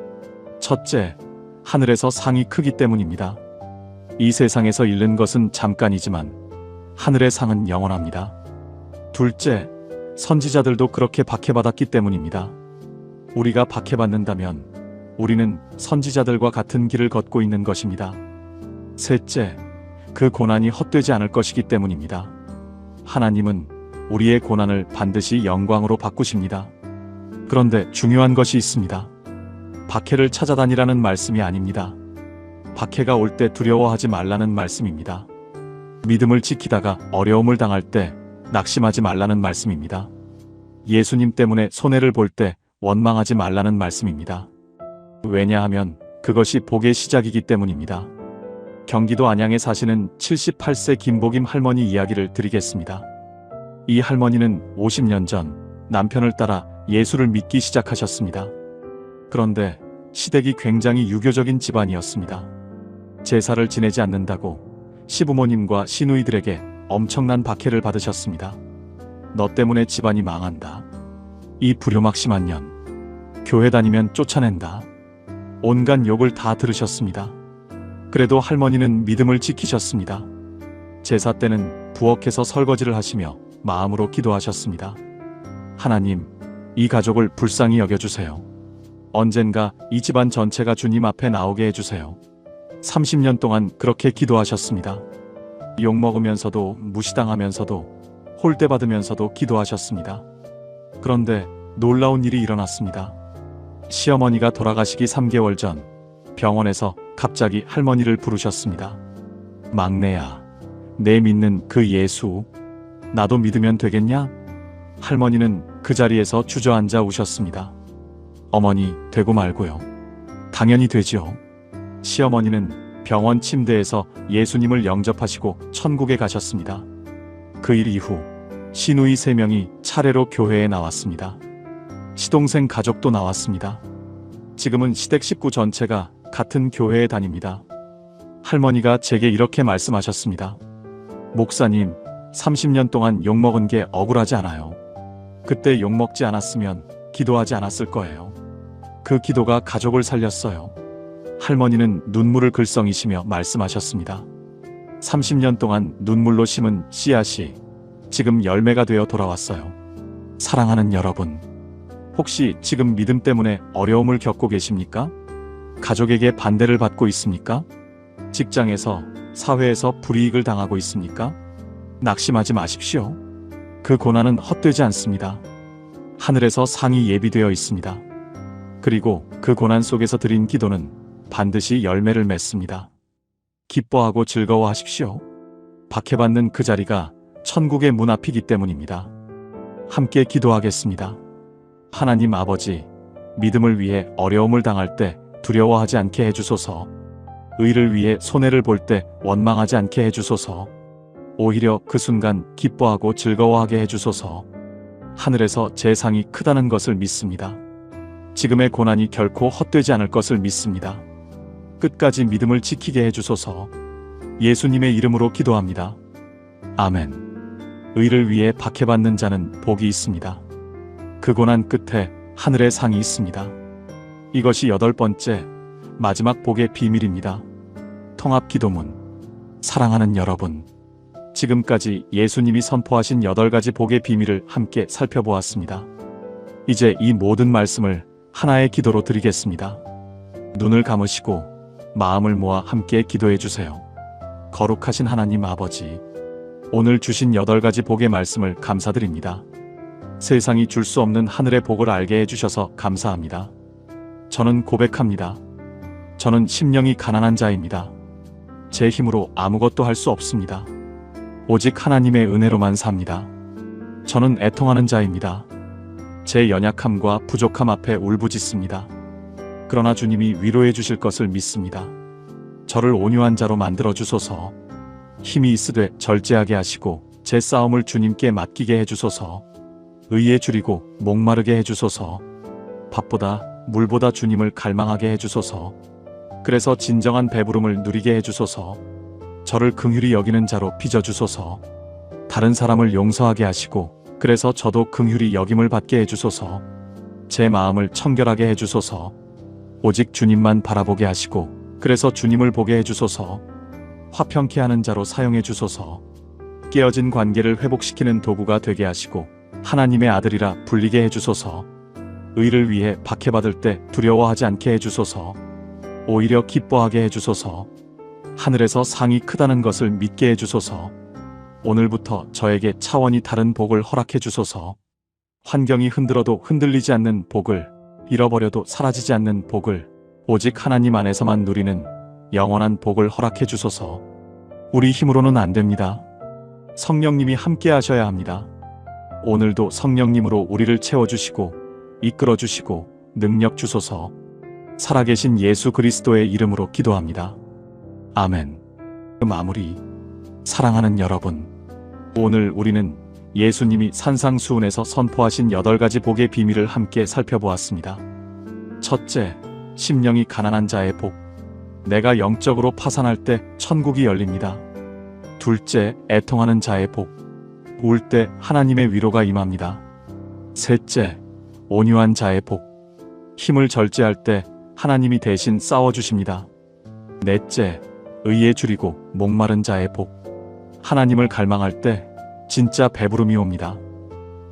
첫째, 하늘에서 상이 크기 때문입니다. 이 세상에서 잃는 것은 잠깐이지만 하늘의 상은 영원합니다. 둘째, 선지자들도 그렇게 박해받았기 때문입니다. 우리가 박해받는다면 우리는 선지자들과 같은 길을 걷고 있는 것입니다. 셋째, 그 고난이 헛되지 않을 것이기 때문입니다. 하나님은 우리의 고난을 반드시 영광으로 바꾸십니다. 그런데 중요한 것이 있습니다. 박해를 찾아다니라는 말씀이 아닙니다. 박해가 올 때 두려워하지 말라는 말씀입니다. 믿음을 지키다가 어려움을 당할 때 낙심하지 말라는 말씀입니다. 예수님 때문에 손해를 볼 때 원망하지 말라는 말씀입니다. 왜냐하면 그것이 복의 시작이기 때문입니다. 경기도 안양에 사시는 78세 김복임 할머니 이야기를 드리겠습니다. 이 할머니는 50년 전 남편을 따라 예수를 믿기 시작하셨습니다. 그런데 시댁이 굉장히 유교적인 집안이었습니다. 제사를 지내지 않는다고 시부모님과 시누이들에게 엄청난 박해를 받으셨습니다. 너 때문에 집안이 망한다. 이 불효막심한 년. 교회 다니면 쫓아낸다. 온갖 욕을 다 들으셨습니다. 그래도 할머니는 믿음을 지키셨습니다. 제사 때는 부엌에서 설거지를 하시며 마음으로 기도하셨습니다. 하나님, 이 가족을 불쌍히 여겨주세요. 언젠가 이 집안 전체가 주님 앞에 나오게 해주세요. 30년 동안 그렇게 기도하셨습니다. 욕먹으면서도 무시당하면서도 홀대받으면서도 기도하셨습니다. 그런데 놀라운 일이 일어났습니다. 시어머니가 돌아가시기 3개월 전 병원에서 갑자기 할머니를 부르셨습니다. 막내야, 내 믿는 그 예수, 나도 믿으면 되겠냐? 할머니는 그 자리에서 주저앉아 우셨습니다. 어머니, 되고 말고요. 당연히 되지요. 시어머니는 병원 침대에서 예수님을 영접하시고 천국에 가셨습니다. 그 일 이후 시누이 3명이 차례로 교회에 나왔습니다. 시동생 가족도 나왔습니다. 지금은 시댁 식구 전체가 같은 교회에 다닙니다. 할머니가 제게 이렇게 말씀하셨습니다. 목사님, 30년 동안 욕먹은 게 억울하지 않아요. 그때 욕먹지 않았으면 기도하지 않았을 거예요. 그 기도가 가족을 살렸어요. 할머니는 눈물을 글썽이시며 말씀하셨습니다. 30년 동안 눈물로 심은 씨앗이 지금 열매가 되어 돌아왔어요. 사랑하는 여러분, 혹시 지금 믿음 때문에 어려움을 겪고 계십니까? 가족에게 반대를 받고 있습니까? 직장에서, 사회에서 불이익을 당하고 있습니까? 낙심하지 마십시오. 그 고난은 헛되지 않습니다. 하늘에서 상이 예비되어 있습니다. 그리고 그 고난 속에서 드린 기도는 반드시 열매를 맺습니다. 기뻐하고 즐거워하십시오. 박해받는 그 자리가 천국의 문 앞이기 때문입니다. 함께 기도하겠습니다. 하나님 아버지, 믿음을 위해 어려움을 당할 때 두려워하지 않게 해주소서. 의를 위해 손해를 볼 때 원망하지 않게 해주소서. 오히려 그 순간 기뻐하고 즐거워하게 해주소서. 하늘에서 제 상이 크다는 것을 믿습니다. 지금의 고난이 결코 헛되지 않을 것을 믿습니다. 끝까지 믿음을 지키게 해주소서. 예수님의 이름으로 기도합니다. 아멘. 의를 위해 박해받는 자는 복이 있습니다. 그 고난 끝에 하늘의 상이 있습니다. 이것이 8번째, 마지막 복의 비밀입니다. 통합기도문. 사랑하는 여러분, 지금까지 예수님이 선포하신 8가지 복의 비밀을 함께 살펴보았습니다. 이제 이 모든 말씀을 하나의 기도로 드리겠습니다. 눈을 감으시고 마음을 모아 함께 기도해 주세요. 거룩하신 하나님 아버지, 오늘 주신 8가지 복의 말씀을 감사드립니다. 세상이 줄 수 없는 하늘의 복을 알게 해주셔서 감사합니다. 저는 고백합니다. 저는 심령이 가난한 자입니다. 제 힘으로 아무것도 할 수 없습니다. 오직 하나님의 은혜로만 삽니다. 저는 애통하는 자입니다. 제 연약함과 부족함 앞에 울부짖습니다. 그러나 주님이 위로해 주실 것을 믿습니다. 저를 온유한 자로 만들어 주소서. 힘이 있으되 절제하게 하시고 제 싸움을 주님께 맡기게 해주소서. 의에 줄이고 목마르게 해주소서. 밥보다 물보다 주님을 갈망하게 해주소서. 그래서 진정한 배부름을 누리게 해주소서. 저를 긍휼히 여기는 자로 빚어주소서. 다른 사람을 용서하게 하시고 그래서 저도 긍휼히 여김을 받게 해주소서. 제 마음을 청결하게 해주소서. 오직 주님만 바라보게 하시고 그래서 주님을 보게 해주소서. 화평케 하는 자로 사용해 주소서. 깨어진 관계를 회복시키는 도구가 되게 하시고 하나님의 아들이라 불리게 해주소서. 의를 위해 박해받을 때 두려워하지 않게 해주소서. 오히려 기뻐하게 해주소서. 하늘에서 상이 크다는 것을 믿게 해주소서. 오늘부터 저에게 차원이 다른 복을 허락해 주소서. 환경이 흔들어도 흔들리지 않는 복을, 잃어버려도 사라지지 않는 복을, 오직 하나님 안에서만 누리는 영원한 복을 허락해 주소서. 우리 힘으로는 안 됩니다. 성령님이 함께 하셔야 합니다. 오늘도 성령님으로 우리를 채워주시고 이끌어주시고 능력 주소서. 살아계신 예수 그리스도의 이름으로 기도합니다. 아멘. 마무리. 사랑하는 여러분, 오늘 우리는 예수님이 산상수훈에서 선포하신 8가지 복의 비밀을 함께 살펴보았습니다. 첫째, 심령이 가난한 자의 복. 내가 영적으로 파산할 때 천국이 열립니다. 둘째, 애통하는 자의 복. 울 때 하나님의 위로가 임합니다. 셋째, 온유한 자의 복. 힘을 절제할 때 하나님이 대신 싸워주십니다. 넷째, 의에 줄이고 목마른 자의 복. 하나님을 갈망할 때 진짜 배부름이 옵니다.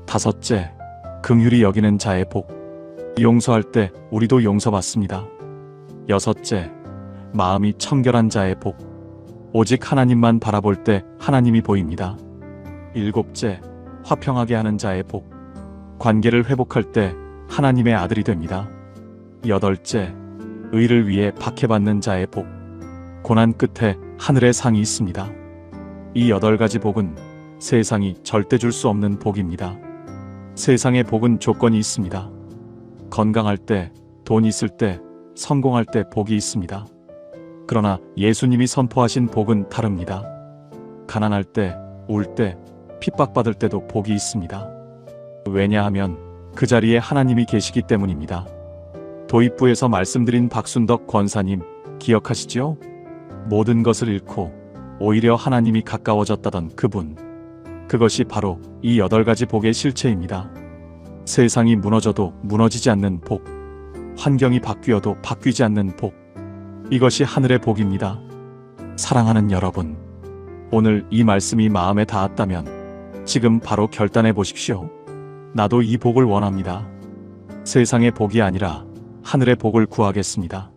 다섯째, 긍휼히 여기는 자의 복. 용서할 때 우리도 용서받습니다. 여섯째, 마음이 청결한 자의 복. 오직 하나님만 바라볼 때 하나님이 보입니다. 일곱째, 화평하게 하는 자의 복. 관계를 회복할 때 하나님의 아들이 됩니다. 여덟째, 의를 위해 박해받는 자의 복. 고난 끝에 하늘의 상이 있습니다. 이 8가지 복은 세상이 절대 줄 수 없는 복입니다. 세상의 복은 조건이 있습니다. 건강할 때, 돈 있을 때, 성공할 때 복이 있습니다. 그러나 예수님이 선포하신 복은 다릅니다. 가난할 때, 울 때, 핍박받을 때도 복이 있습니다. 왜냐하면 그 자리에 하나님이 계시기 때문입니다. 도입부에서 말씀드린 박순덕 권사님 기억하시죠? 모든 것을 잃고 오히려 하나님이 가까워졌다던 그분. 그것이 바로 이 8가지 복의 실체입니다. 세상이 무너져도 무너지지 않는 복. 환경이 바뀌어도 바뀌지 않는 복. 이것이 하늘의 복입니다. 사랑하는 여러분, 오늘 이 말씀이 마음에 닿았다면 지금 바로 결단해 보십시오. 나도 이 복을 원합니다. 세상의 복이 아니라 하늘의 복을 구하겠습니다.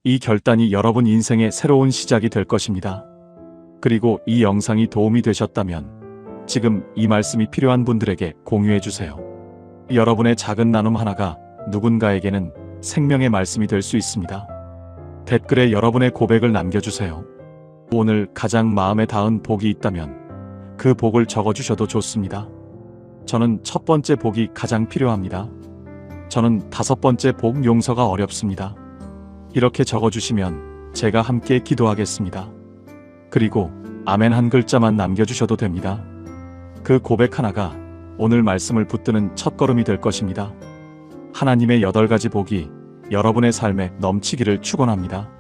이 결단이 여러분 인생의 새로운 시작이 될 것입니다. 그리고 이 영상이 도움이 되셨다면 지금 이 말씀이 필요한 분들에게 공유해 주세요. 여러분의 작은 나눔 하나가 누군가에게는 생명의 말씀이 될 수 있습니다. 댓글에 여러분의 고백을 남겨주세요. 오늘 가장 마음에 닿은 복이 있다면 그 복을 적어주셔도 좋습니다. 저는 첫 번째 복이 가장 필요합니다. 저는 5번째 복 용서가 어렵습니다. 이렇게 적어주시면 제가 함께 기도하겠습니다. 그리고 아멘 한 글자만 남겨주셔도 됩니다. 그 고백 하나가 오늘 말씀을 붙드는 첫걸음이 될 것입니다. 하나님의 8가지 복이 여러분의 삶에 넘치기를 축원합니다.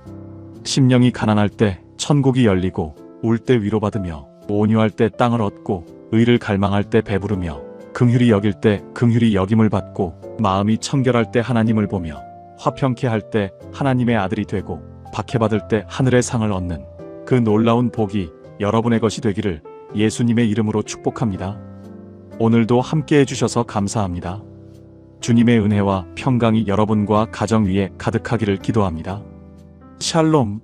심령이 가난할 때 천국이 열리고, 울 때 위로받으며, 온유할 때 땅을 얻고, 의를 갈망할 때 배부르며, 긍휼히 여길 때 긍휼히 여김을 받고, 마음이 청결할 때 하나님을 보며, 화평케 할 때 하나님의 아들이 되고, 박해받을 때 하늘의 상을 얻는 그 놀라운 복이 여러분의 것이 되기를 예수님의 이름으로 축복합니다. 오늘도 함께 해주셔서 감사합니다. 주님의 은혜와 평강이 여러분과 가정 위에 가득하기를 기도합니다. 샬롬.